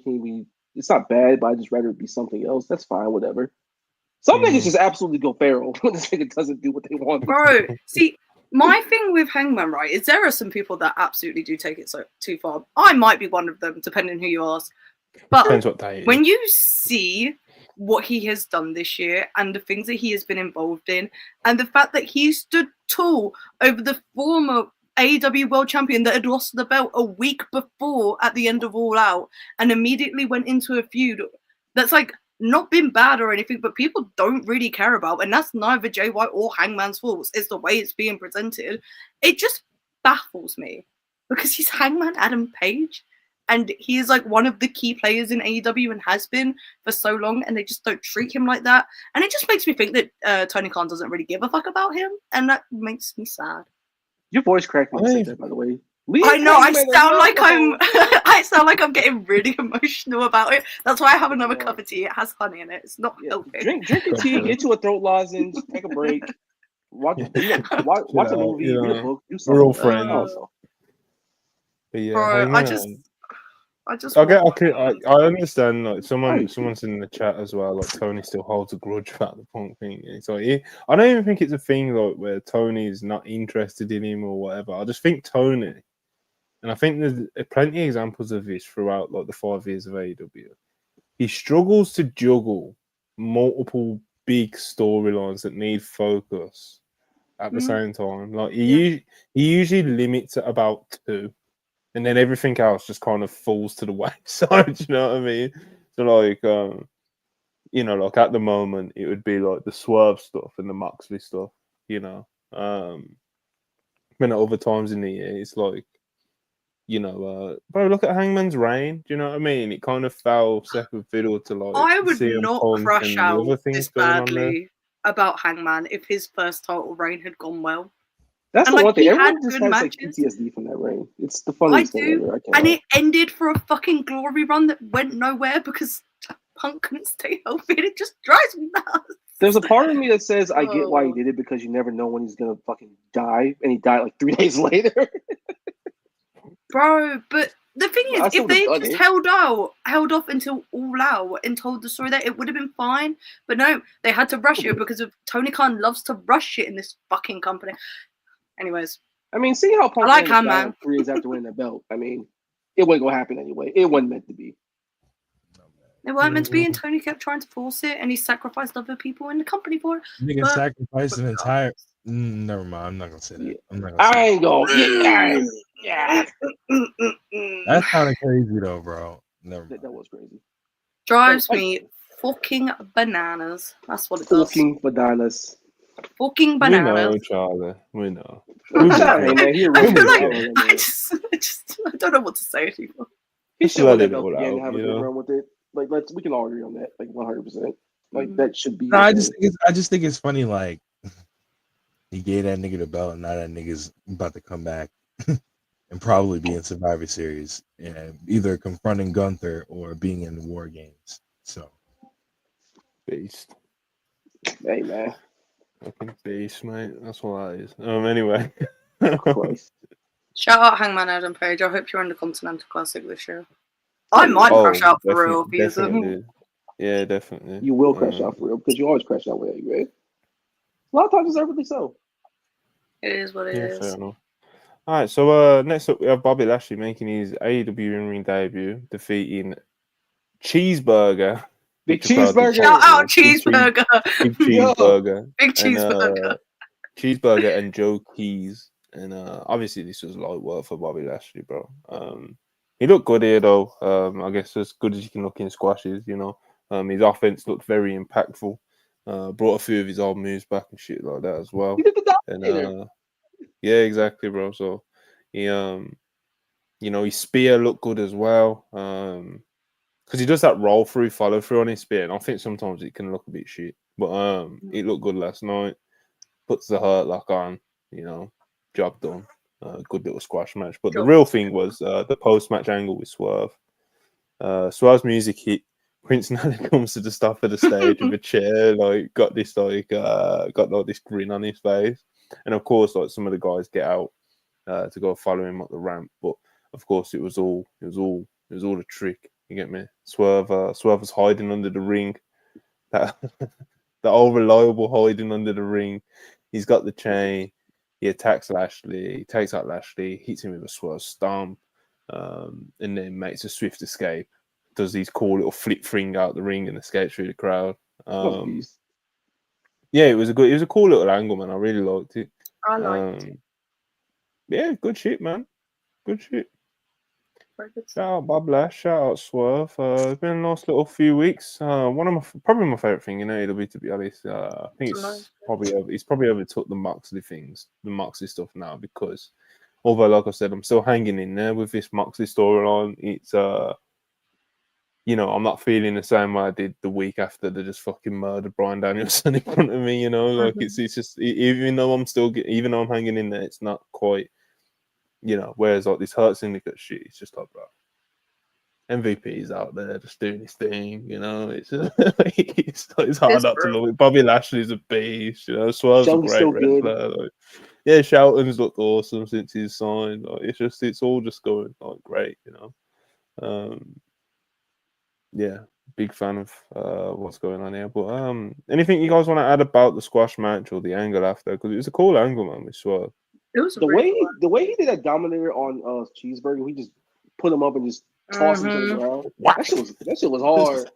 Speaker 2: it's not bad, but I just rather it be something else. That's fine, whatever. Some niggas just absolutely go feral when this nigga doesn't do what they want.
Speaker 4: Bro, see, my thing with Hangman, right, is there are some people that absolutely do take it so too far. I might be one of them, depending on who you ask. But
Speaker 1: Depends what day
Speaker 4: when you see what he has done this year and the things that he has been involved in, and the fact that he stood tall over the former AEW World Champion that had lost the belt a week before at the end of All Out and immediately went into a feud that's like not been bad or anything, but people don't really care about, and that's neither Jay White or Hangman's fault. It's the way it's being presented. It just baffles me because he's Hangman Adam Page. and he is like one of the key players in AEW and has been for so long, and they just don't treat him like that. And it just makes me think that Tony Khan doesn't really give a fuck about him, and that makes me sad.
Speaker 2: Your voice cracked when you said that, by the way.
Speaker 4: I know I sound like I sound like I'm getting really emotional about it. That's why I have another cup of tea. It has honey in it. It's not healthy.
Speaker 2: Drink your tea, get you a throat lozenge, take a break, watch a movie, read a book, do something.
Speaker 1: We're all friends. But yeah,
Speaker 4: Bro,
Speaker 1: I understand. Like someone's in the chat as well. Like Tony still holds a grudge about the Punk thing. It's like I don't even think it's a thing like where Tony's not interested in him or whatever. I just think Tony, and I think there's plenty of examples of this throughout like the 5 years of AEW. He struggles to juggle multiple big storylines that need focus at the same time. Like he usually limits at about 2. And then everything else just kind of falls to the wayside. You know what I mean? So like, like at the moment, it would be like the Swerve stuff and the Moxley stuff. You know, when at other times in the year, it's like, bro, look at Hangman's Reign. Do you know what I mean? It kind of fell second fiddle to like.
Speaker 4: I would
Speaker 1: CM
Speaker 4: not
Speaker 1: Punk
Speaker 4: crush
Speaker 1: and
Speaker 4: out
Speaker 1: the other things
Speaker 4: this
Speaker 1: going on there.
Speaker 4: badly about Hangman if his first title reign had gone well.
Speaker 2: That's
Speaker 4: And
Speaker 2: the one thing.
Speaker 4: he
Speaker 2: Everyone
Speaker 4: had
Speaker 2: just
Speaker 4: good
Speaker 2: has like
Speaker 4: matches.
Speaker 2: PTSD from that reign. It's the funniest thing ever.
Speaker 4: And it ended for a fucking glory run that went nowhere because Punk couldn't stay healthy, and it just drives me nuts.
Speaker 2: There's a part of me that says I get why he did it, because you never know when he's gonna fucking die, and he died like 3 days later.
Speaker 4: Bro, but the thing is, if they
Speaker 2: would've
Speaker 4: just
Speaker 2: done
Speaker 4: held off until All Out and told the story, that it would have been fine. But no, they had to rush it because of Tony Khan loves to rush shit in this fucking company. Anyways.
Speaker 2: I mean, see how Punk
Speaker 4: I like
Speaker 2: died
Speaker 4: Hangman.
Speaker 2: 3 days after winning the belt. I mean, it wasn't gonna happen anyway. It wasn't meant to be.
Speaker 4: It weren't meant to be, and Tony kept trying to force it, and he sacrificed other people in the company for it.
Speaker 3: Nigga sacrificed an entire. Never mind. I'm not gonna say that.
Speaker 2: Yeah.
Speaker 3: I'm not gonna say
Speaker 2: I ain't going. Yeah.
Speaker 3: That's kind of crazy though, bro. Never mind.
Speaker 2: That was crazy.
Speaker 4: Drives me fucking bananas. That's what it does.
Speaker 2: Fucking bananas.
Speaker 4: Fucking
Speaker 1: We know,
Speaker 4: bananas.
Speaker 1: Charlie. We know.
Speaker 2: Hey, man, he
Speaker 4: I feel like
Speaker 2: really
Speaker 4: I don't know what to say anymore.
Speaker 2: He should
Speaker 1: let
Speaker 2: let
Speaker 1: it
Speaker 2: that belt
Speaker 1: all
Speaker 2: again
Speaker 1: out,
Speaker 2: and have a
Speaker 1: you
Speaker 2: good
Speaker 1: know?
Speaker 2: run with it. Like, we can all agree on that, like 100%. Like that should be.
Speaker 3: No, I just think it's funny. Like he gave that nigga the belt, and now that nigga's about to come back and probably be in Survivor Series and either confronting Gunther or being in the War Games. So,
Speaker 1: Beast.
Speaker 2: Hey, man.
Speaker 1: Fucking beast, mate. That's what that is. Anyway.
Speaker 2: Christ.
Speaker 4: Shout out Hangman Adam Page. I hope you're in the Continental Classic this year. I might crash out for real if he's
Speaker 1: Yeah, definitely.
Speaker 2: You will crash out for real, because you always crash out with Eddie, right? A lot of times deservedly so.
Speaker 4: It is what it is.
Speaker 1: Fair enough. All right, so next up we have Bobby Lashley making his AEW in-ring debut, defeating Cheeseburger.
Speaker 2: Big Cheeseburger.
Speaker 4: Shout out Cheeseburger.
Speaker 1: Big Cheeseburger.
Speaker 4: Big Cheeseburger.
Speaker 1: Cheeseburger and Joe Keys. And obviously this was light work for Bobby Lashley, bro. He looked good here though. I guess as good as you can look in squashes, you know. His offense looked very impactful. Brought a few of his old moves back and shit like that as well.
Speaker 2: He did the dominator.
Speaker 1: Yeah, exactly, bro. So he his spear looked good as well. Because he does that roll through, follow through on his spear, and I think sometimes it can look a bit shit. But it looked good last night. Puts the Hurt Lock on, job done. Good little squash match. But the real thing was the post-match angle with Swerve. Swerve's music hit. Prince Nana comes to the top of the stage with a chair, got this this grin on his face. And of course, some of the guys get out to go follow him up the ramp. But of course, it was all a trick. You get me? Swerve was hiding under the ring. That the old reliable hiding under the ring. He's got the chain. He attacks Lashley. He takes out Lashley. Hits him with a Swerve stomp, and then makes a swift escape. Does these cool little flip thing out the ring and escapes through the crowd. Yeah, it was a cool little angle, man. I really liked it.
Speaker 4: I liked it.
Speaker 1: Yeah, good shit, man. Good shit.
Speaker 4: Very good.
Speaker 1: Shout out Bob Lash, shout out Swerve. It's been a nice little few weeks. Probably my favorite thing in AEW, to be honest. I think he's probably overtook the Moxley things, the Moxley stuff now, because Although, like I said, I'm still hanging in there with this Moxley storyline. It's I'm not feeling the same way I did the week after they just fucking murdered Bryan Danielson in front of me. Like it's just even though even though I'm hanging in there, it's not quite. Whereas like this Hurt Syndicate shit, it's just like, bro, MVP's out there just doing his thing. It's it's hard not to love it. Bobby Lashley's a beast. Swerve's a great wrestler. Like, yeah, Shelton's looked awesome since he's signed. Like, it's all just going like great. Yeah, big fan of what's going on here. But anything you guys want to add about the squash match or the angle after? Because it was a cool angle, man. We swear.
Speaker 4: It was
Speaker 2: the way he did that Dominator on Cheeseburger. We just put him up and just tossed him to the ground. That shit was hard.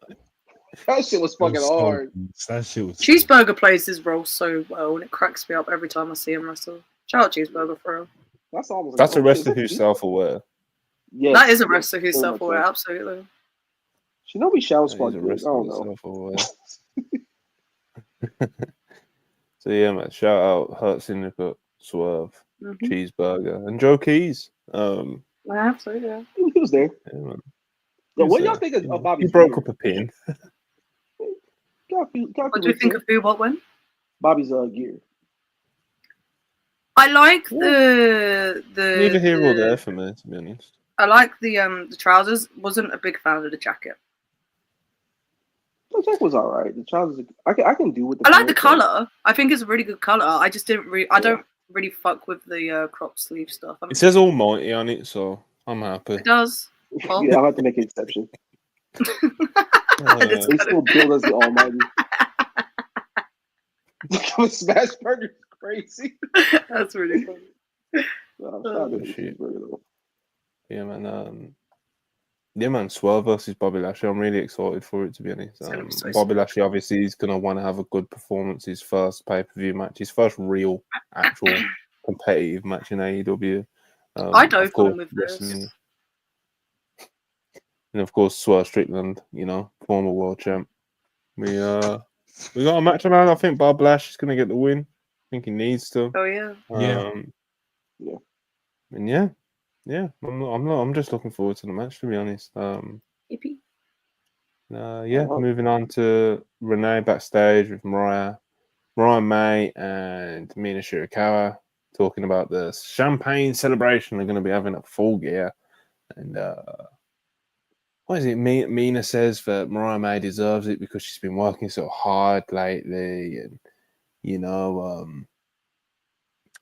Speaker 2: That shit was fucking hard.
Speaker 3: That shit was.
Speaker 4: Cheeseburger plays his role so well, and it cracks me up every time I see him wrestle. Shout out Cheeseburger for him.
Speaker 1: That's a wrestler who's self-aware.
Speaker 2: Yeah,
Speaker 4: that is a wrestler who's self-aware. Absolutely.
Speaker 2: Shinobi Shell's fucking good. I don't know.
Speaker 1: So yeah, man. Shout out Hurt Syndicate, Swerve, Cheeseburger, and Joe Keys.
Speaker 4: Absolutely. Yeah.
Speaker 2: He was there.
Speaker 1: Yeah, man.
Speaker 2: So what y'all think of Bobby's?
Speaker 1: He broke up a pin.
Speaker 4: What do you think of who? What when?
Speaker 2: Bobby's gear.
Speaker 4: I like the
Speaker 1: neither here nor there for me, to be honest.
Speaker 4: I like the trousers. Wasn't a big fan of the jacket.
Speaker 2: The jacket was all right. The trousers, I can do with the.
Speaker 4: I like the color. I think it's a really good color. I just didn't really. I don't really fuck with the crop sleeve stuff.
Speaker 1: It says Almighty on it, so I'm happy.
Speaker 4: It does. Well.
Speaker 2: Yeah, I have to make an exception. They still build us the Almighty. Smash Burger crazy.
Speaker 4: That's really funny.
Speaker 1: Yeah, man. Yeah, man. Swerve versus Bobby Lashley. I'm really excited for it, to be honest. Bobby Lashley obviously is gonna want to have a good performance. His first pay-per-view match, his first real, actual competitive match in AEW.
Speaker 4: I dove on with this.
Speaker 1: And of course, Swerve Strickland, former world champ. We got a match on. I think Bob Lash is going to get the win. I think he needs to.
Speaker 4: Oh yeah.
Speaker 2: Yeah.
Speaker 1: And yeah. I'm just looking forward to the match, to be honest.
Speaker 4: Yippee.
Speaker 1: Moving on to Renee backstage with Mariah May and Mina Shirakawa talking about the champagne celebration they're going to be having at Full Gear. And what is it? Mina says that Mariah May deserves it because she's been working so hard lately, and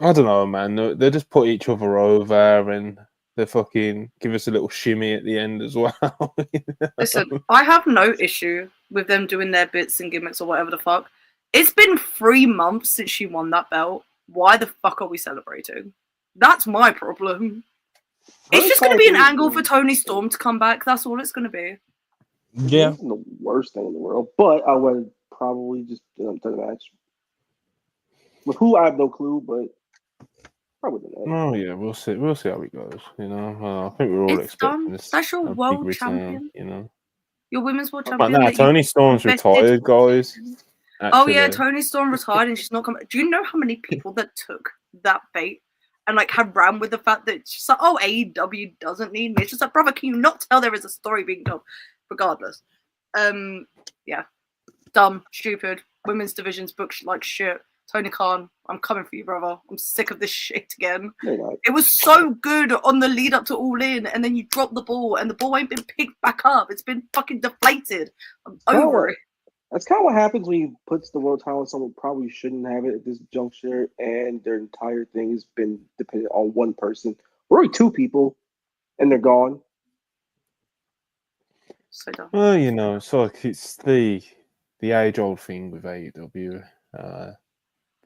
Speaker 1: I don't know, man. They just put each other over, and they fucking give us a little shimmy at the end as well.
Speaker 4: Listen, I have no issue with them doing their bits and gimmicks or whatever the fuck. It's been 3 months since she won that belt. Why the fuck are we celebrating? That's my problem. It's just going to be an angle for Tony Storm to come back. That's all it's going to be.
Speaker 3: Yeah.
Speaker 2: It's the worst thing in the world, but I would probably just to the match. With who, I have no clue, but probably the match.
Speaker 1: Oh, yeah, we'll see. We'll see how it goes. I think we're all expecting this.
Speaker 4: That's your world champion. Your women's world champion.
Speaker 1: But Tony Storm's retired, guys.
Speaker 4: Actually. Oh, yeah, Tony Storm retired and she's not coming. Do you know how many people that took that bait? And have ran with the fact that she's like, oh, AEW doesn't need me. It's just like, brother, can you not tell there is a story being told? Regardless. Yeah. Dumb, stupid. Women's division's booked like shit. Tony Khan, I'm coming for you, brother. I'm sick of this shit again. It was so good on the lead up to All In, and then you drop the ball, and the ball ain't been picked back up. It's been fucking deflated. I'm over it.
Speaker 2: That's kind of what happens when you put the world title on someone who probably shouldn't have it at this juncture, and their entire thing has been dependent on one person. Or 2 people, and they're gone.
Speaker 1: So it's the age-old thing with AEW.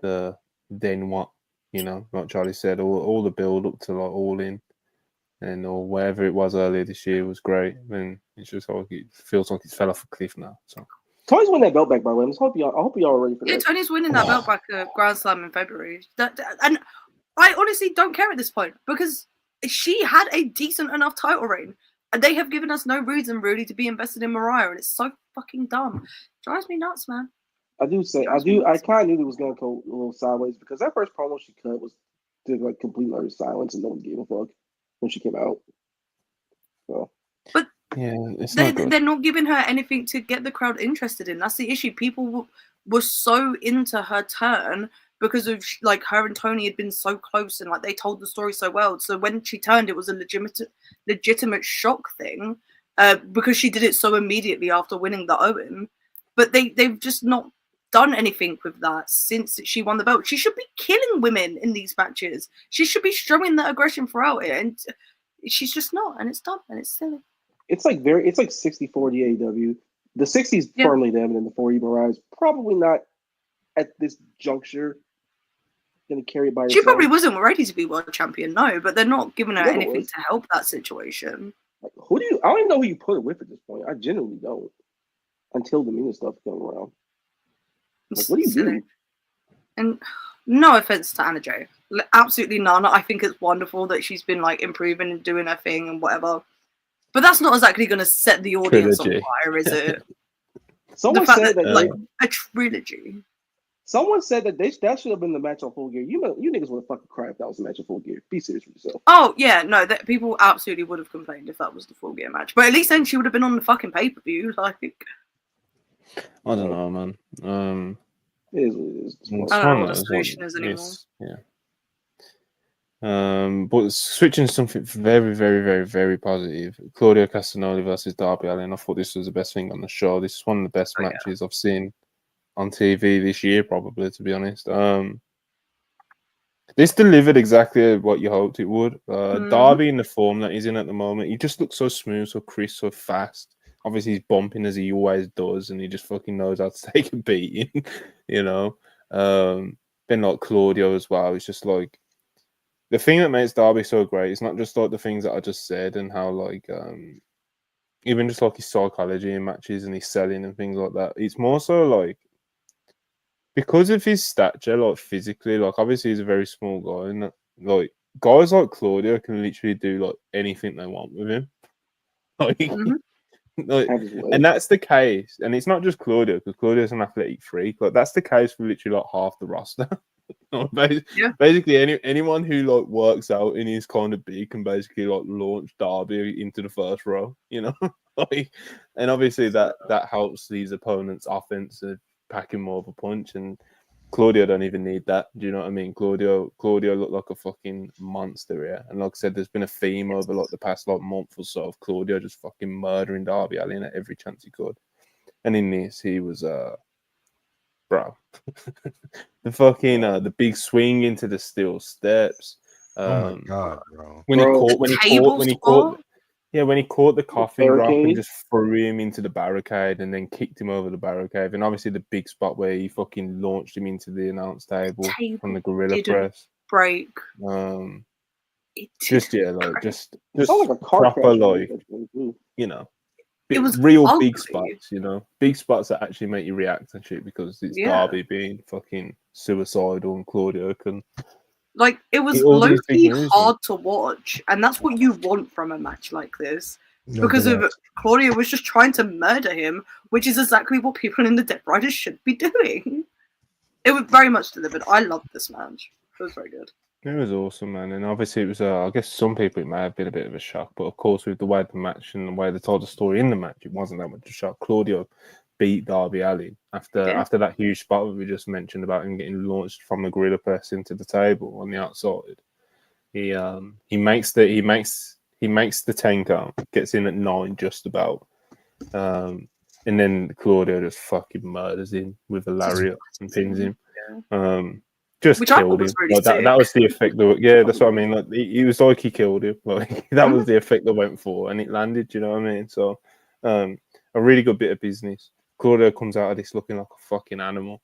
Speaker 1: The then what, like Charlie said, all the build up to All In, or wherever it was earlier this year was great. And it's just like it feels like it's fell off a cliff now. So.
Speaker 2: Tony's winning that belt back, by the way. I hope y'all are ready for that.
Speaker 4: Yeah, Tony's winning that belt back at Grand Slam in February. And I honestly don't care at this point because she had a decent enough title reign. And they have given us no reason really to be invested in Mariah, and it's so fucking dumb. Drives me nuts, man.
Speaker 2: I kind of knew it was going to go a little sideways because that first promo she cut was to like complete utter silence, and no one gave a fuck when she came out. So
Speaker 1: yeah, it's not good.
Speaker 4: They're not giving her anything to get the crowd interested in. That's the issue. People were so into her turn because of like her and Tony had been so close and like they told the story so well. So when she turned, it was a legitimate shock thing because she did it so immediately after winning the Owen. But they've just not done anything with that since she won the belt. She should be killing women in these matches. She should be showing that aggression throughout it, and she's just not. And it's dumb and it's silly.
Speaker 2: it's like 60-40 AEW. The 60's firmly them, and the 40 Mariah's probably not at this juncture going to carry it by herself.
Speaker 4: She probably wasn't ready to be world champion, no, but they're not giving her anything to help that situation.
Speaker 2: Like, I don't even know who you put her with at this point. I genuinely don't. Until the Mina stuff comes around. Like, what do you do?
Speaker 4: And no offense to Anna Jay, absolutely none. I think it's wonderful that she's been like improving and doing her thing and whatever. But that's not exactly going to set the audience on fire, is it?
Speaker 2: Someone said that
Speaker 4: like a trilogy.
Speaker 2: Someone said that should have been the match on Full Gear. You niggas would have fucking cried if that was the match on Full Gear. Be serious with yourself.
Speaker 4: Oh yeah, no, that people absolutely would have complained if that was the Full Gear match. But at least then she would have been on the fucking pay-per-view. Like,
Speaker 1: I don't know, man.
Speaker 2: It is what it is.
Speaker 4: I don't know what the solution is anymore.
Speaker 1: Yeah. But switching to something very, very, very, very positive. Claudio Castagnoli versus Darby Allin. I thought this was the best thing on the show. This is one of the best matches I've seen on TV this year, probably, to be honest. This delivered exactly what you hoped it would. Darby in the form that he's in at the moment, he just looks so smooth, so crisp, so fast. Obviously, he's bumping as he always does, and he just fucking knows how to take a beating, you know. Then like Claudio as well. It's just like the thing that makes Darby so great. It's not just like the things that I just said and how like even just like his psychology in matches and his selling and things like that. It's more so like because of his stature, like physically, like obviously he's a very small guy, and like guys like Claudio can literally do like anything they want with him. Like, like, and that's the case, and it's not just Claudio because Claudio's an athletic freak. Like that's the case for literally like half the roster. Basically, anyone who like works out and is kind of big can basically like launch Darby into the first row. You know, like, and obviously that helps these opponents' offense packing more of a punch, and Claudio don't even need that. Do you know what I mean? Claudio looked like a fucking monster here, and like I said, there's been a theme over like the past like month or so of Claudio just fucking murdering Darby Allin at every chance he could, and in this he was bro, the fucking the big swing into the steel steps.
Speaker 3: Oh my god, bro!
Speaker 1: When he caught the coffin drop and just threw him into the barricade and then kicked him over the barricade. And obviously the big spot where he fucking launched him into the announce table from the gorilla press.
Speaker 4: Break.
Speaker 1: Just
Speaker 2: like a car
Speaker 1: proper
Speaker 2: crash,
Speaker 1: like, you know,
Speaker 4: it was
Speaker 1: real
Speaker 4: ugly.
Speaker 1: big spots, you know, big spots that actually make you react and shit because it's Darby being fucking suicidal and Claudio can.
Speaker 4: Like, it was low-key hard to watch, and that's what you want from a match like this. Because of Claudio was just trying to murder him, which is exactly what people in the Death Riders should be doing. It was very much delivered. I loved this match. It was very good.
Speaker 1: It was awesome, man. And obviously it was, I guess some people it may have been a bit of a shock, but of course with the way the match and the way they told the story in the match, it wasn't that much of a shock. Claudio beat Darby Allin after that huge spot that we just mentioned about him getting launched from the gorilla press into the table on the outside. He makes the 10 count, gets in at 9 just about, and then Claudio just fucking murders him with a lariat and pins him. Just
Speaker 4: which
Speaker 1: killed him.
Speaker 4: Really
Speaker 1: like, that was the effect. That's what I mean. Like he was like he killed him. Like that was the effect they went for, and it landed. You know what I mean? So, a really good bit of business. Claudio comes out of this looking like a fucking animal.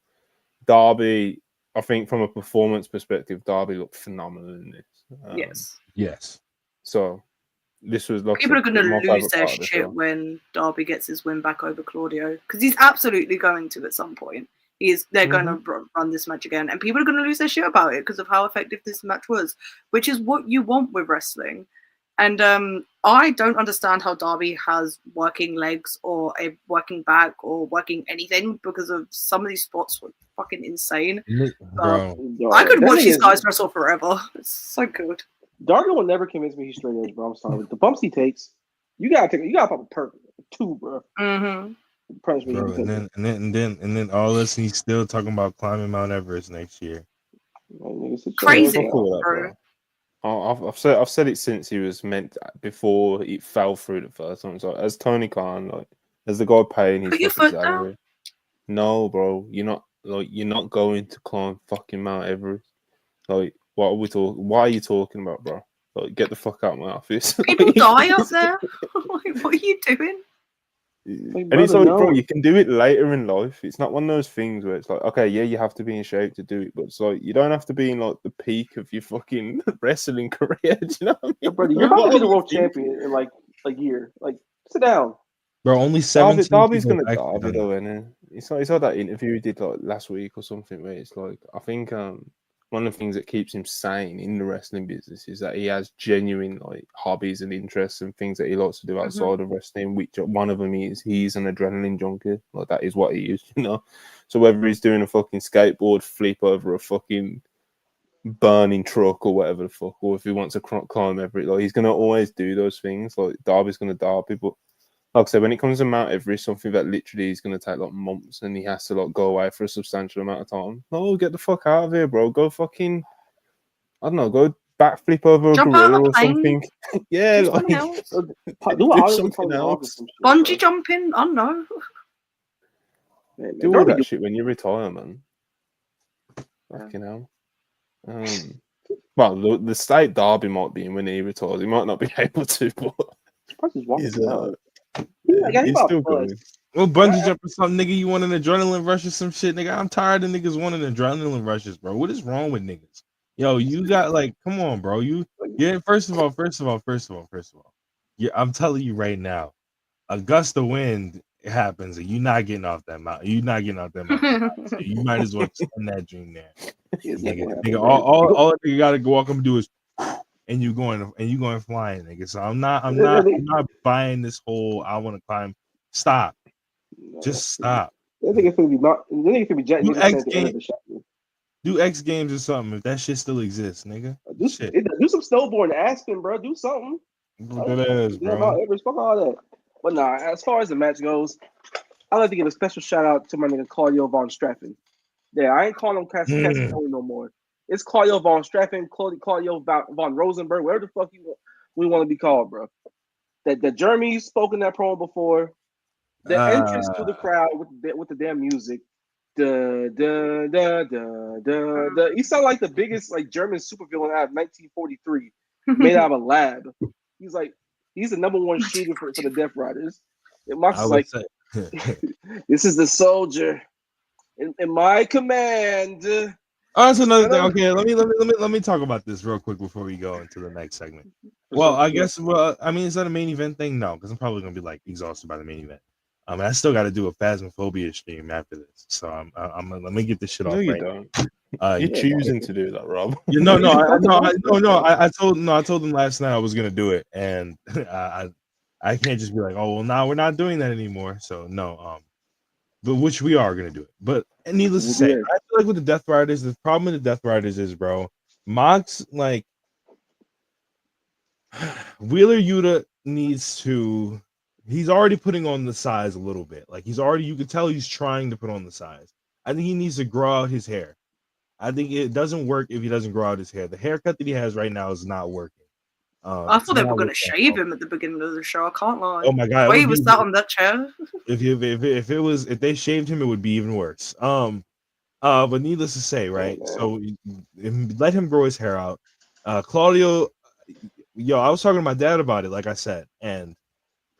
Speaker 1: Darby, I think from a performance perspective, Darby looked phenomenal in this.
Speaker 3: Yes.
Speaker 1: So this was like
Speaker 4: people are going to lose their shit when Darby gets his win back over Claudio because he's absolutely going to at some point. They're going to run this match again, and people are going to lose their shit about it because of how effective this match was, which is what you want with wrestling. And I don't understand how Darby has working legs or a working back or working anything because of some of these spots were fucking insane.
Speaker 3: Bro,
Speaker 4: I could
Speaker 2: that
Speaker 4: watch these
Speaker 2: nigga's-
Speaker 4: guys wrestle forever. It's so good.
Speaker 2: Darby will never convince me he's straight edge, bro. I'm sorry. The bumps he takes, you gotta pop a perk too, bro.
Speaker 4: Mm-hmm.
Speaker 2: Punish me.
Speaker 3: bro, and then all this, he's still talking about climbing Mount Everest next year.
Speaker 4: Crazy,
Speaker 1: Fuck all that,
Speaker 4: bro.
Speaker 1: I've said it since he was meant before it fell through the first time. So as Tony Khan, like as the guy paying his
Speaker 4: Put your
Speaker 1: fucking
Speaker 4: foot
Speaker 1: salary. No, bro, you're not going to climb fucking Mount Everest. Like, what are we talking? Why are you talking about, bro? Like, get the fuck out of my office.
Speaker 4: People die up there. Like, what are you doing?
Speaker 1: And it's like, bro, you can do it later in life. It's not one of those things where it's like, okay, yeah, you have to be in shape to do it, but it's like you don't have to be in like the peak of your fucking wrestling career. Do you know what I mean?
Speaker 2: Brother, you're about to be the world champion in like a year. Like, sit down.
Speaker 3: Bro, only 17
Speaker 1: Darby's
Speaker 3: people
Speaker 1: gonna
Speaker 3: actually
Speaker 1: Darby
Speaker 3: done
Speaker 1: though,
Speaker 3: it.
Speaker 1: innit? It's like that interview he did like last week or something where it's like I think one of the things that keeps him sane in the wrestling business is that he has genuine like hobbies and interests and things that he likes to do outside of wrestling, which one of them is he's an adrenaline junkie. Like that is what he is, you know. So whether he's doing a fucking skateboard flip over a fucking burning truck or whatever the fuck, or if he wants to climb every, like he's gonna always do those things. Like Darby's gonna Darby, but like I said, when it comes to Mount Everest, something that literally is going to take like months and he has to like go away for a substantial amount of time. No, get the fuck out of here, bro. Go fucking, I don't know, go backflip over
Speaker 4: Jump
Speaker 1: a
Speaker 4: out of
Speaker 1: gorilla
Speaker 4: a
Speaker 1: or
Speaker 4: plane.
Speaker 1: something. Yeah,
Speaker 4: Do
Speaker 1: like
Speaker 4: something else.
Speaker 1: do something else.
Speaker 4: Bungee jumping. I don't know.
Speaker 1: Do all that shit when you retire, man. Fucking hell. Well, the state Derby might be in when he retires. He might not be able to, but he's still going.
Speaker 3: Well, bungee jump or something, nigga. You want an adrenaline rush or some shit, nigga? I'm tired of niggas wanting adrenaline rushes, bro. What is wrong with niggas? Yo, you got like, come on, bro. First of all. Yeah, I'm telling you right now, a gust of wind happens and you're not getting off that mountain. You're not getting off that mountain. So you might as well extend that dream there. Nigga, all you gotta walk up and do is and you going flying, nigga. So I'm not buying this whole I want to climb. Stop. Just stop.
Speaker 2: I think it's gonna be not. I think it's gonna be Jack.
Speaker 3: Do X Games or something if that shit still exists, nigga.
Speaker 2: Do some snowboarding, Aspen, bro. Do something.
Speaker 3: That is, bro.
Speaker 2: Mount Everest, fuck all that. But nah, as far as the match goes, I'd like to give a special shout out to my nigga Claudio Von Straffen. Yeah, I ain't calling him Cassidy no more. It's Claudio Von Straffen, Claudio Von Rosenberg, whatever the fuck we want to be called, bro. That Jeremy spoke in that promo before. The entrance to the crowd with the damn music. He sound like the biggest like German supervillain out of 1943, made out of a lab. He's the number one shooter for the Death Riders. And Mox is like, this is the soldier in my command.
Speaker 3: Oh, that's another thing. Okay, let me talk about this real quick before we go into the next segment. Well, I guess. Well, I mean, is that a main event thing? No, because I'm probably gonna be like exhausted by the main event. I still got to do a Phasmophobia stream after this, so I'm let me get this shit off.
Speaker 1: No, you don't. You're choosing to do that, Rob.
Speaker 3: I told them last night I was gonna do it, and I can't just be like, oh well, now we're not doing that anymore. So no, but which we are gonna do it. But needless to say, I feel like with the Death Riders, the problem with the Death Riders is, bro, Mox like Wheeler Yuta needs to. He's already putting on the size a little bit. Like you can tell he's trying to put on the size. I think he needs to grow out his hair. I think it doesn't work if he doesn't grow out his hair. The haircut that he has right now is not working.
Speaker 4: I thought they were going to shave him at the beginning of the show. I can't lie.
Speaker 3: Oh my god!
Speaker 4: Why he was sat on that chair?
Speaker 3: If they shaved him, it would be even worse. But needless to say, right? So let him grow his hair out. Claudio, I was talking to my dad about it, like I said, and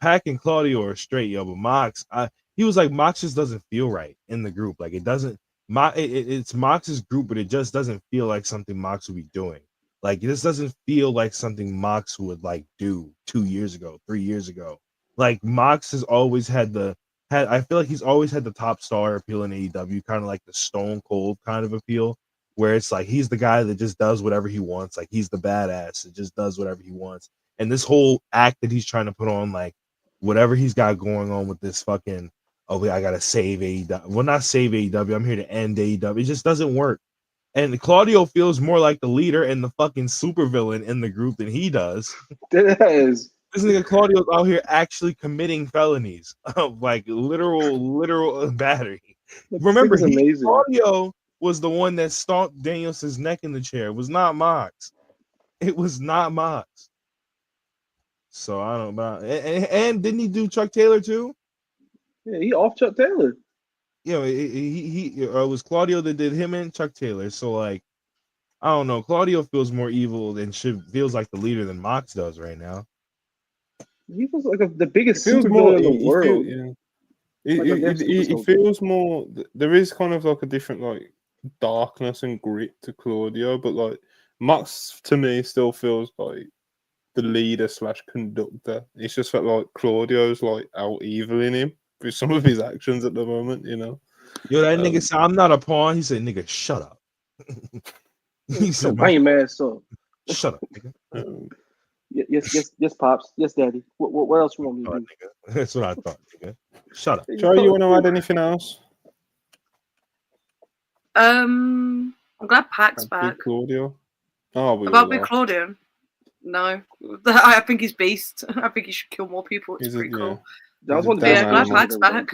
Speaker 3: Pac and Claudio are straight, but Mox, he was like, Mox just doesn't feel right in the group. Like it doesn't. It's Mox's group, but it just doesn't feel like something Mox would be doing. Like this doesn't feel like something Mox would like do 2 years ago, 3 years ago. Like Mox has always I feel like he's always had the top star appeal in AEW, kind of like the Stone Cold kind of appeal, where it's like he's the guy that just does whatever he wants. Like he's the badass that just does whatever he wants. And this whole act that he's trying to put on, like whatever he's got going on with this fucking, I gotta save AEW. Well, not save AEW. I'm here to end AEW. It just doesn't work. And Claudio feels more like the leader and the fucking supervillain in the group than he does.
Speaker 2: That is.
Speaker 3: This nigga Claudio's out here actually committing felonies, like literal battery. Remember,
Speaker 2: It's amazing.
Speaker 3: Claudio was the one that stomped Danielson's neck in the chair. It was not Mox. It was not Mox. So I don't know. And didn't he do Chuck Taylor too?
Speaker 2: Yeah, he off Chuck Taylor.
Speaker 3: Yeah, it was Claudio that did him and Chuck Taylor. So like, I don't know. Claudio feels more evil and feels like the leader than Mox does right now.
Speaker 2: He was like the biggest
Speaker 1: It feels
Speaker 2: supervillain
Speaker 1: more.
Speaker 2: in the world.
Speaker 1: It feels more. There is kind of like a different like darkness and grit to Claudio, but like Max to me still feels like the leader / conductor. It's just that like Claudio's like out eviling him with some of his actions at the moment, you know.
Speaker 3: Yo, that nigga said, "I'm not a pawn." He said, "Nigga, shut up." He said,
Speaker 2: "Lame ass up."
Speaker 3: Shut up, nigga.
Speaker 2: Yes, pops. Yes, daddy. What else you want me to do?
Speaker 3: Nigga. That's what I thought, nigga. Shut up.
Speaker 1: Joe, you want to add anything else?
Speaker 4: I'm glad Pac's back.
Speaker 1: Big Claudio. Oh,
Speaker 4: About Big Claudio. No, I think he's beast. I think he should kill more people. It's pretty cool.
Speaker 2: That was one of the
Speaker 4: best. Glad Pac's back.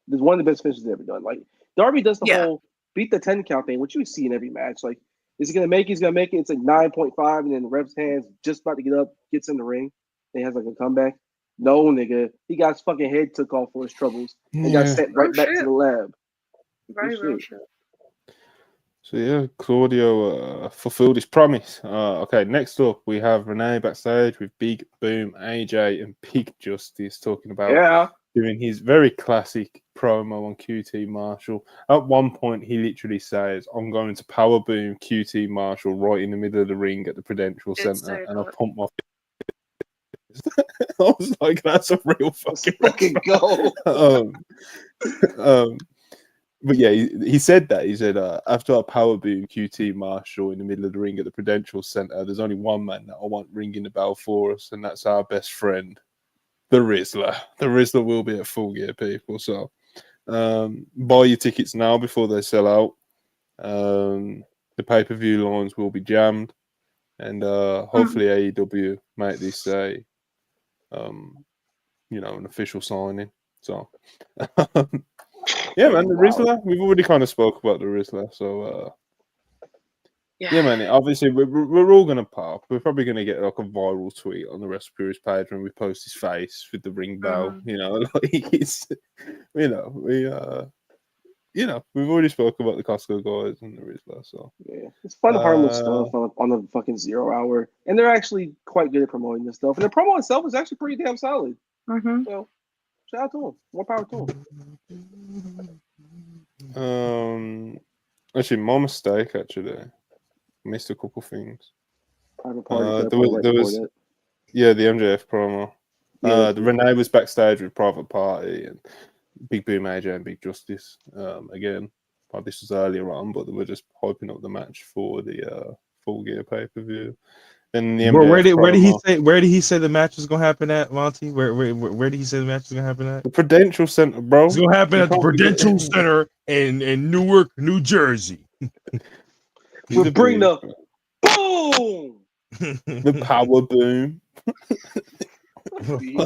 Speaker 2: There's one of the best finishes ever done. Like Darby does the whole beat the 10 count thing, which you see in every match. Like, is he gonna make it? He's gonna make it. It's like 9.5, and then the ref's hands just about to get up, gets in the ring, and he has like a comeback. No, nigga, he got his fucking head took off for his troubles and got sent right back to the lab.
Speaker 4: Very real shit.
Speaker 1: So yeah, Claudio fulfilled his promise. Okay, next up we have Renee backstage with Big Boom, AJ, and Big Justice talking about doing his very classic promo on QT Marshall. At one point, he literally says, "I'm going to power boom QT Marshall right in the middle of the ring at the Prudential Center, and I'll pump my." I was like, "That's a real fucking
Speaker 2: go."
Speaker 1: But yeah, he said that. He said, after I power boom QT Marshall in the middle of the ring at the Prudential Center, there's only one man that I want ringing the bell for us, and that's our best friend, the Rizzler. The Rizzler will be at Full Gear, people. So buy your tickets now before they sell out. The pay-per-view lines will be jammed, and hopefully AEW make this an official signing. So yeah, man, the Rizzler. We've already kind of spoke about the Rizzler, so yeah, man. Obviously, we're all gonna pop. We're probably gonna get like a viral tweet on the Wrestle Purist page when we post his face with the ring bell. You know, like it's, we've already spoke about the Costco guys and the Rizzler. So
Speaker 2: yeah, it's fun, harmless stuff on the fucking 0 hour, and they're actually quite good at promoting this stuff. And the promo itself is actually pretty damn solid. So. Shout out to him. More power to
Speaker 1: him. Actually, my mistake. Actually, missed a couple things.
Speaker 2: Private party.
Speaker 1: There was the MJF promo. The Renee was backstage with Private Party and Big Boom, AJ, and Big Justice. Again, this was earlier on, but they were just hyping up the match for the Full Gear pay-per-view. And the
Speaker 3: where did he say the match was gonna happen at, Monty? Where did he say the match was gonna happen at?
Speaker 1: The Prudential Center, bro.
Speaker 3: It's gonna happen at the Prudential Center in Newark, New Jersey.
Speaker 2: We'll bring the boom,
Speaker 1: the power boom.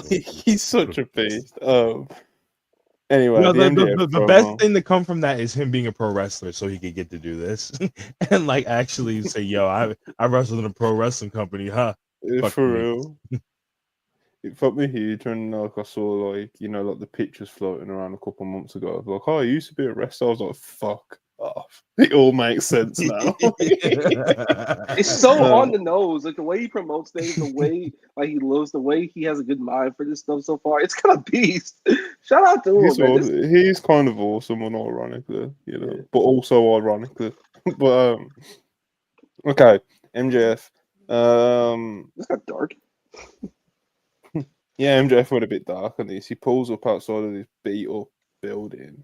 Speaker 1: He's such a beast. Anyway,
Speaker 3: the best thing to come from that is him being a pro wrestler, so he could get to do this and like actually say, "Yo, I wrestled in a pro wrestling company, huh?"
Speaker 1: For real. It fucked me huge when I saw like the pictures floating around a couple months ago. I was like, "Oh, I used to be a wrestler." I was like, "Fuck off!" It all makes sense now.
Speaker 2: It's so on the nose, like the way he promotes things, the way like he loves, the way he has a good mind for this stuff so far. It's kind of beast. Shout out to him.
Speaker 1: He's kind of awesome, unironically, but also ironically. But okay, MJF.
Speaker 2: This got dark.
Speaker 1: Yeah, MJF went a bit dark on this. He pulls up outside of this beat up building.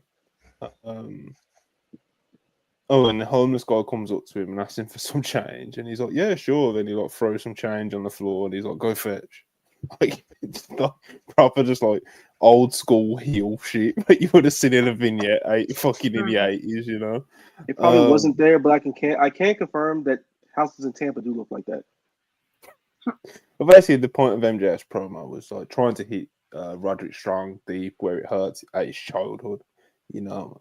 Speaker 1: Oh, and the homeless guy comes up to him and asks him for some change, and he's like, "Yeah, sure." Then he like throws some change on the floor, and he's like, "Go fetch." Like, it's like proper, just like old school heel shit that you would have seen in a vignette, fucking in the 80s, you know.
Speaker 2: It probably wasn't there, but I can confirm that houses in Tampa do look like that.
Speaker 1: But basically, the point of MJF's promo was like trying to hit Roderick Strong deep where it hurts at his childhood, you know,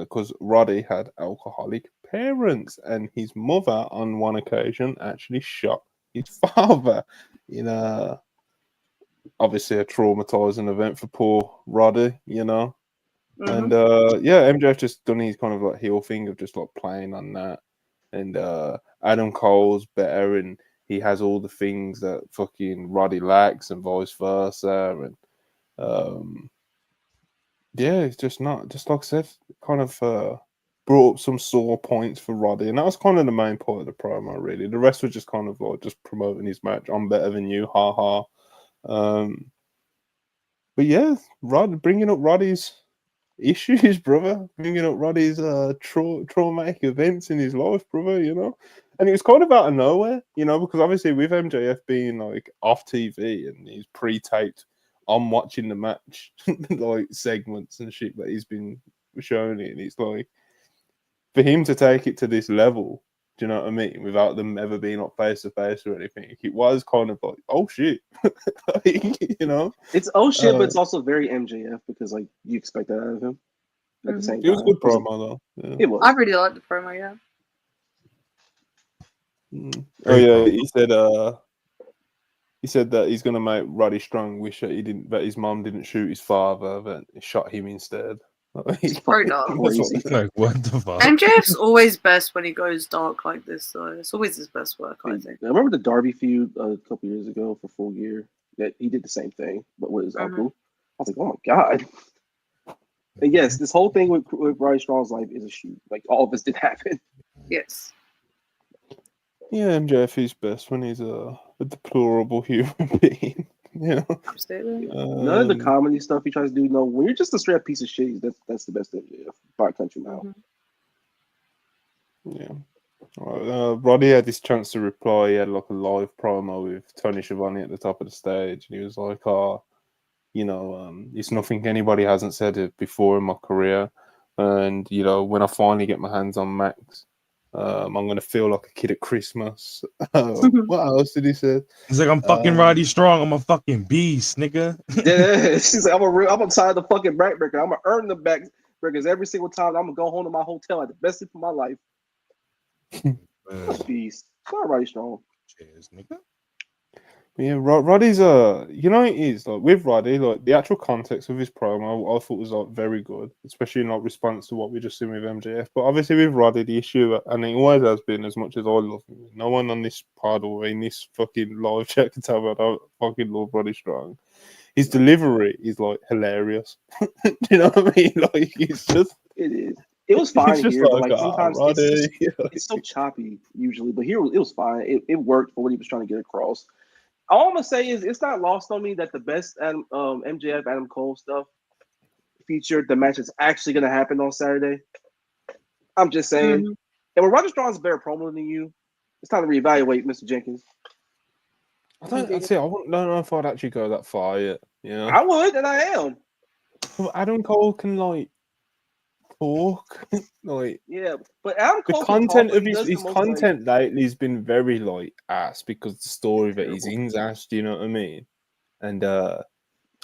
Speaker 1: because Roddy had alcoholic parents, and his mother on one occasion actually shot his father. You know, obviously a traumatizing event for poor Roddy, you know. And yeah, MJF just done his kind of like heel thing of just like playing on that. And Adam Cole's better, and he has all the things that fucking Roddy lacks, and vice versa. And yeah, it's just not, just like I said, kind of brought up some sore points for Roddy, and that was kind of the main point of the promo. Really, the rest was just kind of like just promoting his match. I'm better than you, ha ha. But yeah, bringing up Roddy's issues, brother. Bringing up Roddy's traumatic events in his life, brother, you know? And it was kind of out of nowhere, you know, because obviously with MJF being like off TV and he's pre-taped, I'm watching the match, like segments and shit that he's been showing it. And it's like, for him to take it to this level, do you know what I mean? Without them ever being up face to face or anything, it was kind of like, oh shit, like, you know.
Speaker 2: It's oh shit, but it's also very MJF because like you expect that out of him. At the same time,
Speaker 1: it was a good promo though. Yeah.
Speaker 2: It was.
Speaker 4: I really liked the promo. Yeah.
Speaker 1: Oh yeah, he said that he's gonna make Roddy Strong wish that his mom didn't shoot his father, but he shot him instead.
Speaker 4: It's pretty dark.
Speaker 3: Like, what the fuck?
Speaker 4: MJF's always best when he goes dark like this, though. It's always his best work, I think.
Speaker 2: I remember the Darby feud a couple years ago for Full Gear. That he did the same thing, but with his uncle. I was like, oh my god. And yes, this whole thing with Roddy Strong's life is a shoot. Like all of this did happen.
Speaker 4: Yes.
Speaker 1: Yeah, MJF is best when he's a deplorable human being. You know?
Speaker 4: Absolutely.
Speaker 2: None of the comedy stuff he tries to do. No, when you're just a straight up piece of shit, that's the best MJF by a country mile.
Speaker 1: Yeah. Roddy had this chance to reply. He had like a live promo with Tony Schiavone at the top of the stage, and he was like, "Oh, you know, it's nothing anybody hasn't said it before in my career, and you know, when I finally get my hands on Max, I'm gonna feel like a kid at Christmas." What else did he say?
Speaker 3: He's like, "I'm fucking Roddy Strong. I'm a fucking beast, nigga."
Speaker 2: Yeah, she's like, I'm tired of the fucking backbreaker. I'm gonna earn the backbreakers every single time. I'm gonna go home to my hotel at the best sleep of my life. Beast. Not Roddy Strong.
Speaker 3: Cheers, nigga.
Speaker 1: Yeah, Roddy's you know, it is like with Roddy, like the actual context of his promo, I thought was like very good, especially in like response to what we just seen with MJF. But obviously with Roddy, the issue, and it always has been, as much as I love him, no one on this pod or in this fucking live chat can tell me I don't fucking love Roddy Strong. His delivery is like hilarious. Do you know what I mean? Like it's just,
Speaker 2: it is. It was fine here, but like sometimes
Speaker 1: Roddy.
Speaker 2: It's so choppy usually. But here it was fine. It worked for what he was trying to get across. All I'm gonna say is it's not lost on me that the best MJF Adam Cole stuff featured the match that's actually gonna happen on Saturday. I'm just saying. And when Roddy Strong's a better promo than you, it's time to reevaluate, Mr. Jenkins.
Speaker 1: I don't know if I'd actually go that far yet. You know?
Speaker 2: I would, and I am.
Speaker 1: Adam Cole can like talk, like
Speaker 2: but Adam Cole
Speaker 1: the content
Speaker 2: talk,
Speaker 1: of his content lately has been very like ass because the story that he's in's ass. Do you know what I mean? And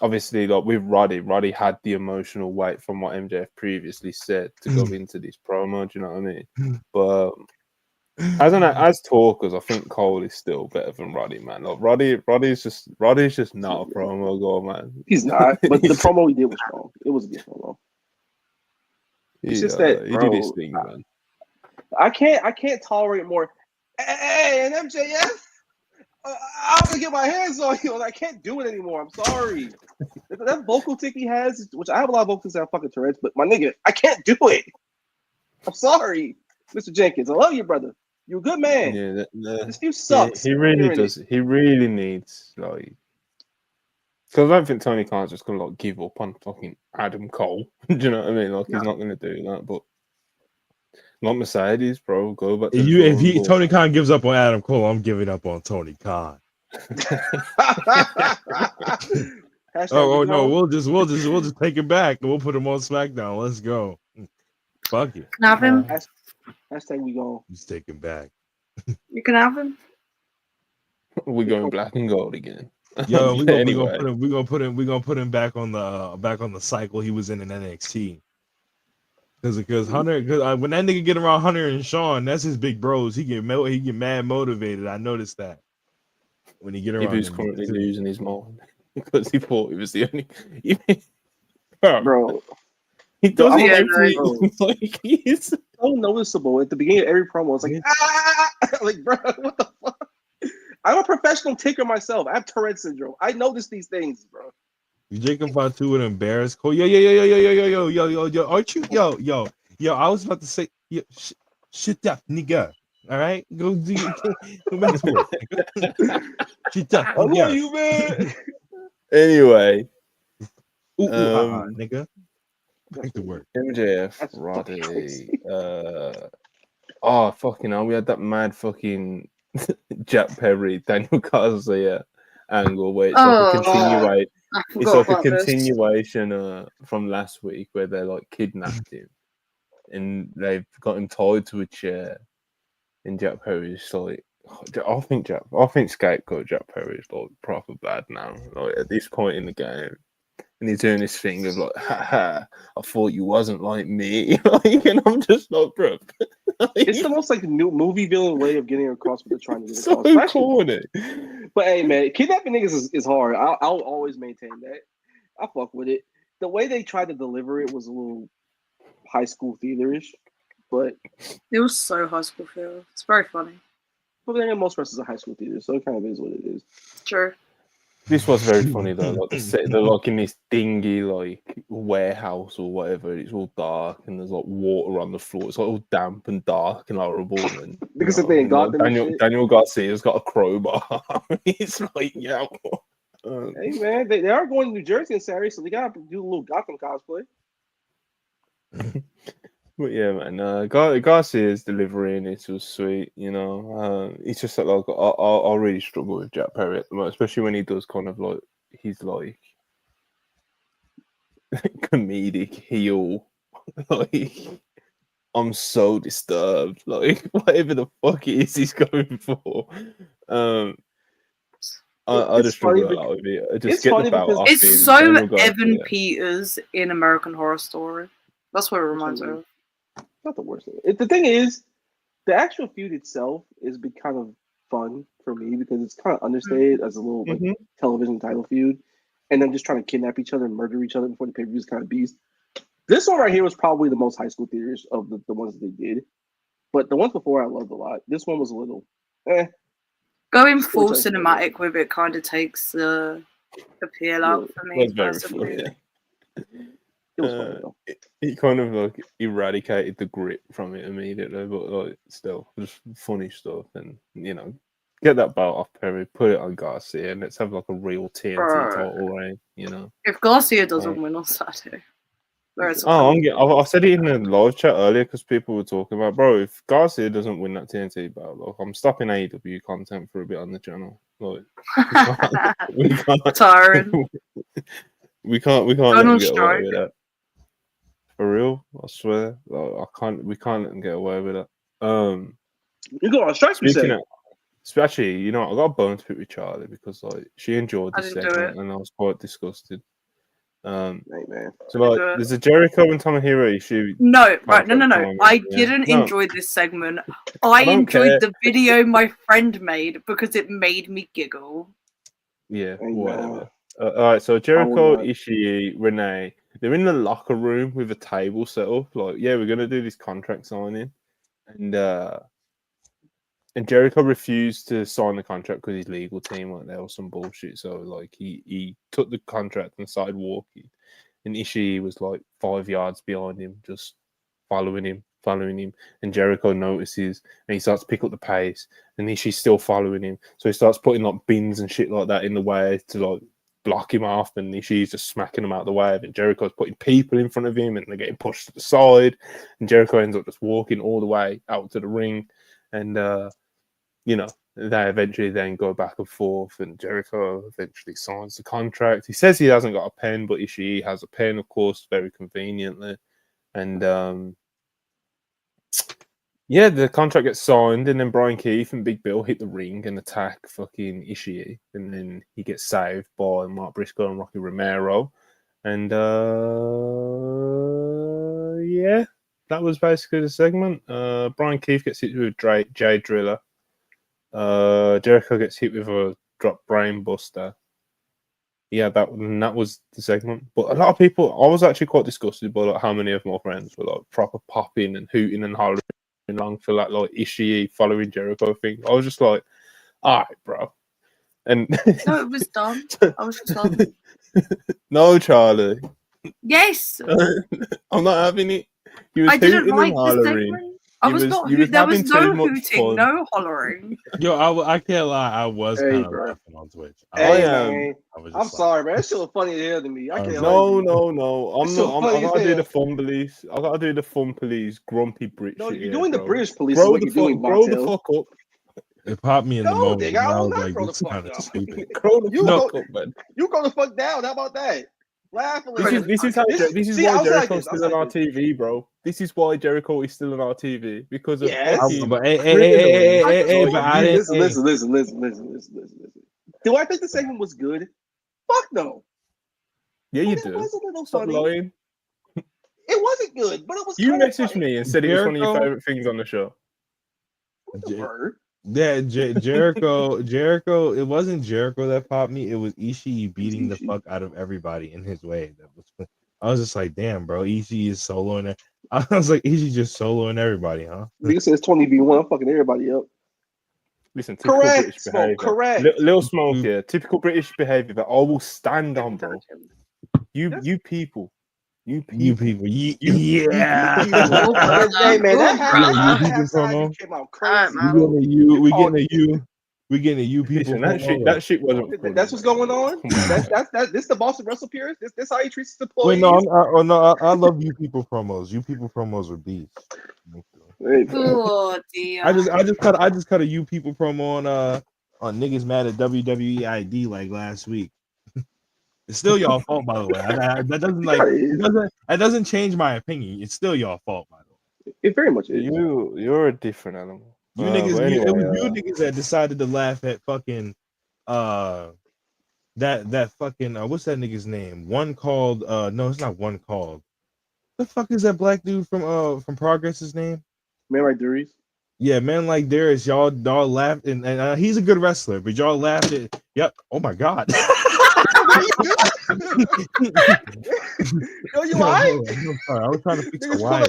Speaker 1: obviously, like with Roddy had the emotional weight from what MJF previously said to go into this promo. Do you know what I mean? But as talkers, I think Cole is still better than Roddy, man. Like Roddy's just not a promo guy, man.
Speaker 2: He's not. But the promo he did was strong. It was a good promo. It's just that, bro,
Speaker 1: he did his thing, man.
Speaker 2: I can't tolerate more. Hey, and MJF, I'm gonna get my hands on you, and I can't do it anymore. I'm sorry. That vocal tick he has, which I have a lot of vocals that have fucking Tourette's, but my nigga, I can't do it. I'm sorry, Mr. Jenkins. I love you, brother. You're a good man.
Speaker 1: Yeah,
Speaker 2: this feud sucks.
Speaker 1: He really does. He really needs like. Because I don't think Tony Khan's just gonna like give up on fucking Adam Cole. Do you know what I mean? Like he's not gonna do that. But Not Mercedes, bro. Go back to
Speaker 3: If Tony Khan gives up on Adam Cole, I'm giving up on Tony Khan. Oh no, we'll just take it back and we'll put him on SmackDown. Let's go. Fuck it.
Speaker 4: Can I have him?
Speaker 2: Hashtag we go.
Speaker 3: He's taking back.
Speaker 4: You can have him.
Speaker 1: We're going black and gold again.
Speaker 3: Yo, we're
Speaker 1: Anyway.
Speaker 3: gonna put him back on the cycle he was in NXT. Because Hunter, when that nigga get around Hunter and Sean, that's his big bros. He get mad motivated. I noticed that when he get around.
Speaker 1: He was currently losing his mind because he thought he was the only.
Speaker 2: Bro,
Speaker 1: he does it every.
Speaker 2: bro.
Speaker 1: Like he's
Speaker 2: so noticeable at the beginning of every promo. It's like, like, bro, what the fuck? I'm a professional ticker myself. I have Tourette syndrome. I notice these things, bro.
Speaker 3: Jacob Fatu would embarrass Cole. Yo, aren't you? Yo, I was about to say, shut up, nigga. All right, go back to work. Shut up,
Speaker 2: I love you, man.
Speaker 1: Anyway,
Speaker 3: nigga. Back to work.
Speaker 1: MJF, Roddy. Oh fucking hell! We had that mad fucking Jack Perry, Daniel Garcia angle where it's like a continuation. It's like a continuation from last week where they like kidnapped him and they've got him tied to a chair. And Jack Perry's like, I think scapegoat Jack Perry is like proper bad now. Like at this point in the game, and he's doing this thing of like, ha, I thought you wasn't like me, like, and I'm just like, bro.
Speaker 2: It's the most like new movie villain way of getting across what they're trying to get
Speaker 1: so
Speaker 2: across.
Speaker 1: corny.
Speaker 2: But hey, man, kidnapping niggas is hard. I'll always maintain that. I fuck with it. The way they tried to deliver it was a little high school theaterish, but
Speaker 4: it was so high school feel. It's very funny.
Speaker 2: But then most wrestlers are high school theater, so it kind of is what it is.
Speaker 4: True.
Speaker 1: This was very funny though. Like they're like in this dingy like warehouse or whatever. It's all dark and there's like water on the floor. It's like all damp and dark and horrible. And
Speaker 2: because if they got
Speaker 1: Daniel Garcia's got a crowbar. He's like, yeah.
Speaker 2: Hey man, they are going to New Jersey in Saturday, so they gotta do a little Gotham cosplay.
Speaker 1: But yeah, man, Garcia's delivering it was sweet, you know. It's just that like I really struggle with Jack Perry at the moment, especially when he does kind of like he's like comedic heel. Like I'm so disturbed, like whatever the fuck it is he's going for. I just struggle a lot with it. I just get the belt off him.
Speaker 4: It's so Evan Peters in American Horror Story. That's what it reminds me of.
Speaker 2: Not the worst thing. The thing is, the actual feud itself is kind of fun for me because it's kind of understated as a little like television title feud, and then just trying to kidnap each other and murder each other before the pay-per-view is kind of beast. This one right here was probably the most high school theaters of the ones that they did, but the ones before I loved a lot. This one was a little
Speaker 4: Going full cinematic with it kind of takes the appeal out for me.
Speaker 2: It was funny though.
Speaker 1: He kind of like eradicated the grit from it immediately, but like still just funny stuff. And you know, get that belt off Perry, put it on Garcia, and let's have like a real TNT title reign. You know,
Speaker 4: if Garcia doesn't win on Saturday,
Speaker 1: I said it in the live chat earlier because people were talking about, bro, if Garcia doesn't win that TNT belt, like, I'm stopping AEW content for a bit on the channel. Like, we can't.
Speaker 4: Tiring.
Speaker 1: We can't let him get away with that. For real, I swear. Like, we can't let him get away with it.
Speaker 2: You go on strike,
Speaker 1: especially, you know, I got a bone to pick with Charlie because like she enjoyed the segment and I was quite disgusted.
Speaker 2: Hey, man.
Speaker 1: So like, there's a Jericho and Tomohiro issue.
Speaker 4: No. I didn't enjoy this segment. I enjoyed the video my friend made because it made me giggle.
Speaker 1: Yeah, whatever. All right, so Jericho, Ishii, Renee, they're in the locker room with a table set up. Like, yeah, we're gonna do this contract signing, and Jericho refused to sign the contract because his legal team weren't there or some bullshit. So like, he took the contract and started walking, and Ishii was like 5 yards behind him, just following him. And Jericho notices and he starts to pick up the pace, and Ishii's still following him. So he starts putting like bins and shit like that in the way to like block him off, and Ishii's just smacking him out of the way. And Jericho's putting people in front of him, and they're getting pushed to the side. And Jericho ends up just walking all the way out to the ring, and they eventually then go back and forth, and Jericho eventually signs the contract. He says he hasn't got a pen, but Ishii has a pen, of course, very conveniently. And the contract gets signed, and then Brian Keith and Big Bill hit the ring and attack fucking Ishii, and then he gets saved by Mark Briscoe and Rocky Romero. And that was basically the segment. Brian Keith gets hit with Jay Driller. Jericho gets hit with a drop brain buster. Yeah, that was the segment. But a lot of people, I was actually quite disgusted by how many of my friends were like proper popping and hooting and hollering along for that like Ishii following Jericho thing. I was just like, all right, bro. And
Speaker 4: no, it was dumb. I was just dumb.
Speaker 1: No, Charlie.
Speaker 4: Yes.
Speaker 1: I'm not having it.
Speaker 4: I didn't like the segment. There was no hooting,
Speaker 1: fun.
Speaker 4: no hollering.
Speaker 3: Yo, I can't lie. I was kind of laughing on Twitch.
Speaker 2: I'm sorry, man. That shit was funny as hell to me. I can't.
Speaker 1: No. I'm not. I gotta do the fun police. I gotta do the fun police. Grumpy British.
Speaker 2: No, you're doing the British police.
Speaker 1: Grow the fuck up.
Speaker 3: It popped me in the moment.
Speaker 2: Nigga, I was
Speaker 3: like,
Speaker 2: grow the
Speaker 3: this
Speaker 2: fuck
Speaker 3: kind of
Speaker 2: up.
Speaker 3: stupid.
Speaker 1: Grow the fuck up, man.
Speaker 2: You grow the fuck down. How about that? This
Speaker 1: is why Jericho's still on our TV, bro. This is why Jericho is still on our TV because of
Speaker 3: but
Speaker 2: listen. Do I think the segment was good? Fuck no.
Speaker 1: Yeah, you do.
Speaker 2: It was a little
Speaker 1: Stop
Speaker 2: funny.
Speaker 1: lying.
Speaker 2: It wasn't good, but it was.
Speaker 1: You messaged
Speaker 2: funny.
Speaker 1: me and said it was one of your favorite things on the show.
Speaker 3: Yeah, Jericho. It wasn't Jericho that popped me. It was Ishii beating the fuck out of everybody in his way. I was just like, damn, bro. Ishii is soloing it. I was like, Ishii just soloing everybody, huh?
Speaker 2: Nigga says 20v1. I'm fucking everybody up.
Speaker 1: Listen, typical
Speaker 2: correct,
Speaker 1: British
Speaker 2: Smoke,
Speaker 1: behavior.
Speaker 2: correct.
Speaker 1: Little Smoke here. Typical British behavior that I will stand on, bro. You people.
Speaker 3: Yeah.
Speaker 2: Hey man, that came out crazy.
Speaker 3: We getting a you people.
Speaker 1: Listen, that shit wasn't.
Speaker 2: That's what's going on. That's this the Boston Wrestle Purist. This how he treats his employees.
Speaker 3: Wait, I love you people promos. You people promos are beats.
Speaker 4: Oh dear.
Speaker 3: I just cut a you people promo on niggas mad at WWE ID like last week. It's still y'all fault, by the way. That doesn't change my opinion. It's still y'all fault, by the way.
Speaker 2: It very much is.
Speaker 1: You're a different animal.
Speaker 3: You niggas that decided to laugh at fucking that fucking what's that nigga's name? One called no, it's not One Called. The fuck is that black dude from Progress's name?
Speaker 2: Man like Darius.
Speaker 3: Yeah, man like Darius. Y'all laughed and he's a good wrestler, but y'all laughed at. Yep. Oh my god.
Speaker 2: Yo, you alright?
Speaker 3: I was trying to fix the wire.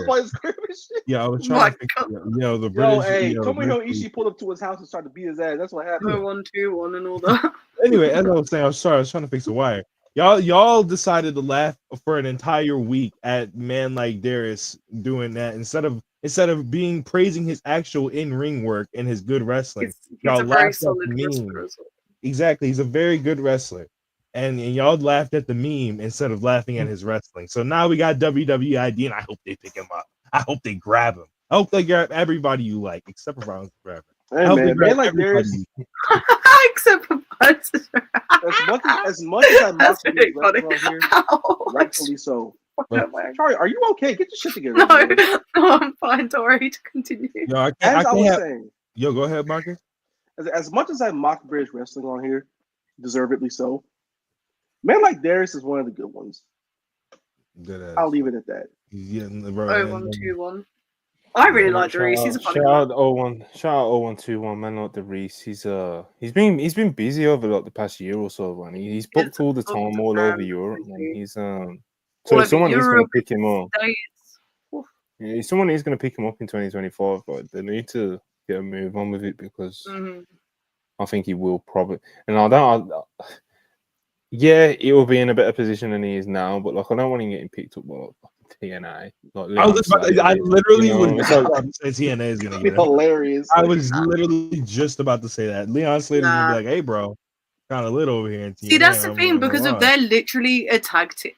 Speaker 3: Yeah, I was trying to fix the British.
Speaker 2: Hey, Tomohiro Ishii pulled up to his house and started to beat his ass. That's what happened.
Speaker 4: 1-2-1 and all that.
Speaker 3: Anyway, as I was saying, I was trying to fix the wire. Y'all decided to laugh for an entire week at man like Darius doing that instead of praising his actual in-ring work and his good wrestling. Y'all laughed at the meme. Exactly, he's a very good wrestler. And y'all laughed at the meme instead of laughing at his wrestling. So now we got WWE ID, and I hope they pick him up. I hope they grab him. I hope they grab everybody you like, except for Brown's Forever.
Speaker 2: Hey, man like Darius.
Speaker 4: Except for Brown's
Speaker 2: as much as I mock these wrestlers here, rightfully so. Charlie, are you okay? Get your shit together.
Speaker 4: No, I'm fine. Don't worry. To continue.
Speaker 3: Yo,
Speaker 2: saying.
Speaker 3: Yo, go ahead, Marcus.
Speaker 2: As much as I mock British wrestling on here, deservedly so. Man like Darius is one of the good ones. I'll leave it at that.
Speaker 3: Yeah,
Speaker 4: 1-2-1. I really like Darius. He's a funny
Speaker 1: guy. Shout out 0121, man like Darius. He's been busy over like the past year or so, man. He's booked all the time all over Europe, man. He's so someone is going to pick him up. Yeah, someone is going to pick him up in 2025, but they need to get a move on with it because I think he will probably. And yeah, he will be in a better position than he is now, but like I don't want him getting picked up by TNA.
Speaker 3: I literally was about to say TNA is gonna get
Speaker 2: hilarious.
Speaker 3: I was literally just about to say that Leon Slater's gonna be like, "Hey, bro, kind of lit over here in TNA.
Speaker 4: See, that's the
Speaker 3: I'm
Speaker 4: thing,
Speaker 3: not gonna
Speaker 4: because if
Speaker 3: lie.
Speaker 4: they're literally a tag team.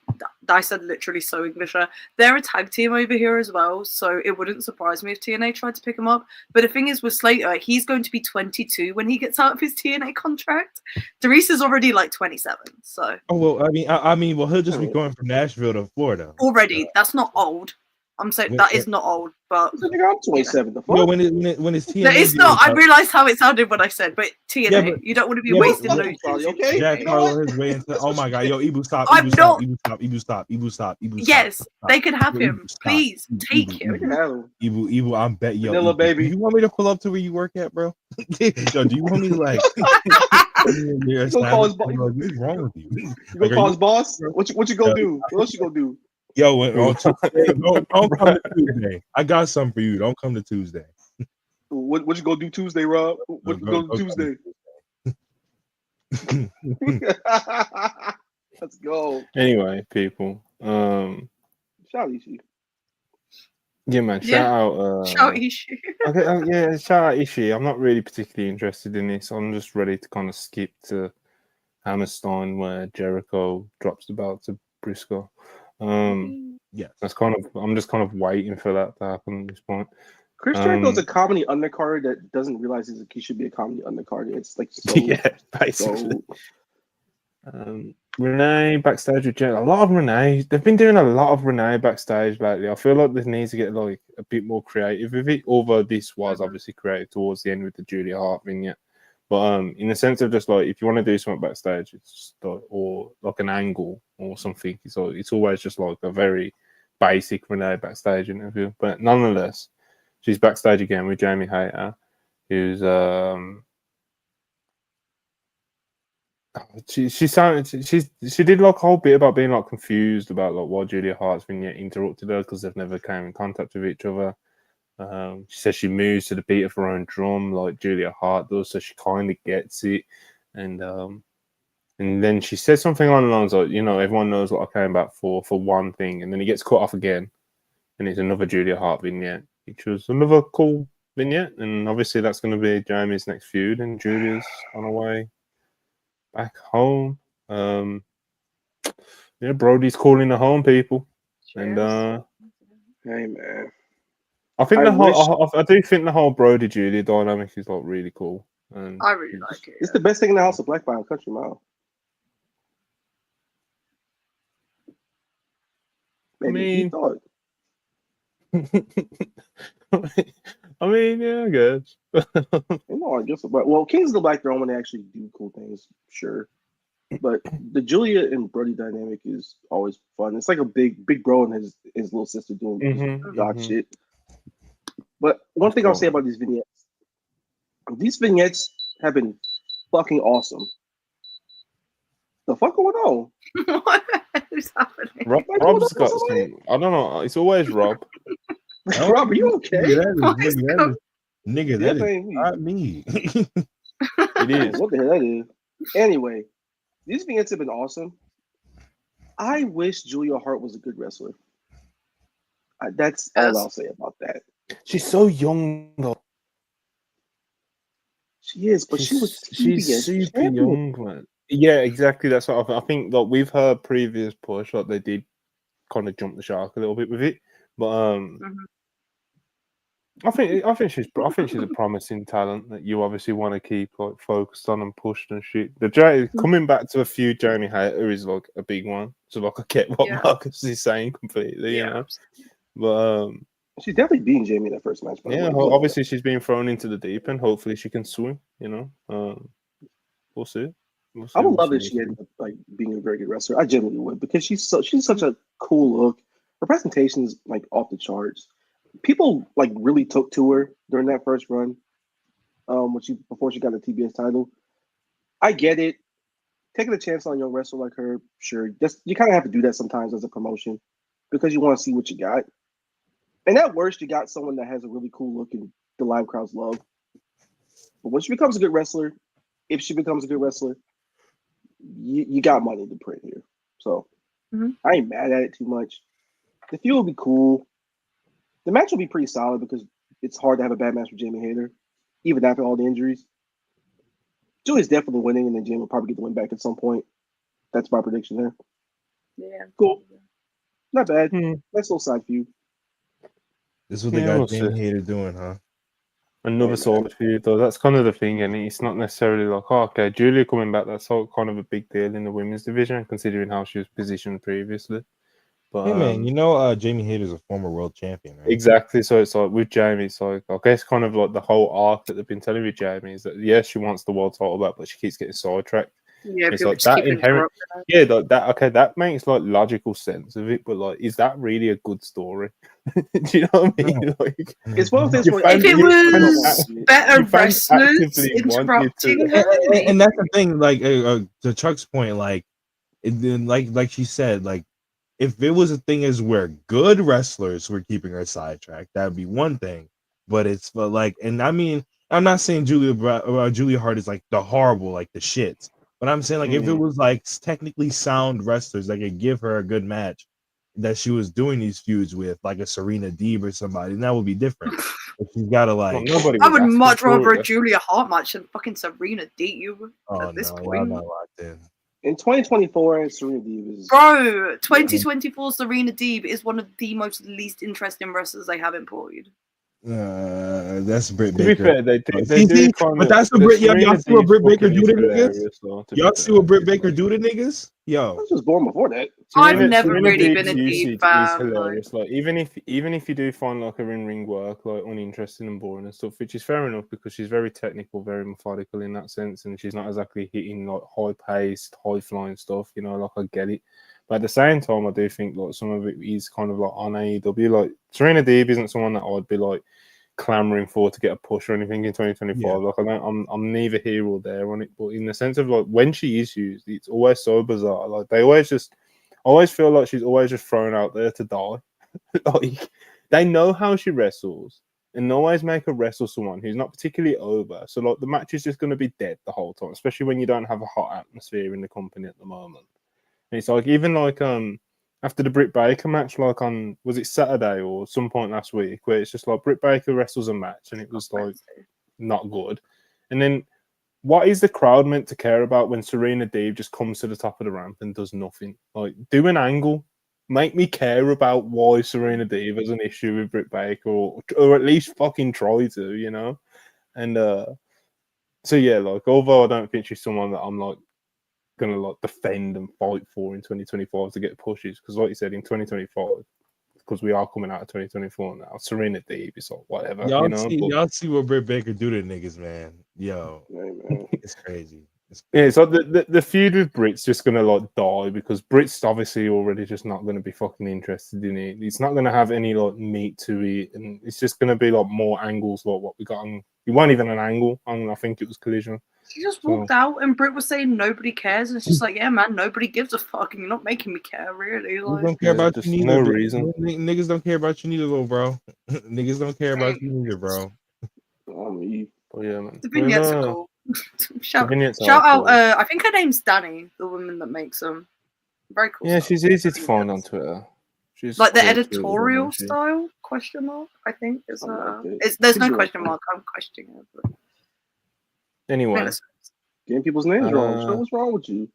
Speaker 4: I said literally so English. They're a tag team over here as well, so it wouldn't surprise me if TNA tried to pick him up. But the thing is, with Slater, he's going to be 22 when he gets out of his TNA contract. Darius is already like 27, so.
Speaker 3: Oh well, I mean, well, he'll just be going from Nashville to Florida.
Speaker 4: Already, that's not old. I'm saying that is not old, but
Speaker 2: I'm 27. The fuck?
Speaker 3: Well, when it's TNA,
Speaker 4: no, it's not. I realized how it sounded when I said, but TNA,
Speaker 3: Yeah, but-
Speaker 4: you don't want to be
Speaker 3: yeah, but-
Speaker 4: wasting
Speaker 2: Fuck
Speaker 4: those.
Speaker 2: you, Charlie, okay?
Speaker 3: Jack
Speaker 2: You know
Speaker 3: Harlow
Speaker 2: what?
Speaker 3: his way into. Oh my god, yo, Ibu stop!
Speaker 4: I'm
Speaker 3: Ibu
Speaker 4: not-
Speaker 3: stop! Ibu stop! Ibu stop! Ibu stop!
Speaker 4: Yes,
Speaker 3: stop.
Speaker 4: they could have
Speaker 3: Yo,
Speaker 4: him.
Speaker 3: Ibu, stop.
Speaker 4: Please
Speaker 3: Ibu,
Speaker 4: take
Speaker 3: Ibu,
Speaker 4: him.
Speaker 2: They can have him.
Speaker 3: Ibu, I bet yo.
Speaker 2: Vanilla
Speaker 3: Ibu,
Speaker 2: baby.
Speaker 3: Do you want me to pull up to where you work at, bro? Yo, do you want me to like?
Speaker 2: You gonna call his boss?
Speaker 3: What's wrong with you?
Speaker 2: You
Speaker 3: Like,
Speaker 2: gonna
Speaker 3: are
Speaker 2: call
Speaker 3: you-
Speaker 2: his boss? What you gonna do? What else you gonna do?
Speaker 3: Yo, on Tuesday, don't come to Tuesday. I got something for you. Don't come to Tuesday.
Speaker 2: What you gonna do Tuesday, Rob? What you gonna do Tuesday? Let's go.
Speaker 1: Anyway, people.
Speaker 2: Shout Ishii.
Speaker 1: Yeah, man.
Speaker 4: Yeah.
Speaker 1: Shout out.
Speaker 4: Shout issue.
Speaker 1: Okay, yeah, shout out Ishii. I'm not really particularly interested in this. I'm just ready to kind of skip to Hammerstein where Jericho drops the belt to Briscoe.
Speaker 3: Yes.
Speaker 1: I'm just kind of waiting for that to happen at this point.
Speaker 2: Chris Jericho's a comedy undercard that doesn't realize he should be a comedy undercard. It's like so.
Speaker 1: Yeah, basically. Renee backstage with Jen. A lot of Renee. They've been doing a lot of Renee backstage lately. I feel like they need to get like a bit more creative with it. Although this was obviously creative towards the end with the Julia Hart vignette. But in the sense of just like if you want to do something backstage, it's just like, or like an angle or something. It's always just like a very basic Renee backstage interview. But nonetheless, she's backstage again with Jamie Hayter, who's she did like a whole bit about being like confused about like why Julia Hart's vignette interrupted her because they've never came in contact with each other. She says she moves to the beat of her own drum like Julia Hart does, so she kind of gets it. And then she says something along the lines like, you know, everyone knows what I came back for one thing, and then he gets cut off again, and it's another Julia Hart vignette, which was another cool vignette, and obviously that's going to be Jamie's next feud, and Julia's on her way back home. Yeah, Brody's calling her home, people, and
Speaker 2: Hey man,
Speaker 1: I think
Speaker 2: I
Speaker 1: I do think the whole Brody Julia dynamic is like really cool. And
Speaker 4: I really like it.
Speaker 2: it's the best thing in the House of Black by a country mile. Maybe he thought.
Speaker 1: I mean, yeah, I guess.
Speaker 2: I guess. But well, Kings of the Black Throne when they actually do cool things, sure. But the Julia and Brody dynamic is always fun. It's like a big bro and his little sister doing dog shit. But one thing I'll say about these vignettes have been fucking awesome. The fuck going on?
Speaker 4: What is happening?
Speaker 1: Rob's got some. I don't know. It's always Rob.
Speaker 2: Rob, are you okay?
Speaker 3: Nigga, that is not me.
Speaker 1: It is.
Speaker 2: What the hell that is? Anyway, these vignettes have been awesome. I wish Julia Hart was a good wrestler. That's all I'll say about that.
Speaker 1: She's so young, though.
Speaker 2: She is, but she's
Speaker 1: super young, man. Yeah, exactly. That's what I think. That with her previous push, like they did kind of jump the shark a little bit with it, but I think she's a promising talent that you obviously want to keep like focused on and pushed and shit. Coming back to a few Jamie Hayter is like a big one. So like I get what Marcus is saying completely, you know. But
Speaker 2: she's definitely beating Jamie in that first match.
Speaker 1: Yeah, obviously she's being thrown into the deep end. Hopefully she can swim. You know, we'll see.
Speaker 2: I would love if she ended up like being a very good wrestler. I genuinely would because she's such a cool look. Her presentation is like off the charts. People like really took to her during that first run, before she got the TBS title. I get it. Taking a chance on a young wrestler like her, sure. You kind of have to do that sometimes as a promotion because you want to see what you got. And at worst, you got someone that has a really cool look and the live crowds love. But when she becomes a good wrestler, if she becomes a good wrestler, you got money to print here. So I ain't mad at it too much. The feud will be cool. The match will be pretty solid because it's hard to have a bad match with Jamie Hayter, even after all the injuries. Julie's definitely winning, and then Jim will probably get the win back at some point. That's my prediction there.
Speaker 4: Yeah.
Speaker 2: Cool. Not bad.
Speaker 1: Hmm.
Speaker 2: Nice little side feud.
Speaker 3: This is what they
Speaker 1: Yeah,
Speaker 3: got
Speaker 1: we'll
Speaker 3: Jamie
Speaker 1: see.
Speaker 3: Hater doing, huh?
Speaker 1: Another
Speaker 2: Hey,
Speaker 1: solid feud, though. That's kind of the thing, and it's not necessarily like, oh, okay, Julia coming back. That's kind of a big deal in the women's division, considering how she was positioned previously. But
Speaker 3: Hey man, Jamie Hater's a former world champion, right?
Speaker 1: exactly. So it's like with Jamie, it's like I guess kind of like the whole arc that they've been telling with Jamie is that yes, she wants the world title back, but she keeps getting sidetracked.
Speaker 4: Yeah,
Speaker 1: It's
Speaker 4: people
Speaker 1: like
Speaker 4: just
Speaker 1: that
Speaker 4: keep
Speaker 1: inherent.
Speaker 4: interrupting.
Speaker 1: Yeah, like that. Okay, that makes like logical sense of it, but like, is that really a good story? Do you know what I mean? Like,
Speaker 2: It's one of those things
Speaker 1: Your
Speaker 2: where
Speaker 4: If it
Speaker 1: your
Speaker 4: was better
Speaker 1: your fans
Speaker 4: wrestlers
Speaker 1: actively want you
Speaker 4: interrupting
Speaker 1: to.
Speaker 4: her,
Speaker 3: and that's the thing. Like to Chuck's point, like like she said, like if it was a thing as where good wrestlers were keeping her sidetracked, that would be one thing. But and I mean, I'm not saying Julia Hart is like the horrible, like the shits. But I'm saying like if it was like technically sound wrestlers that could give her a good match that she was doing these feuds with, like a Serena Deeb or somebody, and that would be different. But she's got to
Speaker 1: Well,
Speaker 3: like,
Speaker 1: nobody
Speaker 4: I
Speaker 1: was
Speaker 4: would
Speaker 1: asking
Speaker 4: much
Speaker 1: for
Speaker 4: rather a
Speaker 1: it.
Speaker 4: Julia Hart match than fucking Serena Deeb
Speaker 3: oh
Speaker 4: at this
Speaker 3: no, y'all
Speaker 4: point.
Speaker 3: not locked in.
Speaker 2: in 2024, Serena Deeb is
Speaker 4: Bro, 2024 Serena Deeb is one of the most least interesting wrestlers they have employed.
Speaker 3: That's Britt
Speaker 1: To be
Speaker 3: Baker.
Speaker 1: fair, they do kind
Speaker 3: But
Speaker 1: of.
Speaker 3: that's what
Speaker 1: The
Speaker 3: y'all
Speaker 1: Serena
Speaker 3: see what
Speaker 1: Deeb's
Speaker 3: Britt Baker
Speaker 1: booking
Speaker 3: do
Speaker 1: is
Speaker 3: to niggas.
Speaker 1: hilarious, though. To be
Speaker 3: Y'all see
Speaker 1: fair.
Speaker 3: what Britt
Speaker 1: It's
Speaker 3: Baker
Speaker 1: like-
Speaker 3: do to niggas?
Speaker 2: I
Speaker 3: Yo,
Speaker 2: was just born before that.
Speaker 4: I've never
Speaker 1: Serena
Speaker 4: really
Speaker 1: Deeb's
Speaker 4: been a Deeb
Speaker 1: usage is
Speaker 4: fan,
Speaker 1: hilarious. Like even if you do find like her in ring work like uninteresting and boring and stuff, which is fair enough because she's very technical, very methodical in that sense, and she's not exactly hitting like high paced, high flying stuff. You know, like I get it. But at the same time, I do think like some of it is kind of like on AEW. Like Serena Deeb isn't someone that I'd be like clamoring for to get a push or anything in 2025.
Speaker 3: Yeah.
Speaker 1: Like I'm neither here or there on it. But in the sense of like when she is used, it's always so bizarre. Like they always I always feel like she's always just thrown out there to die. Like they know how she wrestles and they always make her wrestle someone who's not particularly over. So like the match is just going to be dead the whole time, especially when you don't have a hot atmosphere in the company at the moment. And it's like even like after the Britt Baker match, like on was it Saturday or some point last week, where it's just like Britt Baker wrestles a match and it was like not good. And then what is the crowd meant to care about when Serena Deeb just comes to the top of the ramp and does nothing? Like do an angle, make me care about why Serena Deeb has an issue with Britt Baker, or at least fucking try to, you know. And so yeah, like although I don't think she's someone that I'm like gonna like defend and fight for in 2025 to get pushes, because like you said in 2025, because we are coming out of 2024 now, Serena Deeb is like whatever, you know.
Speaker 3: y'all see what Britt Baker do to niggas, man. Yo,
Speaker 2: Hey, man.
Speaker 3: it's crazy.
Speaker 1: Yeah, so the feud with Brit's just gonna like die because Brit's obviously already just not gonna be fucking interested in it. It's not gonna have any like meat to it, and it's just gonna be like more angles like what we got on. It wasn't even an angle. I think it was Collision.
Speaker 4: She just walked out and Britt was saying nobody cares, and it's just like, yeah, man, nobody gives a fuck, and you're not making me care, really.
Speaker 3: Niggas
Speaker 4: Like,
Speaker 3: don't care about
Speaker 1: just
Speaker 3: you neither.
Speaker 1: no reason.
Speaker 3: Niggas don't care about you neither, little bro. Niggas don't care about you neither, bro.
Speaker 2: I mean,
Speaker 1: But yeah, man.
Speaker 4: the vignettes are cool. shout
Speaker 1: vignettes are
Speaker 4: shout out,
Speaker 1: cool.
Speaker 4: I think her name's Danny, the woman that makes them. Very cool.
Speaker 1: Yeah,
Speaker 4: stuff.
Speaker 1: she's easy to find on Twitter. She's
Speaker 4: Like the
Speaker 1: cool,
Speaker 4: editorial
Speaker 1: isn't she?
Speaker 4: style? Question mark? I think is
Speaker 2: I like it.
Speaker 4: it's there's no
Speaker 2: She's
Speaker 4: question
Speaker 2: right.
Speaker 4: mark. I'm questioning it. But
Speaker 1: Anyway,
Speaker 2: getting people's names wrong. So what's wrong with you?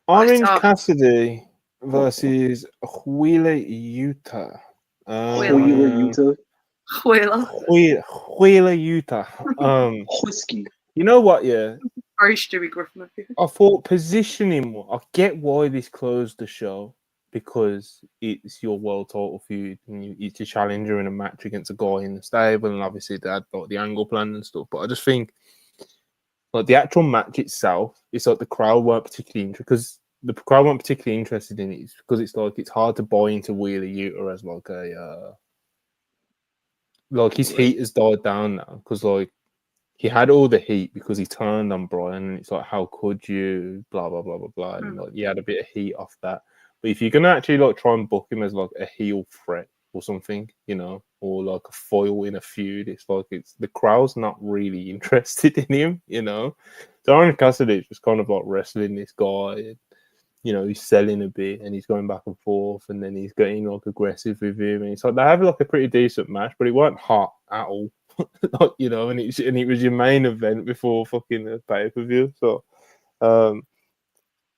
Speaker 1: Orange
Speaker 4: Oh.
Speaker 1: Cassidy versus Wheeler Utah.
Speaker 2: Wheeler, Utah.
Speaker 1: Wheeler Utah.
Speaker 2: Whiskey.
Speaker 1: You know what? Yeah,
Speaker 4: Very Stewie Griffin of you.
Speaker 1: I thought positioning. I get why this closed the show because it's your world title feud and it's a challenger in a match against a guy in the stable, and obviously they had like the angle plan and stuff. But I just think like the actual match itself, it's like the crowd weren't particularly interested because the crowd weren't particularly interested in it because it's like it's hard to buy into Wheeler Utah as like a like his heat has died down now because like he had all the heat because he turned on Brian and it's like how could you blah blah blah blah blah and like he had a bit of heat off that. But if you're gonna actually like try and book him as like a heel threat or something, you know, or like a foil in a feud, it's like it's the crowd's not really interested in him, you know. So Orange Cassidy is just kind of like wrestling this guy, and, you know, he's selling a bit and he's going back and forth, and then he's getting like aggressive with him, and it's like they have like a pretty decent match, but it weren't hot at all. you know, and it was your main event before fucking the pay per view. So, so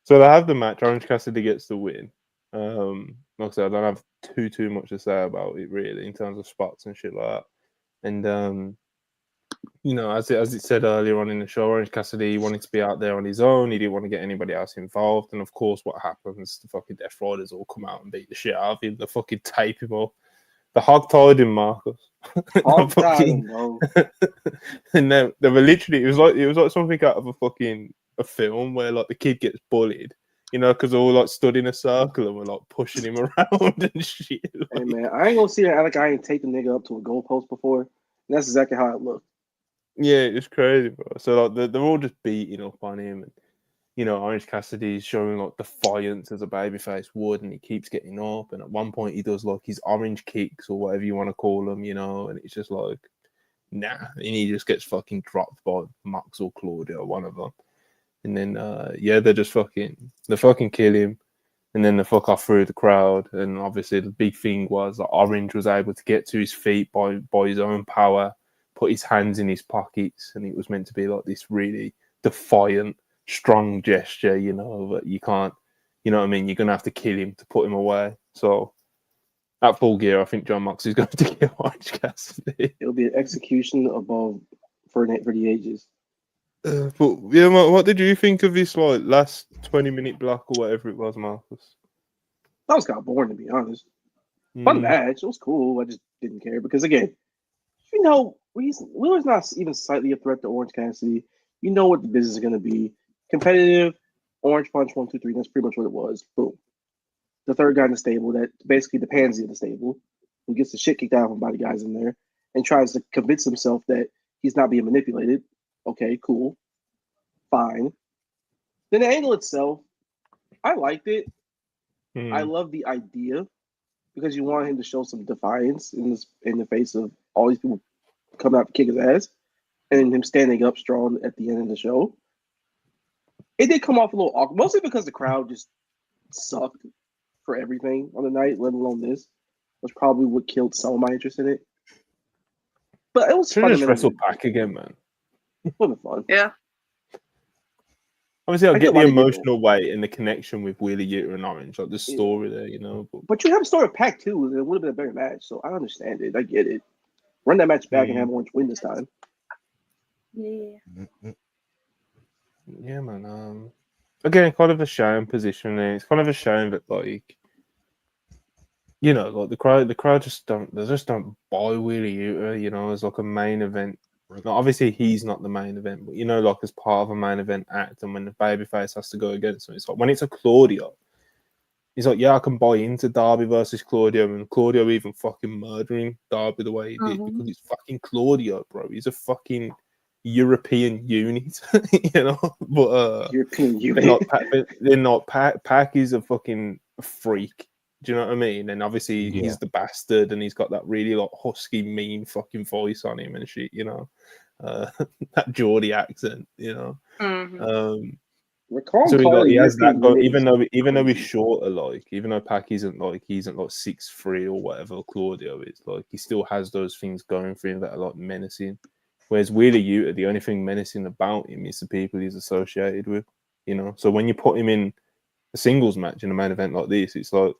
Speaker 1: they have the match. Orange Cassidy gets the win. Like I said, I don't have too much to say about it really in terms of spots and shit like that. And you know, as it said earlier on in the show, Orange Cassidy wanted to be out there on his own. He didn't want to get anybody else involved. And of course, what happens? The fucking Death Riders all come out and beat the shit out of him. They fucking tape him up. The hog-tied him, Marcus.
Speaker 2: Hog-tied him, bro.
Speaker 1: And they were literally, it was like something out of a film where like the kid gets bullied, you know, because all like stood in a circle and were like pushing him around and shit.
Speaker 2: Hey man, I ain't gonna see that like I ain't taken nigga up to a goalpost before. And that's exactly how it looked.
Speaker 1: Yeah, it's crazy, bro. So like they're all just beating up on him, and you know, Orange Cassidy's showing like defiance as a babyface would, and he keeps getting up. And at one point, he does like his orange kicks or whatever you want to call them, you know, and it's just like, nah. And he just gets fucking dropped by Max or Claudio, one of them. And then, yeah, they fucking kill him, and then they fuck off through the crowd. And obviously, the big thing was that Orange was able to get to his feet by his own power, put his hands in his pockets, and it was meant to be like this really defiant, strong gesture, you know, but you can't, you know what I mean? You're going to have to kill him to put him away. So at Full Gear, I think John Mox is going to kill Orange Cassidy.
Speaker 2: It'll be an execution above for the ages.
Speaker 1: But yeah, what did you think of this like last 20-minute block or whatever it was, Marcus?
Speaker 2: That was kind of boring, to be honest. Fun match. It was cool. I just didn't care because, again, you know, Wheeler's not even slightly a threat to Orange Cassidy. You know what the business is going to be. Competitive, Orange Punch, 1, 2, 3. That's pretty much what it was. Boom. The third guy in the stable, that basically the pansy of the stable, who gets the shit kicked out of him by the guys in there and tries to convince himself that he's not being manipulated. Okay, cool. Fine. Then the angle itself, I liked it. I love the idea because you want him to show some defiance in the face of all these people coming out to kick his ass and him standing up strong at the end of the show. It did come off a little awkward, mostly because the crowd just sucked for everything on the night, let alone this. Was probably what killed some of my interest in it. But it was
Speaker 1: fun. Just wrestle Pac again, man.
Speaker 2: It was fun.
Speaker 4: Yeah.
Speaker 1: Obviously, I get the emotional weight and the connection with Wheeler Yuta and Orange, like the story there, you know.
Speaker 2: But you have a story of Pac too. It would have been a better match, so I understand it. I get it. Run that match back and have Orange win this time.
Speaker 4: Yeah.
Speaker 1: Yeah, man. Again, kind of a shame positioning. It's kind of a shame that, like, you know, like the crowd just don't buy Wheeler Yuta, you know, as like a main event. Now, obviously, he's not the main event, but you know, like as part of a main event act, and when the babyface has to go against him, it's like when it's a Claudio, he's like, yeah, I can buy into Darby versus Claudio, and Claudio even fucking murdering Darby the way he did because it's fucking Claudio, bro. He's a fucking European unit, you know. But
Speaker 2: European unit.
Speaker 1: They're not. Pac is a fucking freak. Do you know what I mean? And obviously he's the bastard, and he's got that really like husky, mean fucking voice on him and shit. You know, that Geordie accent. You know. So he has that. Even though he's shorter, like even though Pac isn't like 6'3" or whatever Claudio is, like he still has those things going for him that are like menacing. Whereas Wheeler Yuta, the only thing menacing about him is the people he's associated with. You know, so when you put him in a singles match in a main event like this, it's like,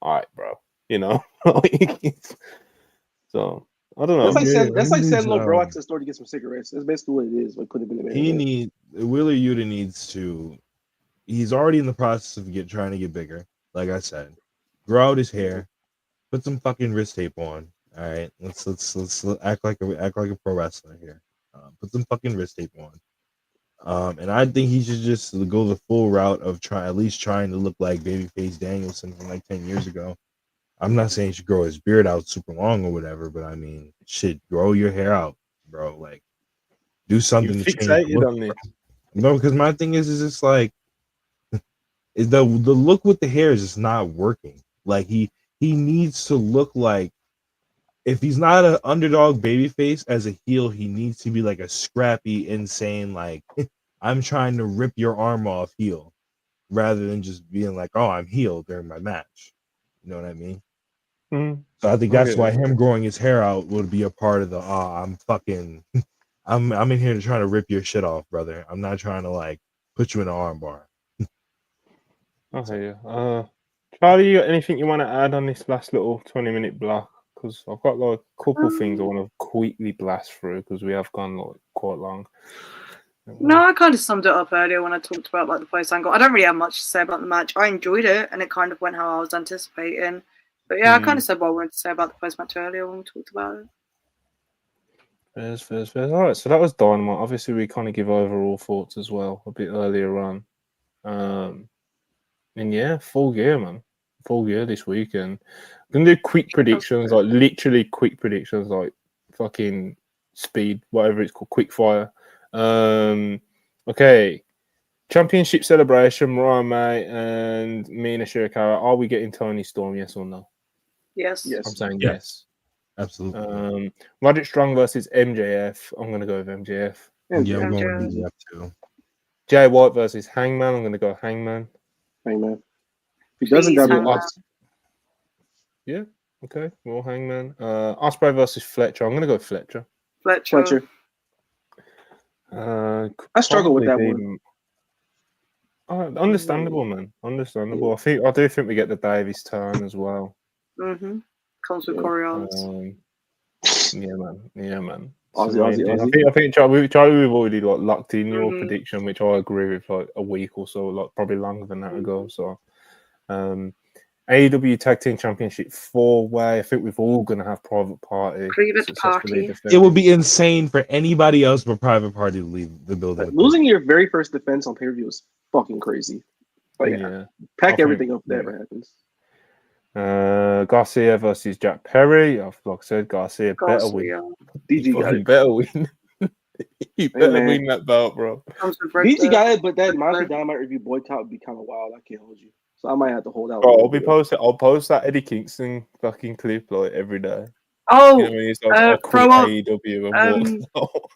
Speaker 1: all right, bro. You know, so I don't know.
Speaker 2: That's like sending little bro out to the store to get some cigarettes. That's basically what it is. Like put him in the main event.
Speaker 3: Wheeler Yuta needs to. He's already in the process of trying to get bigger. Like I said, grow out his hair, put some fucking wrist tape on. All right, let's act like a pro wrestler here. Put some fucking wrist tape on. And I think he should just go the full route of at least trying to look like Babyface Danielson from like 10 years ago. I'm not saying he should grow his beard out super long or whatever, but I mean, shit, grow your hair out, bro. Like, do something to change the look. On this. No, because my thing is it's like the look with the hair is just not working. Like he needs to look like, if he's not an underdog babyface as a heel, he needs to be like a scrappy, insane, like I'm trying to rip your arm off heel, rather than just being like, oh, I'm heel during my match. You know what I mean?
Speaker 1: Mm.
Speaker 3: So I think that's
Speaker 1: Okay.
Speaker 3: why him growing his hair out would be a part of the. I'm fucking. I'm in here to try to rip your shit off, brother. I'm not trying to like put you in an armbar.
Speaker 1: Okay, yeah. Charlie, you got anything you want to add on this last little 20-minute block? Because I've got like a couple things I want to quickly blast through because we have gone like quite long.
Speaker 4: No, I kind of summed it up earlier when I talked about like the post angle. I don't really have much to say about the match. I enjoyed it, and it kind of went how I was anticipating. But yeah, I kind of said what I wanted to say about the post match earlier when we talked about it.
Speaker 1: Fairs. All right, so that was Dynamite. Obviously, we kind of give overall thoughts as well a bit earlier on. And yeah, full gear, man. Full gear this weekend. I'm gonna do quick predictions, like literally quick predictions, like fucking speed, whatever it's called, quick fire. Okay. Championship celebration, Mariah May and Mina Shirakawa. Are we getting Tony Storm? Yes or no?
Speaker 4: Yes.
Speaker 1: I'm saying
Speaker 3: Yes.
Speaker 1: yes.
Speaker 3: Absolutely.
Speaker 1: Roderick Strong versus MJF. I'm gonna go with MJF.
Speaker 3: Yeah, I'm going with BJF too.
Speaker 1: Jay White versus Hangman. I'm gonna go Hangman.
Speaker 2: Hangman. If he doesn't,
Speaker 4: Please,
Speaker 2: that'll be
Speaker 4: Hangman.
Speaker 2: awesome.
Speaker 1: Yeah. Okay. Well, Hangman. Ospreay versus Fletcher. I'm gonna go Fletcher.
Speaker 2: Fletcher. I struggle with that one.
Speaker 1: Understandable, man. Understandable.
Speaker 2: Yeah.
Speaker 1: I do think we get the Davis turn as well.
Speaker 4: Comes with Coriolis.
Speaker 1: Yeah, man.
Speaker 2: Aussie.
Speaker 1: I think Charlie, we've already like locked in your prediction, which I agree with, like a week or so, like probably longer than that ago. So, AEW Tag Team Championship 4-way. I think we're all gonna have Private Party.
Speaker 3: It would be insane for anybody else but Private Party to leave the building.
Speaker 2: Losing your very first defense on pay-per-view is fucking crazy. But yeah, pack everything up if that ever happens.
Speaker 1: Garcia versus Jack Perry. Like I said, Garcia better win.
Speaker 2: DG got it.
Speaker 1: Better win. You better win that belt, bro.
Speaker 2: DG got it, but that Monster Dynamite review boycott would be kind of wild. I can't hold you. So I might have to hold out.
Speaker 1: Bro, I'll post that Eddie Kingston fucking clip like every day.
Speaker 4: Oh,
Speaker 1: you know, when he's like, I'll quit AEW and walk.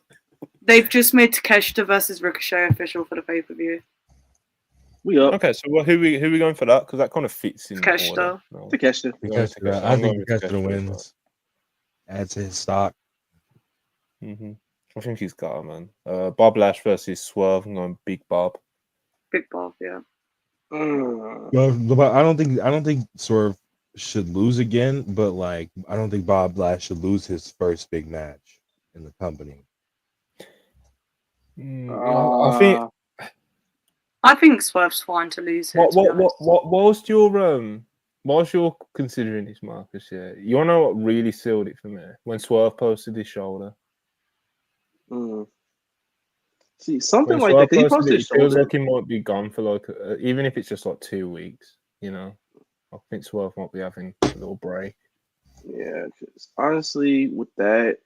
Speaker 4: They've just made Takeshita versus Ricochet official for the pay-per-view.
Speaker 2: We up.
Speaker 1: Okay, so who we going for that? Because that kind of fits in.
Speaker 2: Takeshita.
Speaker 3: I think Takeshita wins. Adds to his stock.
Speaker 1: I think he's got it, man. Bob Lash versus Swerve. I'm going Big Bob.
Speaker 4: Big Bob, yeah.
Speaker 3: But I don't think Swerve should lose again. But like, I don't think Bob Lash should lose his first big match in the company.
Speaker 4: I think Swerve's fine to lose here.
Speaker 1: Whilst you're considering this, Marcus, yeah, you wanna know what really sealed it for me? When Swerve posted his shoulder.
Speaker 2: See, something like that. He posted his
Speaker 1: shoulder. Feels like he might be gone for like even if it's just like 2 weeks. You know, I think Swerve might be having a little break.
Speaker 2: Yeah, because honestly, with that,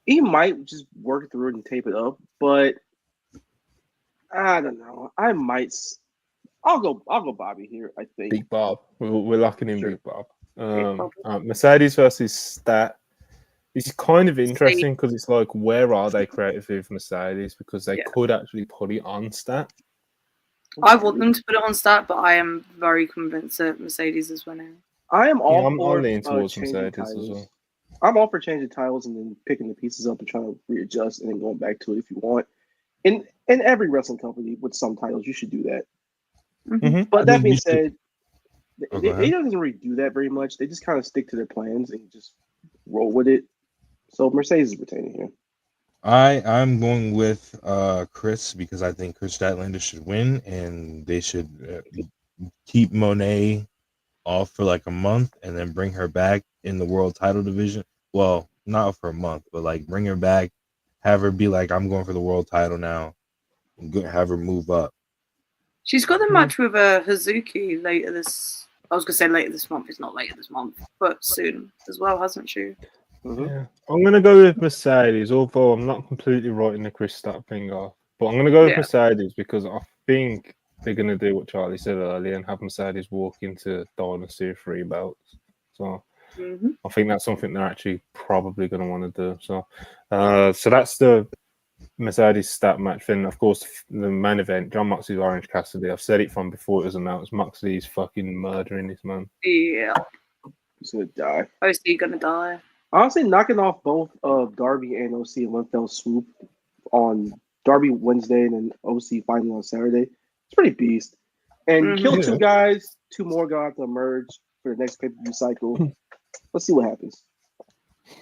Speaker 2: he might just work through it and tape it up. But I don't know. I'll go Bobby here. I think
Speaker 1: Big Bob. We're locking in Big Bob. Mercedes versus Stat. This is kind of interesting because it's like, where are they creatively with Mercedes? Because they could actually put it on Stat.
Speaker 4: I want them to put it on Stat, but I am very convinced that Mercedes is winning.
Speaker 2: I am all for
Speaker 1: leaning towards
Speaker 2: changing
Speaker 1: Mercedes
Speaker 2: titles.
Speaker 1: as well.
Speaker 2: I'm all for changing titles and then picking the pieces up and trying to readjust and then going back to it if you want. In every wrestling company with some titles, you should do that. But that being said, they don't really do that very much. They just kind of stick to their plans and just roll with it. So Mercedes is retaining here.
Speaker 3: I'm going with Chris because I think Chris Statlander should win, and they should keep Monet off for like a month and then bring her back in the world title division. Well, not for a month, but like bring her back, have her be like, I'm going for the world title now, and have her move up.
Speaker 4: She's got the match with Hazuki later this. I was gonna say later this month. It's not later this month, but soon as well, hasn't she?
Speaker 1: Yeah, I'm gonna go with Mercedes. Although I'm not completely writing the Chris Stat thing off, but I'm gonna go with Mercedes because I think they're gonna do what Charlie said earlier and have Mercedes walk into Dynasty 3 belts. So I think that's something they're actually probably gonna want to do. So, so that's the Mercedes Stat match. Then, of course, the main event: John Moxley's Orange Cassidy. I've said it from before it was announced. Moxley's fucking murdering this man.
Speaker 4: Yeah.
Speaker 2: He's gonna die.
Speaker 4: OC gonna die.
Speaker 2: Honestly, knocking off both Darby and OC in one fell swoop on Darby Wednesday and then OC finally on Saturday. It's pretty beast. And kill two guys, two more guys to emerge for the next pay-per-view cycle. Let's see what happens.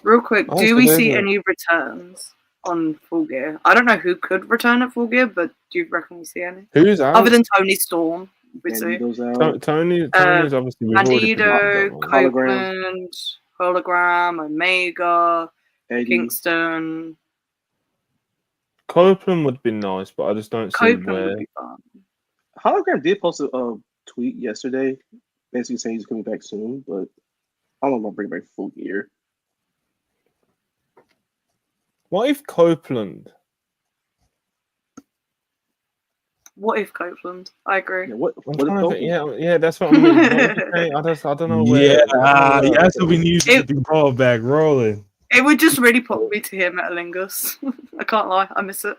Speaker 4: Real quick, do we see any returns on Full Gear? I don't know who could return at Full Gear, but do you reckon we see any?
Speaker 1: Who's out?
Speaker 4: Other than Tony Storm, we see.
Speaker 1: Tony's obviously
Speaker 4: Bandido, Copeland, Hologram, Omega,
Speaker 2: Eddie.
Speaker 4: Kingston.
Speaker 1: Copeland would be nice, but I just don't see
Speaker 4: Copeland
Speaker 1: where.
Speaker 4: would be fun.
Speaker 2: Hologram did post a tweet yesterday, basically saying he's coming back soon, but I don't know about bringing back Full Gear.
Speaker 1: What if Copeland?
Speaker 4: What if Copeland? I agree.
Speaker 2: Yeah, what if Copeland?
Speaker 1: Yeah, that's what I mean. I don't know where.
Speaker 3: That's what we need to get the ball back rolling.
Speaker 4: It would just really put me to him at Lingus. I can't lie, I miss it.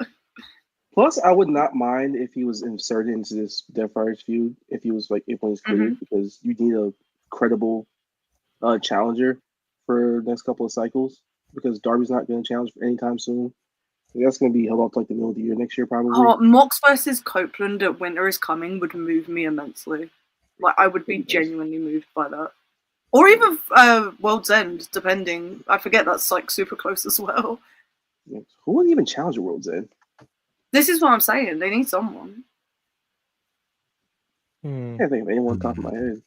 Speaker 2: Plus, I would not mind if he was inserted into this Death Riders feud if he was if when he's cleared, because you need a credible challenger for the next couple of cycles, because Darby's not going to challenge for anytime soon. That's going to be held up like the middle of the year next year, probably.
Speaker 4: Oh, Mox versus Copeland at Winter is Coming would move me immensely. Like, I would be genuinely moved by that. Or even World's End, depending. I forget that's like super close as well.
Speaker 2: Yeah. Who wouldn't even challenge a World's End?
Speaker 4: This is what I'm saying. They need someone.
Speaker 2: I can't think of anyone top of my head.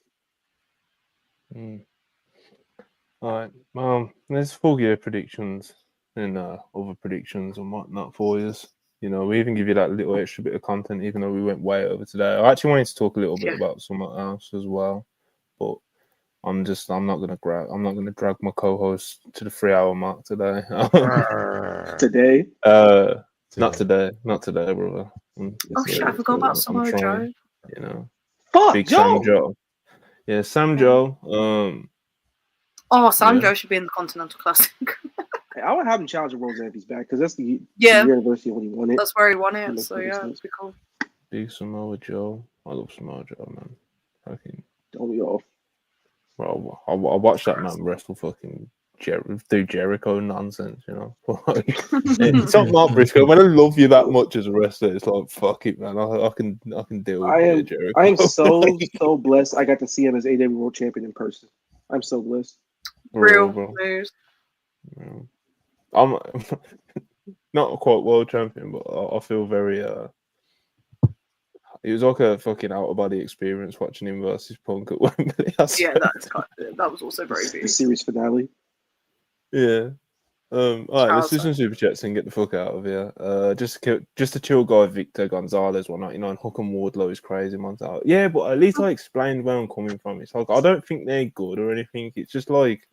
Speaker 1: All right. There's Full Gear predictions and other predictions and whatnot for you. You know, we even give you that little extra bit of content, even though we went way over today. I actually wanted to talk a little bit about something else as well, but I'm not gonna drag my co-host to the 3-hour mark today.
Speaker 2: Today?
Speaker 1: Not today, brother.
Speaker 4: Oh shit! I forgot about Samoa Joe.
Speaker 1: You know,
Speaker 2: fuck
Speaker 1: Big
Speaker 2: Joe.
Speaker 1: Sam Joe. Yeah, Sam Joe.
Speaker 4: Sam Joe should be in the Continental Classic.
Speaker 2: I would have him challenge World's End if he's back, because that's the university when he won it.
Speaker 4: That's where he won it. So yeah, it'd be cool.
Speaker 1: Big Samoa Joe. I love Samoa Joe, man. Fucking.
Speaker 2: Don't we all?
Speaker 1: Well, I watched that man wrestle fucking do Jericho nonsense, you know. It's not Mark Briscoe. When I love you that much as a wrestler, it's like fuck it, man. I can deal with Jericho.
Speaker 2: I am so blessed. I got to see him as AEW World Champion in person. I'm so blessed.
Speaker 4: Real news.
Speaker 1: I'm not quite world champion, but I feel very. It was like a fucking out of body experience watching him versus Punk at Wembley.
Speaker 4: Yeah, that was also very big.
Speaker 2: The series finale.
Speaker 1: Yeah. All right, let's do some super chats and get the fuck out of here. Just a chill guy, Victor Gonzalez, 199. Hook and Wardlow is crazy, man's out. Yeah, but at least I explained where I'm coming from. It's like I don't think they're good or anything. It's just like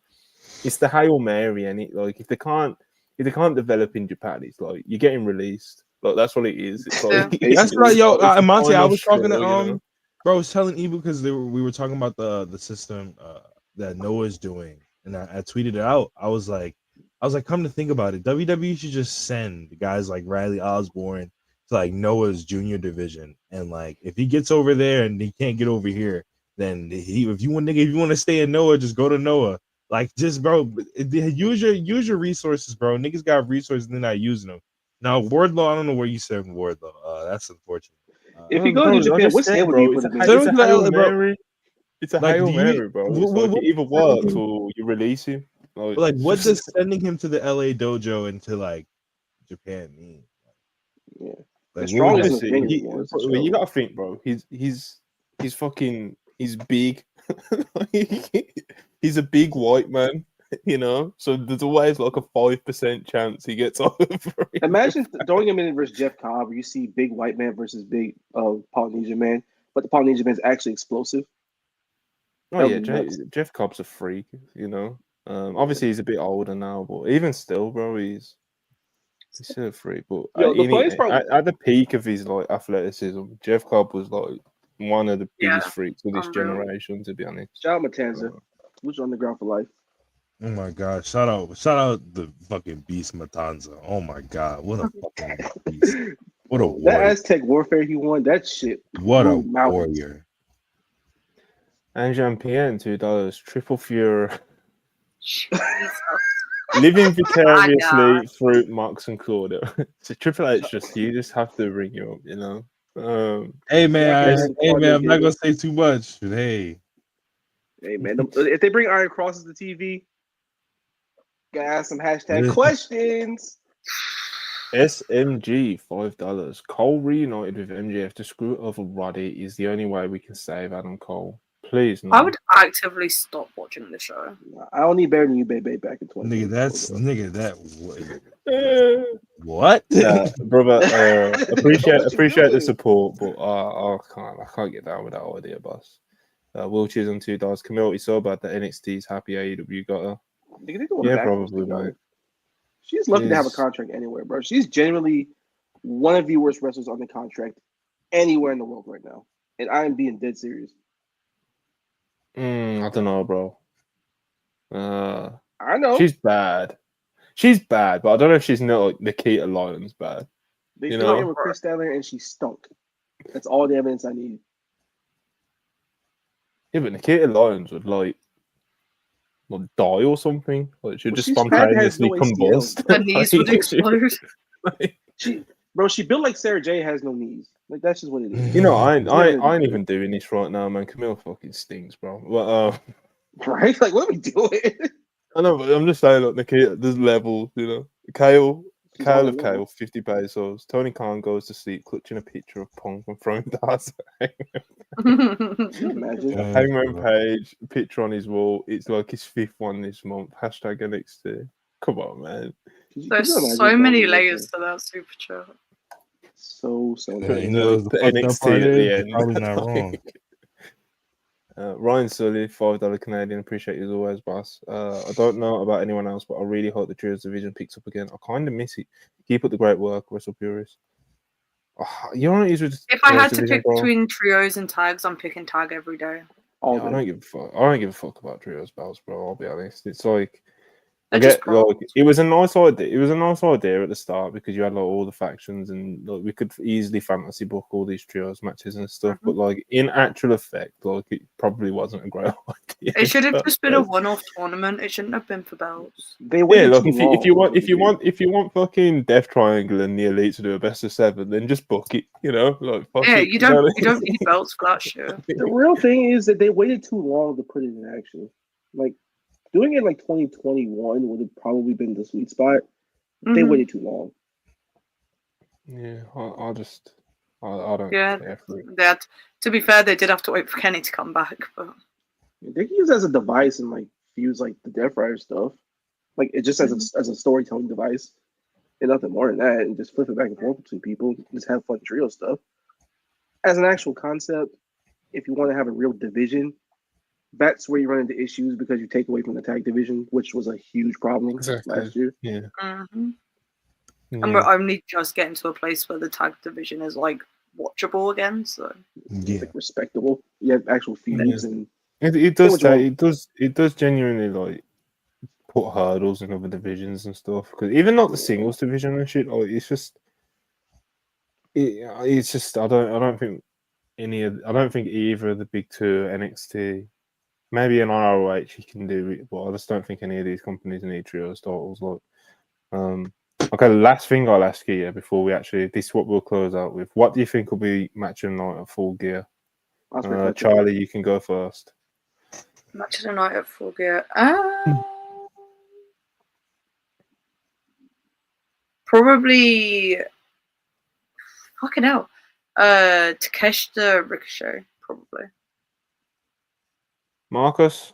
Speaker 1: it's the Hail Mary, and it like if they can't develop in Japan, it's like you're getting released. Like that's what it is. It's like
Speaker 3: that's right, yo. Monty, I was talking to bro, I was telling Ebu because we were talking about the system that Noah's doing, and I tweeted it out. I was like, come to think about it, WWE should just send guys like Riley Osborne to like Noah's junior division, and like if he gets over there and he can't get over here, then if you want to stay in Noah, just go to Noah. Like just bro, use your resources, bro. Niggas got resources and they're not using them. Now Wardlow, I don't know where you said Wardlow. That's unfortunate.
Speaker 2: If you go to Japan, what's the would you put
Speaker 1: It's a Hail Mary. It's a Hail Mary, bro. It either works or you release him.
Speaker 3: Like, what does sending him to the LA dojo and to like Japan mean?
Speaker 2: Yeah,
Speaker 3: like,
Speaker 1: you gotta think, bro. He's big. He's a big white man, you know. So there's always like a 5% chance he gets over.
Speaker 2: Imagine throwing him in versus Jeff Cobb, where you see big white man versus big Polynesian man, but the Polynesian man's actually explosive.
Speaker 1: Oh yeah, Jeff Cobb's a freak, you know. Obviously he's a bit older now, but even still, bro, he's still a freak. But at the peak of his like athleticism, Jeff Cobb was like one of the biggest freaks of this generation, to be honest.
Speaker 2: Shout out Matanza, which on the ground for life.
Speaker 3: Oh my god! Shout out the fucking beast Matanza. Oh my god, what a fucking beast! What a warrior.
Speaker 2: That Aztec warfare he won. That shit.
Speaker 3: What a warrior.
Speaker 1: Anjan PN, $2. Triple Fury.
Speaker 4: Jesus.
Speaker 1: Living
Speaker 4: I
Speaker 1: vicariously through Mox and Claudio. So Triple H you just have to ring you up, you know.
Speaker 3: Hey man,
Speaker 2: Yes.
Speaker 3: I'm not gonna say too much. But hey,
Speaker 2: man, if they bring Iron Crosses to TV, gotta ask some hashtag
Speaker 3: Yeah.
Speaker 2: questions.
Speaker 1: SMG, $5. Cole reunited with MJF to screw over Roddy is the only way we can save Adam Cole. Please, no.
Speaker 4: I would actively stop watching the show.
Speaker 2: I don't need better than you, baby, back in 20.
Speaker 3: nigga, what?
Speaker 1: Brother, appreciate
Speaker 2: What you
Speaker 1: the
Speaker 2: doing?
Speaker 1: support, but I can't get down with that idea, boss. Will Cheers on $2. Camille, you so bad that NXT's happy AEW got her.
Speaker 2: Nigga, they doing
Speaker 1: Yeah,
Speaker 2: backwards
Speaker 1: probably,
Speaker 2: together.
Speaker 1: mate.
Speaker 2: She's lucky to have a
Speaker 1: She's-
Speaker 2: contract anywhere, bro. She's genuinely one of the worst wrestlers on the contract anywhere in the world right now. And I am being dead serious.
Speaker 1: I don't know, bro.
Speaker 2: I know.
Speaker 1: She's bad. She's bad, but I don't know if she's not like Nikita Lyons bad.
Speaker 2: They
Speaker 1: you
Speaker 2: fell
Speaker 1: know?
Speaker 2: in with Chris Statler and she stunk. That's all the evidence I need.
Speaker 1: Yeah, but Nikita Lyons would like die or something. Like she'd
Speaker 2: Well,
Speaker 1: just
Speaker 2: she's fat and has
Speaker 1: spontaneously
Speaker 2: no ACL.
Speaker 1: combust.
Speaker 4: Her knees would explode.
Speaker 2: She built like Sarah J has no knees. Like that's just what it is.
Speaker 1: You know, I
Speaker 2: It's never
Speaker 1: ain't
Speaker 2: good.
Speaker 1: even doing this right now, man. Camille fucking stings, bro. But
Speaker 2: Right? Like what are we doing?
Speaker 1: I know, but I'm just saying, look, Nikita, there's levels, you know. Kale
Speaker 2: She's on
Speaker 1: of
Speaker 2: a
Speaker 1: Kale,
Speaker 2: level.
Speaker 1: 50 pesos. Tony Khan goes to sleep, clutching a picture of Punk and throwing darts.
Speaker 2: Can you imagine?
Speaker 1: Hangman Page, picture on his wall. It's like his 5th one this month. Hashtag NXT. Come on, man.
Speaker 4: There's so many layers to that super chat.
Speaker 2: So
Speaker 3: You know, the
Speaker 1: The
Speaker 3: fucked up
Speaker 1: NXT
Speaker 3: part
Speaker 1: at the
Speaker 3: is,
Speaker 1: end.
Speaker 3: you're probably not wrong.
Speaker 1: Ryan Sully, $5 Canadian. Appreciate you as always, boss. I don't know about anyone else, but I really hope the Trios division picks up again. I kind of miss it. Keep up the great work, Wrestle Purist. You know,
Speaker 4: If I had to pick between trios and tags, I'm picking tag every day.
Speaker 1: I don't give a fuck. I don't give a fuck about trios belts, bro. I'll be honest. It's like
Speaker 4: They're
Speaker 1: it was a nice idea. It was a nice idea at the start because you had like all the factions and like we could easily fantasy book all these trios matches and stuff. But like in actual effect, like it probably wasn't a great idea.
Speaker 4: It should have just been a one-off tournament. It shouldn't have been for belts.
Speaker 2: They waited
Speaker 1: like
Speaker 2: too
Speaker 1: if you want fucking Death Triangle and the Elite to do a best of 7, then just book it. You know, like fuck
Speaker 4: Yeah,
Speaker 1: it,
Speaker 4: you don't need belts for that shit.
Speaker 2: The real thing is that they waited too long to put it in action. Like doing it like 2021 would have probably been the sweet spot. They waited too long.
Speaker 1: Yeah, I don't care for it.
Speaker 4: That, to be fair, they did have to wait for Kenny to come back, but
Speaker 2: They can use it as a device and like use like the Death Rider stuff, like it just as a storytelling device, and nothing more than that, and just flip it back and forth between people. Just have fun trio stuff. As an actual concept, if you want to have a real division, that's where you run into issues because you take away from the tag division, which was a huge problem last year.
Speaker 1: Yeah.
Speaker 4: And we're only just getting to a place where the tag division is like watchable again. So
Speaker 2: it's like respectable. You have actual feuds and
Speaker 1: it does genuinely like put hurdles in other divisions and stuff. Because even not the singles division and shit, like it's just I don't think either of the big two, NXT, maybe an ROH you can do it, but I just don't think any of these companies need trios titles. Like, okay, the last thing I'll ask you before we actually, this is what we'll close out with. What do you think will be match of the night at Full Gear? Charlie, you can go first.
Speaker 4: match of the night at Full Gear. Probably fucking hell. Takeshita Ricochet, probably.
Speaker 1: Marcus?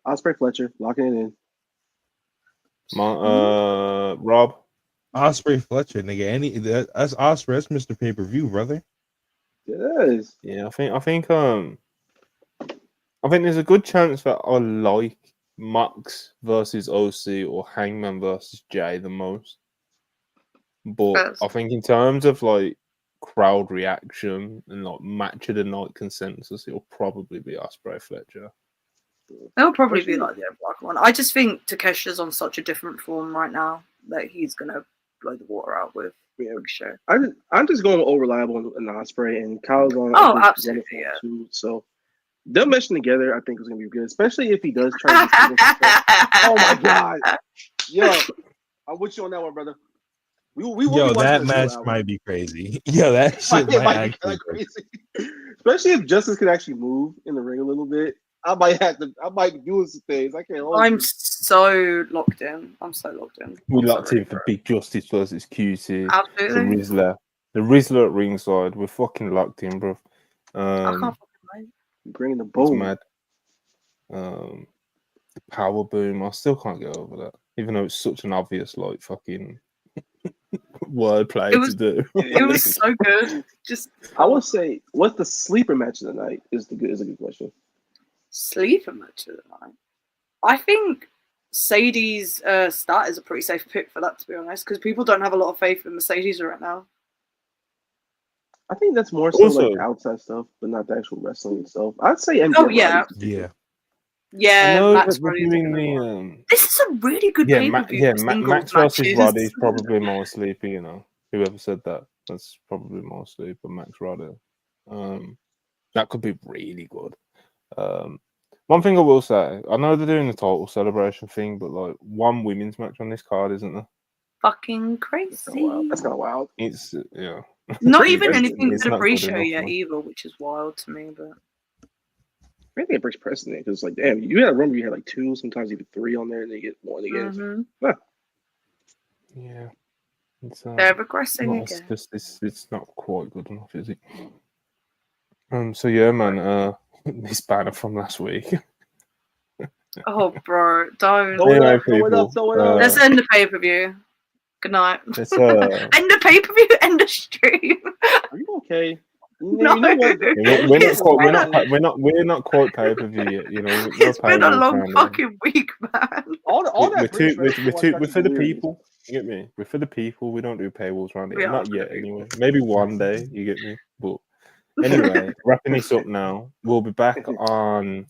Speaker 2: Ospreay Fletcher, locking it in.
Speaker 1: Rob?
Speaker 3: Ospreay Fletcher, nigga. That's Ospreay. That's Mr. Pay-Per-View, brother.
Speaker 2: Yes.
Speaker 1: Yeah, I think there's a good chance that I like Max versus OC or Hangman versus Jay the most. But I think in terms of like crowd reaction and like match of the night consensus, it'll probably be Ospreay Fletcher.
Speaker 4: It'll probably be like the black one. I just think Takeshi's on such a different form right now that he's gonna blow the water out with Ricochet.
Speaker 2: I'm just going over reliable in Ospreay, and Kyle's on.
Speaker 4: Oh, absolutely, yeah.
Speaker 2: Too, so them meshing together, I think is gonna be good, especially if he does try to. Oh my god, yo, I'm with you on that one, brother. We will be
Speaker 3: Yo,
Speaker 2: watching
Speaker 3: that
Speaker 2: the
Speaker 3: match
Speaker 2: show, Albert.
Speaker 3: might be crazy. Yo, that shit
Speaker 2: It
Speaker 3: might
Speaker 2: might be
Speaker 3: actually
Speaker 2: kind of crazy, especially if Justice can actually move in the ring a little bit. I might be doing some things. I can't hold
Speaker 4: I'm
Speaker 2: you.
Speaker 4: so locked in. I'm so locked in.
Speaker 1: We
Speaker 4: I'm so
Speaker 1: locked
Speaker 4: ready
Speaker 1: in for Big Justice versus QC. The
Speaker 4: Absolutely.
Speaker 1: Rizzler. The Rizzler at ringside. We're fucking locked in, bro.
Speaker 4: I can't fucking wait.
Speaker 2: Bringing the
Speaker 1: It's
Speaker 2: boom.
Speaker 1: mad. The power boom. I still can't get over that, even though it's such an obvious like fucking wordplay
Speaker 4: It was-
Speaker 1: to do.
Speaker 4: It was so good. Just
Speaker 2: I would say, what's the sleeper match of the night? Is a good question.
Speaker 4: sleeper match of the night. I think Sadie's start is a pretty safe pick for that, to be honest, because people don't have a lot of faith in Mercedes right now.
Speaker 2: I think that's more so
Speaker 1: Also-
Speaker 2: like the outside stuff, but not the actual wrestling itself. I'd say MJF.
Speaker 4: Oh, yeah.
Speaker 3: Yeah.
Speaker 1: I
Speaker 4: Yeah,
Speaker 1: know
Speaker 4: Max
Speaker 1: that we're
Speaker 4: Roddy's
Speaker 1: doing
Speaker 4: the
Speaker 1: the
Speaker 4: This is a really good
Speaker 1: yeah,
Speaker 4: pay-per-view.
Speaker 1: Max versus Roddy is probably more sleepy. You know, whoever said that, that's probably more sleeper. Max Roddy. That could be really good. One thing I will say, I know they're doing the title celebration thing, but like one women's match on this card, isn't there?
Speaker 4: fucking crazy.
Speaker 2: That's kind of wild.
Speaker 1: It's yeah.
Speaker 4: Not even
Speaker 2: It's
Speaker 4: anything
Speaker 1: it's
Speaker 4: to the
Speaker 1: not good
Speaker 4: pre-show
Speaker 1: enough,
Speaker 4: yet
Speaker 1: man.
Speaker 4: either, which is wild to me. But
Speaker 2: I think it breaks precedent because, like, damn, you had a run where you had like 2, sometimes even 3 on there, and they get 1 again.
Speaker 1: Yeah, it's
Speaker 4: they're regressing
Speaker 1: not,
Speaker 4: again.
Speaker 1: it's not quite good enough, is it? So yeah, man. This banner from last week.
Speaker 4: Oh, bro, don't.
Speaker 2: Throw it
Speaker 1: Anyway,
Speaker 2: up, throw it up,
Speaker 1: people,
Speaker 2: throw it up.
Speaker 4: Let's end the pay-per-view. Good night.
Speaker 1: Let's
Speaker 4: End the pay-per-view. End the stream.
Speaker 2: Are you okay?
Speaker 4: No.
Speaker 2: You know what?
Speaker 1: we're not quite pay per view yet. You know,
Speaker 4: It's been a long fucking week, man.
Speaker 2: All
Speaker 1: we're
Speaker 2: that
Speaker 1: for the people. You get me? We're for the people. We don't do paywalls around
Speaker 4: We
Speaker 1: here.
Speaker 4: are
Speaker 1: Not
Speaker 4: for the
Speaker 1: yet,
Speaker 4: people.
Speaker 1: anyway. Maybe one day. You get me? But anyway, wrapping this up now. We'll be back on.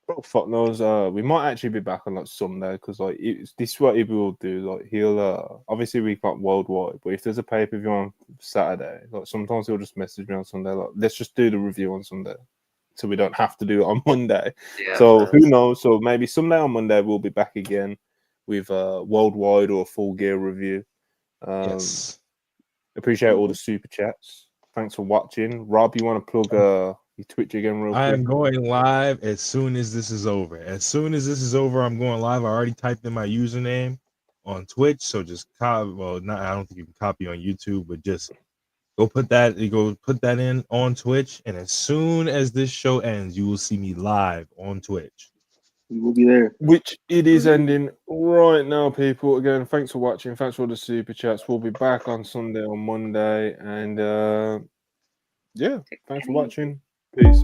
Speaker 1: Oh, fuck knows. We might actually be back on like Sunday because like this is what he will do. Like he'll obviously we got worldwide, but if there's a pay per view on Saturday, like sometimes he'll just message me on Sunday. Like let's just do the review on Sunday, so we don't have to do it on Monday.
Speaker 4: Yeah,
Speaker 1: So who knows? So maybe Sunday or Monday we'll be back again with worldwide or full gear review.
Speaker 3: Yes.
Speaker 1: Appreciate all the super chats. Thanks for watching. Rob, you want to plug your Twitch again real quick?
Speaker 3: I am going live as soon as this is over. As soon as this is over, I'm going live. I already typed in my username on Twitch, so just I don't think you can copy on YouTube, but just go put that in on Twitch, and as soon as this show ends, you will see me live on Twitch.
Speaker 2: We will be there.
Speaker 1: Which it is ending right now, people. Again, thanks for watching. Thanks for all the super chats. We'll be back on Sunday or Monday, and yeah, thanks for watching. Peace.